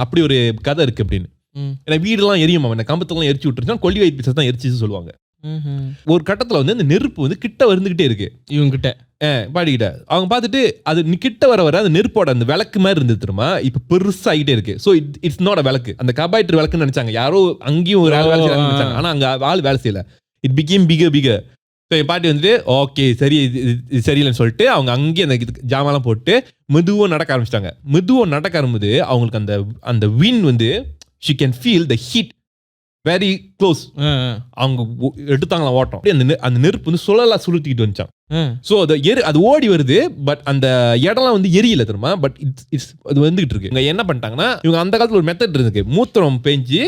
அப்படி ஒரு கதை இருக்கு அப்படின்னு. ஏன்னா வீடுலாம் எரியும், கம்பத்தெல்லாம் எரிச்சு விட்டுருச்சா கொல்லி வைப்பு தான் எரிச்சு சொல்லுவாங்க. ஒரு கட்டத்துல வந்து அந்த நெருப்பு வந்து கிட்ட வந்துகிட்டே இருக்கு இவங்க கிட்ட பாடிக்கிட்ட. அவங்க பார்த்துட்டு அது கிட்ட வர அந்த நெருப்போட அந்த விளக்கு மாதிரி இருந்தது தெரியுமா, இப்ப பெருசாகிட்டே இருக்கு. சோ இட்ஸ் நாட் அ விளக்கு, அந்த கபாய்டர் விளக்குன்னு நினைச்சாங்க யாரோ, அங்கேயும் ஒரு ஆள் வேலை செய்யறாங்கன்னு நினைச்சாங்க. ஆனா அங்க ஆள் வேலை செய்யல, இட் பிகேம் பிகர். ஸோ என் பாட்டி வந்துட்டு ஓகே சரி இது சரியில்லைன்னு சொல்லிட்டு அவங்க அங்கேயே அந்த ஜாமான்லாம் போட்டு மெதுவாக நடக்க ஆரம்பிச்சிட்டாங்க. மெதுவாக நடக்க ஆரம்பிது அவங்களுக்கு அந்த வின் வந்து she can feel the heat very close. அவங்க எடுத்தாங்களா ஓட்டம், அந்த நெருப்பு வந்து சுழத்திக்கிட்டு வந்துச்சான். ஸோ அது ஓடி வருது, பட் அந்த இடம்லாம் வந்து எரியல தெரியுமா, பட் அது வந்துகிட்டு இருக்கு. இவங்க என்ன பண்ணிட்டாங்கன்னா, இவங்க அந்த காலத்துல ஒரு மெத்தட் இருக்கு, மூத்திரம் பெஞ்சு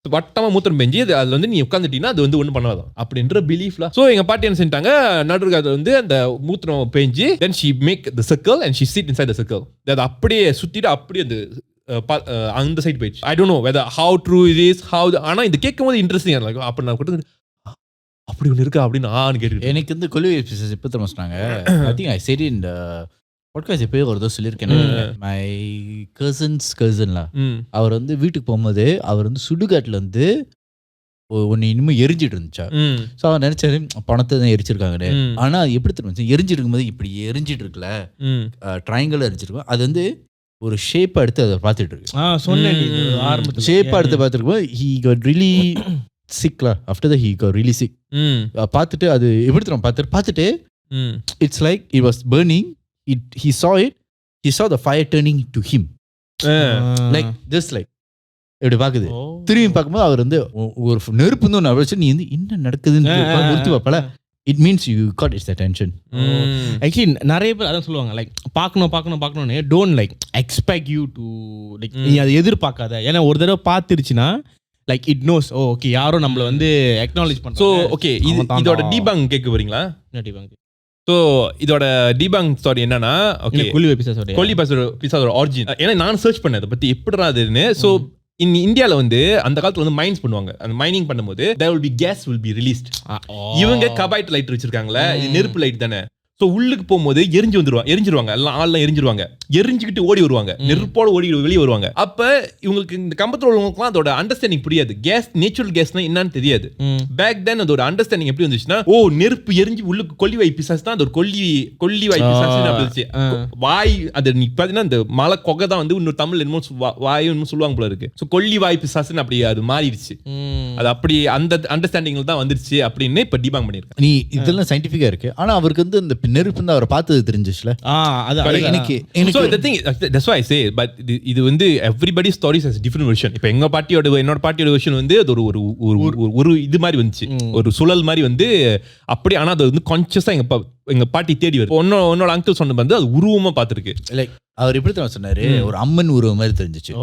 வட்டமா மூத்திரம் பெஞ்சு அதுல வந்து நீ உட்காந்துட்டீங்கன்னா அது வந்து ஒன்றும் பண்ணாதான் அப்படின்ற பிலீஃப்ல. ஸோ எங்க பாட்டி என்ன செஞ்சிட்டாங்க, நடுவுல வந்து அந்த மூத்திரம் பெஞ்சு then she make the circle and she sit inside the circle. அது அப்படியே சுத்திட்டு அப்படியே அந்த சைடு போயிடுச்சு. I don't know whether how true it is ஆனா இது கேட்கும் போது இன்ட்ரெஸ்டிங்கா இருக்கும். அப்ப நான் கூட அப்படி ஒன்று இருக்கா அப்படின்னு கேட்டு எனக்கு வந்து கொல்லி எபிசோட் எப்போ தெரியுமா சொன்னாங்க, I think I set in the podcast எப்போ ஒரு தடவை சொல்லியிருக்கேன். மை கசின்லாம் அவர் வந்து வீட்டுக்கு போகும்போது அவர் வந்து சுடுகாட்டில் வந்து ஒன்று இன்னமும் எரிஞ்சிட்டு இருந்துச்சா. ஸோ அவன் நினைச்சாரு பணத்தை தான் எரிச்சிருக்காங்கன்னு. ஆனா எப்படி தெரியும், எரிஞ்சிட்டு இருக்கும்போது இப்படி எரிஞ்சிட்டு இருக்குல்ல, ட்ரையாங்கிள் எரிஞ்சிருக்கும், அது வந்து ஒரு ஷேப்பை எடுத்து அதை பார்த்துட்டு இருக்கு. ஷேப்பை எடுத்து பார்த்துருக்கும். ஹீ காட் ரியலி சிக்லா after he got really sick. பார்த்துட்டு அது எப்படி தெரியும் பார்த்துட்டு it's like it was burning. He saw it. He saw the fire turning to him. Like just like எப்படி பாக்குது. திரும்பி பார்க்கும்போது அவர் வந்து ஒரு நெருப்பு வந்து ஒன்று வச்சு நீ வந்து என்ன நடக்குதுன்னு உறுத்தி பார்ப்பல, it means you got its attention. Actually நிறைய பேர் அதான் சொல்லுவாங்க லைக் பார்க்கணும்னு don't like expect you to like நீ அதை எதிர்பார்க்காத. ஏன்னா ஒரு தடவை பார்த்துருச்சுன்னா லைக் இட் நோஸ் ஓகே யாரோ நம்மள வந்து அக்னாலேஜ் பண்ணுறோம். ஸோ ஓகே இதோட டீபங் கேட்க வரீங்களா? என்ன டீபங்? ஸோ இதோட டீபங் ஸ்டோரி என்னன்னா ஓகே கொல்லி பிசாஸோட ஆரிஜின். ஏன்னா நான் சர்ச் பண்ணேன் அதை பற்றி எப்படிடா அதுன்னு. ஸோ இந்தியால வந்து அந்த காலத்துல வந்து மைன்ஸ் பண்ணுவாங்க. அந்த மைனிங் பண்ணும்போது there will be gas will be released. இவங்க கபாய்ட் லைட் வச்சிருக்காங்களே, இது நெருப்பு லைட் தானே. ஸோ உள்ளுக்கு போகும்போது எரிஞ்சிருவாங்க எல்லாம் ஆள்லாம் எரிஞ்சிருவாங்க, எரிஞ்சுக்கிட்டு ஓடி வருவாங்க, நெருப்போட ஓடி வெளியே வருவாங்க. அப்ப இவங்களுக்கு இந்த கம்பத்தில் உள்ளவங்களுக்குலாம் அதோட அண்டர்ஸ்டாண்டிங் புரியாது. கேஸ் நேச்சுரல் கேஸ்னா என்னன்னு தெரியாது. பேக் தென் அதோட அண்டர்ஸ்டாண்டிங் எப்படி வந்துச்சுன்னா, ஓ நெருப்பு எரிஞ்சு உள்ளுக்கு கொல்லிவாய் பிசாஸ் தான் அதோட கொல்லிவாய் பிசாஸ் இருந்துச்சு. வாய் அது நீ பார்த்தீங்கன்னா இந்த மலை கொகை தான் வந்து இன்னொரு தமிழ் என்னமோ வாய் என்னமோ சொல்லுவாங்க போல இருக்கு. ஸோ கொல்லிவாய் பிசாஸ்ன்னு அப்படி அது மாறிடுச்சு. அது அப்படி அந்த அண்டர்ஸ்டாண்டிங்ல தான் வந்துருச்சு அப்படின்னு இப்ப டிபாங் பண்ணிருக்கேன். நீ இதெல்லாம் சயின்டிஃபிக்கா இருக்கு. ஆனா அவருக்கு வந்து இந்த நெருப்பு தான் அவர் பார்த்தது தெரிஞ்சிச்சுல. எனக்கு so the thing that's why I say but இது வந்து everybody stories has different version. இப்போ என்னோட பாட்டியோட வெர்ஷன் வந்து அது ஒரு இது மாதிரி வந்துச்சு, ஒரு சுழல் மாதிரி வந்து அப்படி. ஆனா அது வந்து கான்ஷியஸா எங்க பாட்டி தேடி வருது. உன்னோட அங்கிள் சொன்ன வந்து அது உருவமா பார்த்திருக்கு. லைக் அவர் எப்படி தான் சொன்னாரு, ஒரு அம்மன் உருவம் மாதிரி தெரிஞ்சிச்சு,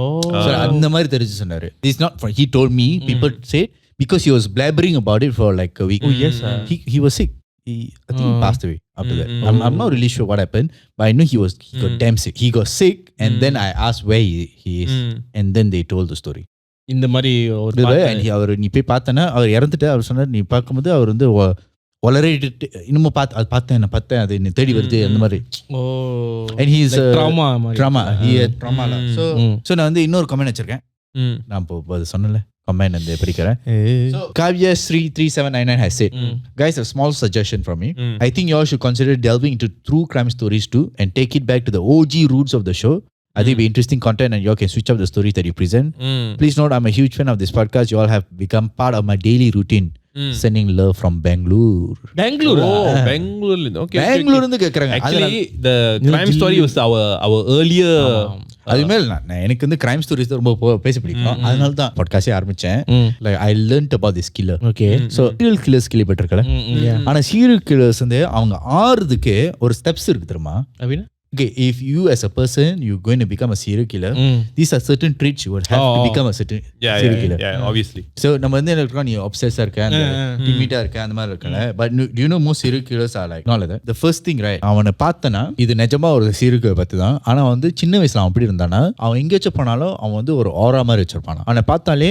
அந்த மாதிரி தெரிஞ்சு சொன்னாரு. This not for he told me people say because he was blabbering about it for like a week. Yes sir. He was sick. I think he passed away after that. I'm not really sure what happened, but I know he got damn sick. He got sick and then I asked where he is and then they told the story. இந்த மாதிரி அவர் நீ போய் பார்த்தனா அவர் இறந்துட்டு அவர் சொன்னார், நீ பார்க்கும்போது அவர் வந்து ஒலரேட்டு இன்னமும் பார்த்தேன் அது என்ன தேடி வருது அந்த மாதிரி. And he is trauma he had trauma. So நான் வந்து இன்னொரு கமெண்ட் வச்சிருக்கேன். நான் இப்போ சொன்னல கமெண்ட் வந்து படிக்கிறேன். So Kavya 33799 has said, guys, a small suggestion from me. I think you all should consider delving into true crime stories too and take it back to the OG roots of the show. I think it'll be interesting content and you all can switch up the stories that you present. Please note, I'm a huge fan of this podcast. You all have become part of my daily routine. Sending love from Bangalore. Okay. Bangalore இருந்து கேக்குறாங்க. Actually the crime story was our earlier அதுமே எனக்கு வந்து crime stories ரொம்ப பேச பிடிக்கும். அதனால தான் பாட்காஸ்டே ஆரம்பிச்சேன். Like I learned about this killer. Okay. So serial killers கேள்விப்பட்டிருக்கல. ஆனா serial killers வந்து அவங்க ஆறுதுக்கு ஒரு ஸ்டெப்ஸ் இருக்கு தெரியுமா? அப்படினா okay, if you as a person you're going to become a serial killer, these are certain traits you would have to become a certain serial killer. Yeah, obviously. So நம்ம வந்து என்ன இருக்கோம், நீ obsessed இருக்க, அந்த timid இருக்க, அந்த மாதிரி இருக்கல. But do you know most serial killers are like not like that. The first thing right, அவனை பார்த்தனா இது நிஜமா ஒரு serial killer பத்தி தான். ஆனா வந்து சின்ன வயசுல அவன் அப்படி இருந்தானா, அவன் எங்கேச்ச போனாலும் அவன் வந்து ஒரு ஆரா மாதிரி வச்சிருப்பான். அவனை பார்த்தாலே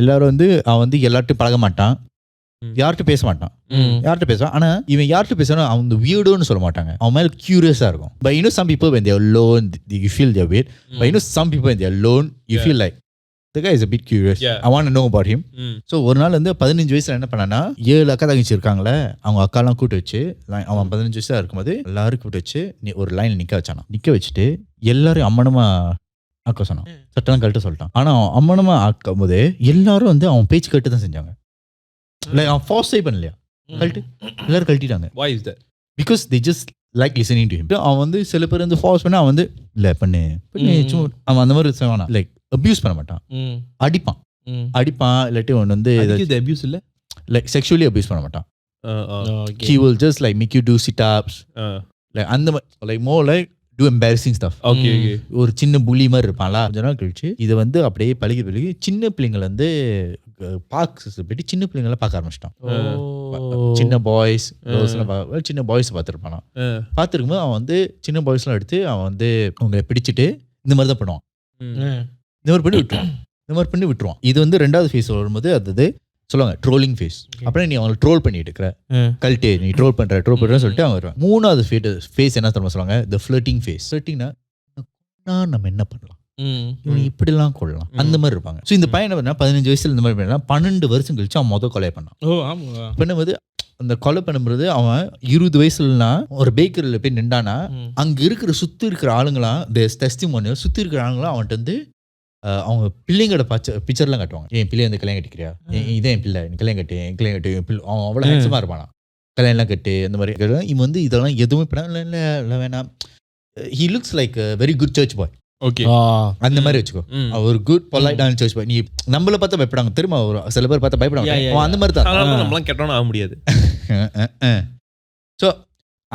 எல்லாரும் வந்து அவன் வந்து எல்லார்ட்டும் பழக மாட்டான், யார்கிட்ட பேச மாட்டான், யார்கிட்ட பேசுவான். ஆனா இவன் யார்கிட்ட பேசுவான் அவங்க வியர்டோன்னு சொல்ல மாட்டாங்க, அவன் மேல கியூரியஸா இருக்கும். But you know some people when they are alone you feel their weight. But you know some people when they are alone you feel like the guy is a bit curious. I want to know about him. So ஒரு நாள் வந்து 15 வயசுல என்ன பண்ணானா, 7 அக்கா தங்கச்சி இருக்காங்களே, அவங்க அக்காலாம் கூட்டு வச்சு அவன் 15 வயசா இருக்கும்போது எல்லாரும் கூட்டு வச்சு ஒரு லைன்ல நிக்க வச்சுட்டு எல்லாரும் அம்மனமா ஆக்க சொன்னான். சட்டெல்லாம் கழட்ட சொல்லிட்டான். ஆனா அம்மனமா ஆக்கும் போது எல்லாரும் வந்து அவன் பேச்சு கட்டு தான் செஞ்சாங்க. Like அவன் ஃபோர்ஸே பண்ணலையா, கழட்டு எல்லாரும் கழட்டிட்டாங்க. Why is that? Because they just like listening to him. அவன் வந்து சில பேர் வந்து ஃபோர்ஸ் பண்ணா அவன் வந்து இல்ல பண்ணு அவன் அந்த மாதிரி செய்வானா, லைக் அபியூஸ் பண்ண மாட்டான், அடிப்பான் இல்லாட்டி அவன் வந்து அபியூஸ் இல்ல லைக் செக்ஷுவலி அபியூஸ் பண்ண மாட்டான். He will just like make you do sit ups like அந்த like more like do embarrassing stuff. Okay. ஒரு சின்ன புலி மாதிரி இருப்பான்ல. கொஞ்ச நாள் கழிச்சு இது வந்து அப்படியே பழகி சின்ன பிள்ளைங்களை வந்து போயிட்டு சின்ன பிள்ளைங்களை பார்க்க ஆரம்பிச்சிட்டான். சின்ன பாய்ஸ் சின்ன பாய்ஸ் பார்த்துருப்பானா. பார்த்துருக்கும்போது அவன் வந்து சின்ன பாய்ஸ்லாம் எடுத்து அவன் வந்து அவங்க பிடிச்சிட்டு இந்த மாதிரி தான் பண்ணுவான், இந்த மாதிரி பண்ணி விட்டுருவான். இது வந்து 2வது ஃபேஸ் வரும்போது அது சொல்லுவாங்க ட்ரோலிங் ஃபேஸ். அப்புறம் நீ அவங்களை ட்ரோல் பண்ணிட்டு இருக்கிற கல்ட்டே நீ ட்ரோல் பண்றேன்னு சொல்லிட்டு அவன் வருவான். 3வது ஃபேஸ் என்ன தெரியுமா சொல்லுவாங்க, த ஃப்ளர்ட்டிங் ஃபேஸ். ஃப்ளர்ட்டிங்னா நம்ம என்ன பண்ணலாம், இப்படிலாம் கொள்ளலாம், அந்த மாதிரி இருப்பாங்க. ஸோ இந்த பையன் என்ன 15 வயசுல இந்த மாதிரி பண்ணா 12 வருஷம் கழிச்சு அவன் கொலை பண்ணான். பண்ணும்போது அந்த கொலை பண்ணும்போது அவன் 20 வயசுலனா ஒரு பேக்கரியில் போய் நின்றானா, அங்க இருக்கிற சுத்தி இருக்கிற ஆளுங்களாம் டெஸ்டிமோனியல் சுத்தி இருக்கிற ஆளுங்களாம் அவன்கிட்ட வந்து அவங்க பிள்ளைங்களோட பிக்சர்லாம் காட்டுவாங்க. என் பிள்ளை வந்து கல்யாணம் கட்டிக்கிறியா, இதே என் பிள்ளை நீ கல்யாணம் கட்டு அவன் அவ்வளோ ஹேண்ட்ஸமா இருப்பானா, கல்யாணம்லாம் கட்டு அந்த மாதிரி. இவன் வந்து இதெல்லாம் எதுவுமே பண்ண இல்லை வேணாம். He looks like a very good church boy. Okay அந்த மாதிரி வச்சுக்கோ. ஒரு குட் பொலைட்டான சர்ச் பாய். நீ நம்மள பார்த்தா பயப்படாங்க, திரும்ப ஒரு சில பேர் பார்த்தா பயப்படாங்க. அவன் அந்த மாதிரி தான். நம்மளாம் கெட்டவனா ஆக முடியாது. ஸோ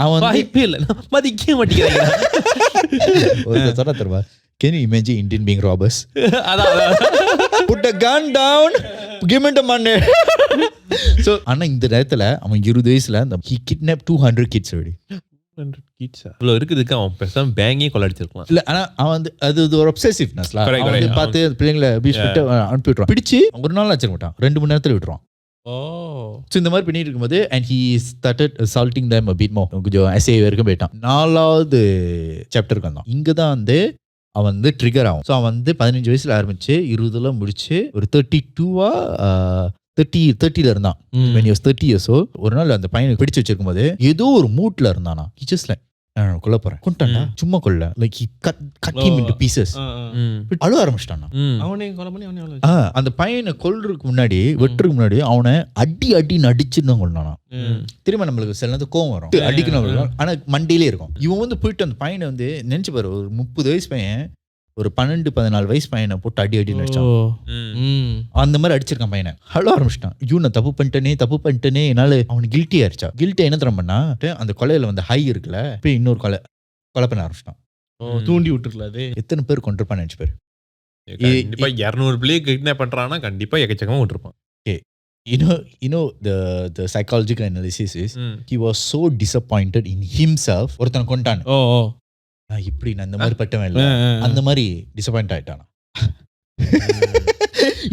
அவன் வாய்ப்பே இல்லை, மதிக்க மாட்டேங்கிறாங்க. ஒரு சொன்னா தருவா. Can you imagine Indian being robbers? அதான் Put the gun down, give me the money. So ஆனா இந்த நேரத்துல அவன் 20 வயசுல he kidnapped 200 kids already. 200 kids இவ்வளவு இருக்குதுக்கு அவன் பேசாம பேங்கே கொள்ளடிச்சிருக்கலாம். இல்ல ஆனா அவன் வந்து அது ஒரு obsessivenessல அவன் பார்த்து பிள்ளைங்களை அபியூஸ் பண்ணிட்டு அனுப்பி விட்டுறான். பிடிச்சு ஒரு நாள் வச்சிருக்க மாட்டான், 2 மணி நேரத்துல விட்டுறான். So இந்த மாதிரி பண்ணிட்டு இருக்கும்போது and he started assaulting them a bit more. கொஞ்சம் essay வரைக்கும் போயிட்டான். 4வது சாப்டருக்கு வந்தான். இங்க தான் வந்து அவன் வந்து ட்ரிகர் ஆகும். ஸோ அவன் வந்து 15 வயசுல ஆரம்பிச்சு 20 முடிச்சு ஒரு 30 இருந்தான். when he was 30 years old, ஒரு நாள் அந்த பையனை பிடிச்சு வச்சிருக்கும் போது ஏதோ ஒரு மூட்ல இருந்தானா. he just like கொல்ல போறேன், கொண்டாண்டா, சும்மா கொல்ல, like he cut him into pieces. அழ ஆரம்பிச்சிட்டானா. அவனே கொலை பண்ணி அவனே அந்த பையனை கொல்றதுக்கு முன்னாடி வெட்டுறதுக்கு முன்னாடி அவனை அடி நடிச்சுன்னு கொண்டானா. திரும்ப நம்மளுக்கு சில நேரத்து கோவம் வரும், அடிக்கணும், ஆனா மண்டியிலே இருக்கும். இவன் வந்து போயிட்டு அந்த பையனை வந்து நினைச்சு பாரு, ஒரு 30 வயசு பையன் ஒரு 12-14 வயசு பையனை போட்டு அடி நடிச்சான். அந்த மாதிரி அடிச்சிருக்கான் பையனை. அழ ஆரம்பிச்சிட்டான். நான் தப்பு பண்ணிட்டேனே என்னால அவனுக்கு கில்ட்டி ஆயிடுச்சா. கில்ட்டி என்ன தரம் பண்ணா, அந்த கொலையில வந்து ஹை இருக்குல்ல, போய் இன்னொரு கொலை பண்ண ஆரம்பிச்சிட்டான். தூண்டி விட்டுருக்கல. அது எத்தனை பேர் கொண்டிருப்பான்னு நினைச்சு பேரு. கண்டிப்பா 200 பிள்ளையை கிட்னாப் பண்றான்னா கண்டிப்பா எக்கச்சக்கமா விட்டுருப்பான். You know the psychological analysis is he was so disappointed in himself. ஒருத்தன் கொண்டான், இப்படி நான் இந்த மாதிரி பட்டவன் இல்ல, அந்த மாதிரி டிசப்பாயிண்ட் ஆயிட்டானா.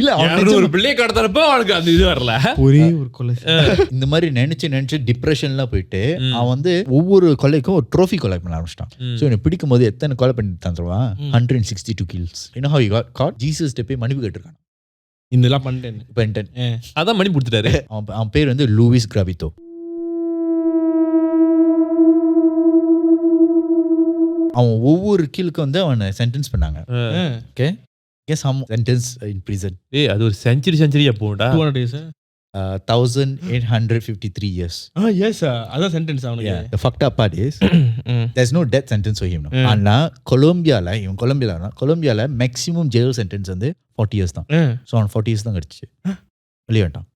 இல்ல ஒரு பிள்ளையை கடத்தறப்ப அவனுக்கு அந்த இது வரல, ஒரே ஒரு கொலை. இந்த மாதிரி நினைச்சு டிப்ரெஷன்லாம் போயிட்டு அவன் வந்து ஒவ்வொரு கொலைக்கும் ஒரு ட்ரோஃபி கொலை பண்ண ஆரம்பிச்சிட்டான். ஸோ எனக்கு பிடிக்கும் போது எத்தனை கொலை பண்ணிட்டான் சொல்லுவா, 162 kills. You know how he got caught? Jesus போய் மன்னிப்பு கேட்டிருக்கான். இதெல்லாம் பண்ணிட்டேன். அதான் மணி கொடுத்துட்டாரு. அவன் பேர் வந்து லூயிஸ் கிராவிட்டோ. அவன் ஒவ்வொரு கீழுக்கு வந்து அவனை சென்டென்ஸ் பண்ணாங்க. Okay, guess how much sentence in prison? அது ஒரு செஞ்சுரியா போடா. 200 days, 1853 years. Yes, அதான் சென்டென்ஸ் அவனுக்கு. The fucked up part is there's no death sentence for him. ஆனா கொலம்பியால மேக்ஸிமம் ஜெயில் சென்டென்ஸ் வந்து 40 years தான். ஸோ அவன் 40 years தான் கிடைச்சிச்சு. வெளியே வந்துட்டான்.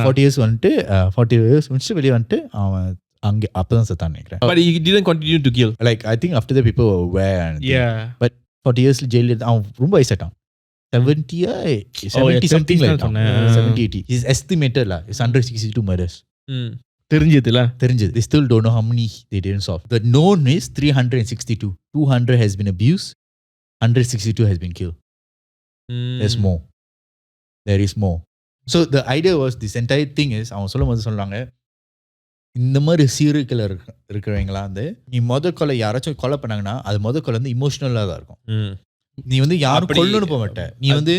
40 years வந்துட்டு 40 years முடிச்சு வெளியே வந்துட்டு அவன் அங்கே அப்பதான் செத்தான் நினைக்கிறேன். But he didn't continue to kill. Like I think after that people were aware. But 40 years jail அவன் ரொம்ப வயசாட்டான். 70 something like 70-80. His estimated lah is 162 murders. தெரிஞ்சது. They still don't know how many they didn't solve. The known is 362. 200 has been abused. 162 has been killed. There's more. There is more. So the idea was, this entire thing is, அவன் சொல்லும்போது சொல்றாங்க, இந்த மாதிரி serial killer இருக்கிறவங்களா வந்து நீ கொலை யாராச்சும் கொலை பண்ணாங்கன்னா அது கொலை வந்து இமோஷனலா தான் இருக்கும். நீ வந்து யாரும் கொல்லணும்னு போக மாட்டேன், நீ வந்து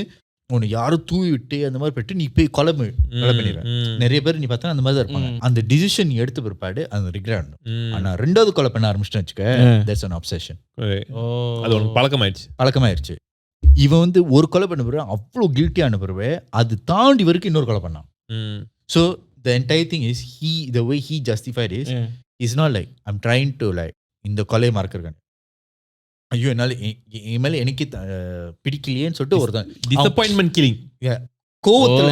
உன்னை யாரும் தூவி விட்டு அந்த மாதிரி போயிட்டு நீ போய் கொலை பண்ணிடுவேன். நிறைய பேர் நீ பார்த்தா அந்த மாதிரி தான் இருப்பாங்க. அந்த டிசிஷன் நீ எடுத்த பிற்பாடு அந்த ரிக்ரெட். ஆனா 2வது கொலை பண்ண ஆரம்பிச்சுட்டு வச்சுக்க, that's an obsession. அது ஒரு பழக்கமாயிருச்சு. இவன் வந்து ஒரு கொலை பண்ண பிறகு அவ்வளோ கில்ட்டியான பிறகு அது தாண்டி வரைக்கும் இன்னொரு கொலை பண்ணான். So the entire thing is the way he justified is it's not like I'm trying to like இந்த கொலை மறக்கிறேன், ஐயோ என்னால இனிமேல் எனக்கு பிடிக்கலையேன்னு சொல்லிட்டு ஒருத்தன் டிசப்பாயின்மெண்ட் கில்லிங் கோவத்துல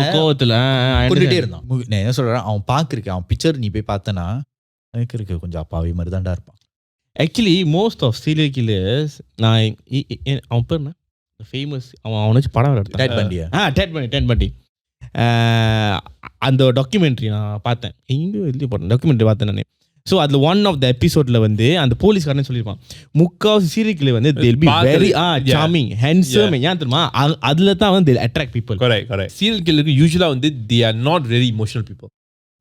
கொண்டுட்டே இருந்தான். நான் என்ன சொல்றேன், அவன் பாக்குறேன், அவன் பிக்சர் நீ போய் பார்த்தனா எனக்கு இருக்கு கொஞ்சம் அப்பாவி மாதிரி தான்டா இருப்பான். Actually most of serial killers, நான் அவன் பேர் ஃபேமஸ், அவனை வச்சு படம் டேட் பண்டி அந்த டாக்குமெண்ட்ரி நான் பார்த்தேன், எங்கேயோ எழுதி போட்டேன், டாக்குமெண்ட்ரி பார்த்தேன் நான். ஸோ அதில் ஒன் ஆஃப் த எபிசோட்ல வந்து அந்த போலீஸ்காரனே சொல்லியிருப்பான், முக்காவாசி சீரியல் கில்லர் வந்து they'll be very charming, handsome. ஏன் தெரியுமா, அதில் தான் வந்து they'll attract people. Correct. Serial கில்லருக்கு யூசுவலா வந்து they are not very emotional people.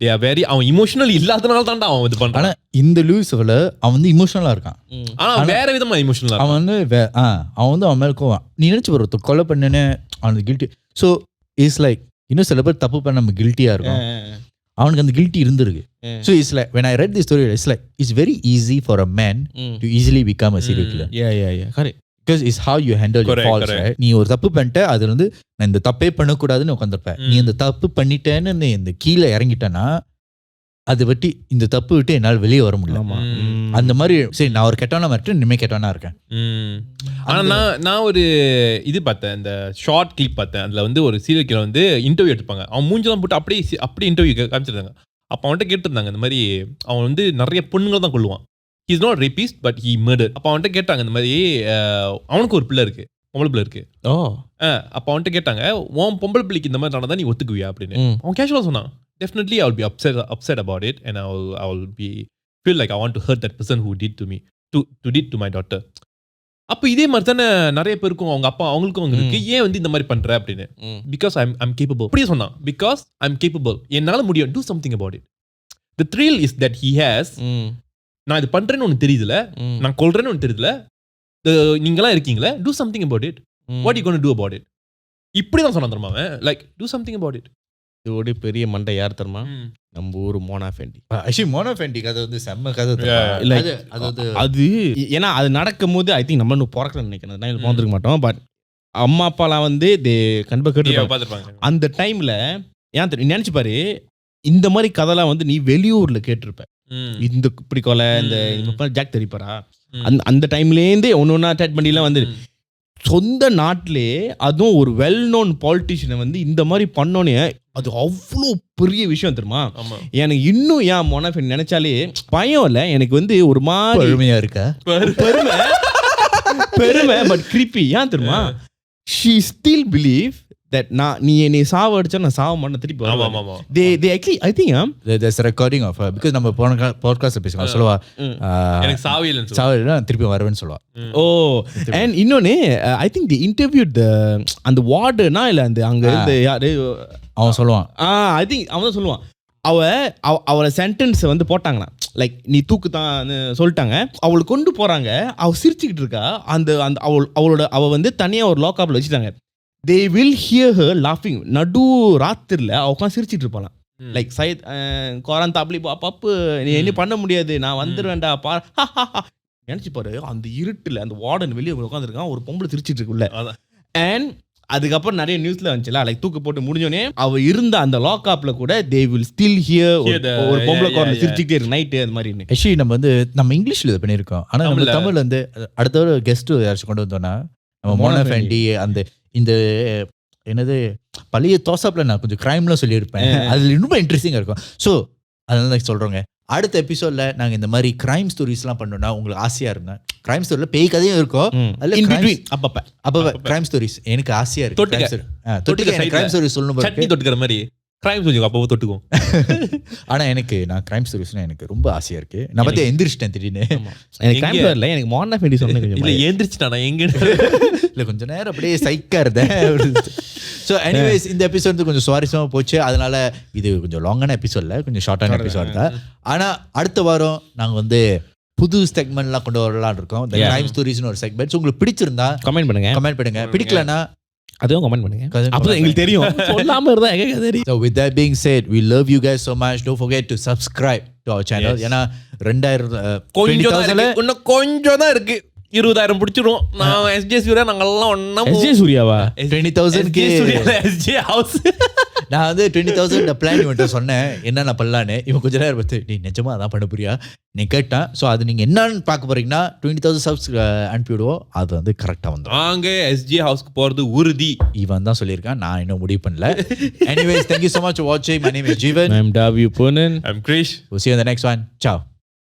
They are very, அவன் இமோஷனல் இல்லாதனால தான்டா அவன் இது பண்றான். ஆனா இந்த லூயிஸ்ல அவன் வந்து இமோஷனலா இருக்கான். ஆனா வேற விதமா இமோஷனலா அவன் வந்து அவன் வந்து அவன் மேல கோவம். நீ நினைச்சு வர கொலை பண்ணனே அவனுக்கு கில்ட்டி. ஸோ இட்ஸ் லைக் இன்னும் சில பேர் தப்பு பண்ண நம்ம கில்ட்டியா இருக்கும், அவனுக்கு அந்த கில்ட்டி இருந்திருக்கு. So it's like when I read this story, it's like it's very easy for a man to easily become a serial killer. Yeah, correct. Because it's how you handle your faults, right? நீ ஒரு தப்பு பண்ணிட்ட, அதுல வந்து நான் இந்த தப்பே பண்ணக்கூடாதுன்னு உட்காந்துருப்பேன். நீ இந்த தப்பு பண்ணிட்டேன்னு இந்த கீழே இறங்கிட்டேன்னா அதை விட்டு இந்த தப்பு விட்டு என்னால் வெளியே வர முடியல. அந்த மாதிரி சரி நான் ஒரு கெட்டவனா மாட்டேன், இனிமே கெட்டவனா இருக்கேன். ஆனா நான் ஒரு இது பார்த்தேன், இந்த ஷார்ட் கிளிப் பார்த்தேன். அதுல வந்து ஒரு சீரியல் கில்லர் வந்து இன்டர்வியூ எடுப்பாங்க. அவன் மூஞ்செல்லாம் போட்டு அப்படியே இன்டர்வியூ காமிச்சிருந்தாங்க. அப்போ அவன்கிட்ட கேட்டிருந்தாங்க இந்த மாதிரி அவன் வந்து நிறைய பொண்ணுங்களை தான் கொள்ளுவான். He is not rapist but he murder. அப்போ அவன்கிட்ட கேட்டாங்க இந்த மாதிரி அவனுக்கு ஒரு பிள்ளை இருக்கு, பொம்பளை பிள்ளை இருக்கு. அப்போ அவன்கிட்ட கேட்டாங்க உன் பொம்பளை பிள்ளைக்கு இந்த மாதிரி நடந்தா நீ ஒத்துக்குவியா அப்படின்னு. அவன் கேஷுவலாக சொன்னான், definitely I will be upset about it, and I will be feel like I want to hurt that person who did to me did to my daughter. அப்போ இதே மாதிரி தானே நிறைய பேருக்கும் அவங்க அப்பா அவங்களுக்கும் அவங்க இருக்கு, ஏன் வந்து இந்த மாதிரி பண்ற அப்படின்னு. Because I'm capable. அப்படியே சொன்னான், பிகாஸ் I'm capable, என்னால முடியும், do something about it. The thrill is that he has. நான் இது பண்றேன்னு ஒன்று தெரியுதுல, நான் கொல்றேன்னு ஒன்று தெரியுதுல, நீங்களாம் இருக்கீங்களே, do something about it. What you going to do about it? இப்படி தான் சொன்னான் தெரியுமா அவன், like do something about it. இதோட பெரிய மண்டை யார் தெரியுமா, நம்ம ஊர் Mona Fendi. Actually Mona Fendi கதை வந்து செம்ம கதை. அது ஏன்னா அது நடக்கும் போது ஐ திங்க் நம்ம இன்னும் பிறக்கலன்னு நினைக்கிறேன், நான் பிறந்திருக்க மாட்டோம். பட் அம்மா அப்பாலாம் வந்து கண்டிப்பாக கேட்டுருப்பாங்க அந்த டைம்ல. ஏன் தெரியும் நினைச்சு பாரு, இந்த மாதிரி கதைலாம் வந்து நீ வெளியூர்ல கேட்டிருப்ப. இந்த இப்படி கொலை, இந்த ஜாக் தெரிப்பாரா, அந்த டைம்லேருந்தே ஒன்று ஒன்றா அட்டாச் பண்ணிலாம் வந்து சொந்த நாட்டிலே அதுவும் ஒரு வெல் நோன் பாலிட்டிஷியனை வந்து இந்த மாதிரி பண்ணோன்னே அது அவ்வளோ பெரிய விஷயம் தெரியுமா. எனக்கு இன்னும் ஏன் மொனாஃபென் நினைச்சாலே பயம் இல்லை, எனக்கு வந்து ஒரு மாதிரி பெருமையா இருக்கா, பெருமை பட் கிரிப்பி. ஏன் தெரியுமா, she still believe that நீ என்னை சாவ அடிச்சா நான் சாவ மாட்டேன் திருப்பி. they actually I think there's a recording of her because நம்ம போன பாட்காஸ்ட்ல பேசுவோம், சொல்லுவா எனக்கு சாவல திருப்பி வருவேன்னு சொல்லுவா. and இன்னொன்னு I think they interviewed அந்த வார்டனா இல்ல அந்த அங்க இருந்து யாரு அவன் சொல்லுவான், I think அவன் சொல்லுவான், அவளை சென்டென்ஸ் வந்து போட்டாங்கண்ணா, லைக் நீ தூக்கு தான் சொல்லிட்டாங்க. அவளை கொண்டு போறாங்க, அவள் சிரிச்சுக்கிட்டு இருக்கா. அந்த அவ வந்து தனியா ஒரு லாக்அப்ல வச்சுட்டாங்க. they will hear her laughing. நடு ராத்திரில அவ உட்காந்து சிரிச்சிட்டு இருப்பாளாம். லைக் சைத் கோரான் தாப்லி பப்பு நீ என்ன பண்ண முடியாது, நான் வந்துடுவேன்டா பா. நினைச்சு பாரு, அந்த இருட்டுல அந்த வார்டன் வெளியே உட்காந்துருக்கான், ஒரு பொம்பளை சிரிச்சிட்டு இருக்குல்ல. அண்ட் அதுக்கப்புறம் நிறைய நியூஸ்ல வந்துச்சுல, லைக் தூக்கு போட்டு முடிஞ்சோடனே அவ இருந்த அந்த லாக்அப்ல கூட they will still hear ஒரு பொம்பளை குரல் சிரிச்சுக்கிட்டே இருக்கு நைட்டு அது மாதிரி. ஆக்சுவலி நம்ம வந்து நம்ம இங்கிலீஷ்ல இது பண்ணியிருக்கோம், ஆனா நம்ம தமிழ்ல வந்து அடுத்த ஒரு கெஸ்ட் யாராச்சும் கொண்டு வந்தோம்னா நம்ம மோனா ஃபெண்டி அந்த இந்த என்னது பழைய தோசாப்ல நான் கொஞ்சம் கிரைம்லாம் சொல்லியிருப்பேன், அதுல ரொம்ப இன்ட்ரெஸ்டிங்காக இருக்கும். ஸோ அதனால தான் சொல்கிறோங்க, அடுத்த எபிசோட்ல நாங்கள் இந்த மாதிரி கிரைம் ஸ்டோரிஸ்லாம் பண்ணோம்னா உங்களுக்கு ஆசையாக இருந்தேன். கிரைம் ஸ்டோரியில் பேய் கதையும் இருக்கும், அதில் அப்பப்போ கிரைம் ஸ்டோரிஸ் எனக்கு ஆசையாக இருக்கு. தொட்டுக்க கிரைம் ஸ்டோரி சொல்லணும், சட்னி தொட்டுக்கிற மாதிரி கிரைம் ஸ்டோரி அப்போ தொட்டுக்கும். ஆனால் நான் கிரைம் ஸ்டோரிஸ்னா எனக்கு ரொம்ப ஆசையாக இருக்கு. நான் பற்றி எந்திரிச்சிட்டேன் திடீர்னு, எனக்கு கிரைம் ஸ்டோரி இல்லை, எனக்கு மோனா ஃபெண்டி சொன்னேன். இல்லை எந்திரிச்சிட்டானா எங்கே இல்லை கொஞ்ச நேரம் அப்படியே சைக்கா இருந்தேன். ஸோ எனிவேஸ் இந்த எபிசோட் கொஞ்சம் சுவாரஸ்யமாக போச்சு. அதனால இது கொஞ்சம் லாங்கான எபிசோட்ல, கொஞ்சம் ஷார்ட்டான எபிசோட் தான். ஆனால் அடுத்த வாரம் நாங்கள் வந்து புது செக்மெண்ட்லாம் கொண்டு வரலாம்னு இருக்கோம். இந்த கிரைம் ஸ்டோரிஸ்னு ஒரு செக்மெண்ட். ஸோ உங்களுக்கு பிடிச்சிருந்தா கமெண்ட் பண்ணுங்க, பிடிக்கலன்னா அதுவும் கமெண்ட் பண்ணுங்க, அப்பதான் எங்களுக்கு தெரியும். சொல்லாம இருந்தா எங்க தெரியும். So with that being said, we love you guys so much. Don't forget to subscribe to our channel. ஏன்னா 2000 இன்னும் கொஞ்சம் தான் இருக்கு, 20,000 பிடிச்சிரும். நான் எஸ்ஜே சூர்யா நாங்கெல்லாம் ஒண்ணா. எஸ்ஜே சூர்யாவா 20,000 எஸ்ஜே ஹவுஸ். நான் வந்து 20,000 பிளான் இவன்ட்ட சொன்னேன் என்னென்ன பண்ணலான்னு. இவன் கொஞ்ச நேரம் பார்த்து நீ நிஜமா அதான் பண்ண போறியா நீ கேட்டான். ஸோ அது நீங்க என்னன்னு பார்க்க போறீங்கன்னா 20,000 சப்ஸ் அனுப்பிவிடுவோம், அது வந்து கரெக்டாக வந்துடும். நாங்க எஸ்ஜே ஹவுஸ்க்கு போறது உறுதி. இவன் தான் சொல்லியிருக்கான், நான் இன்னும் முடிவு பண்ணல. Anyways, thank you so much for watching. My name is Jeevan. I'm Davi Ponan. I'm Krish. We'll see you in the next one. Ciao.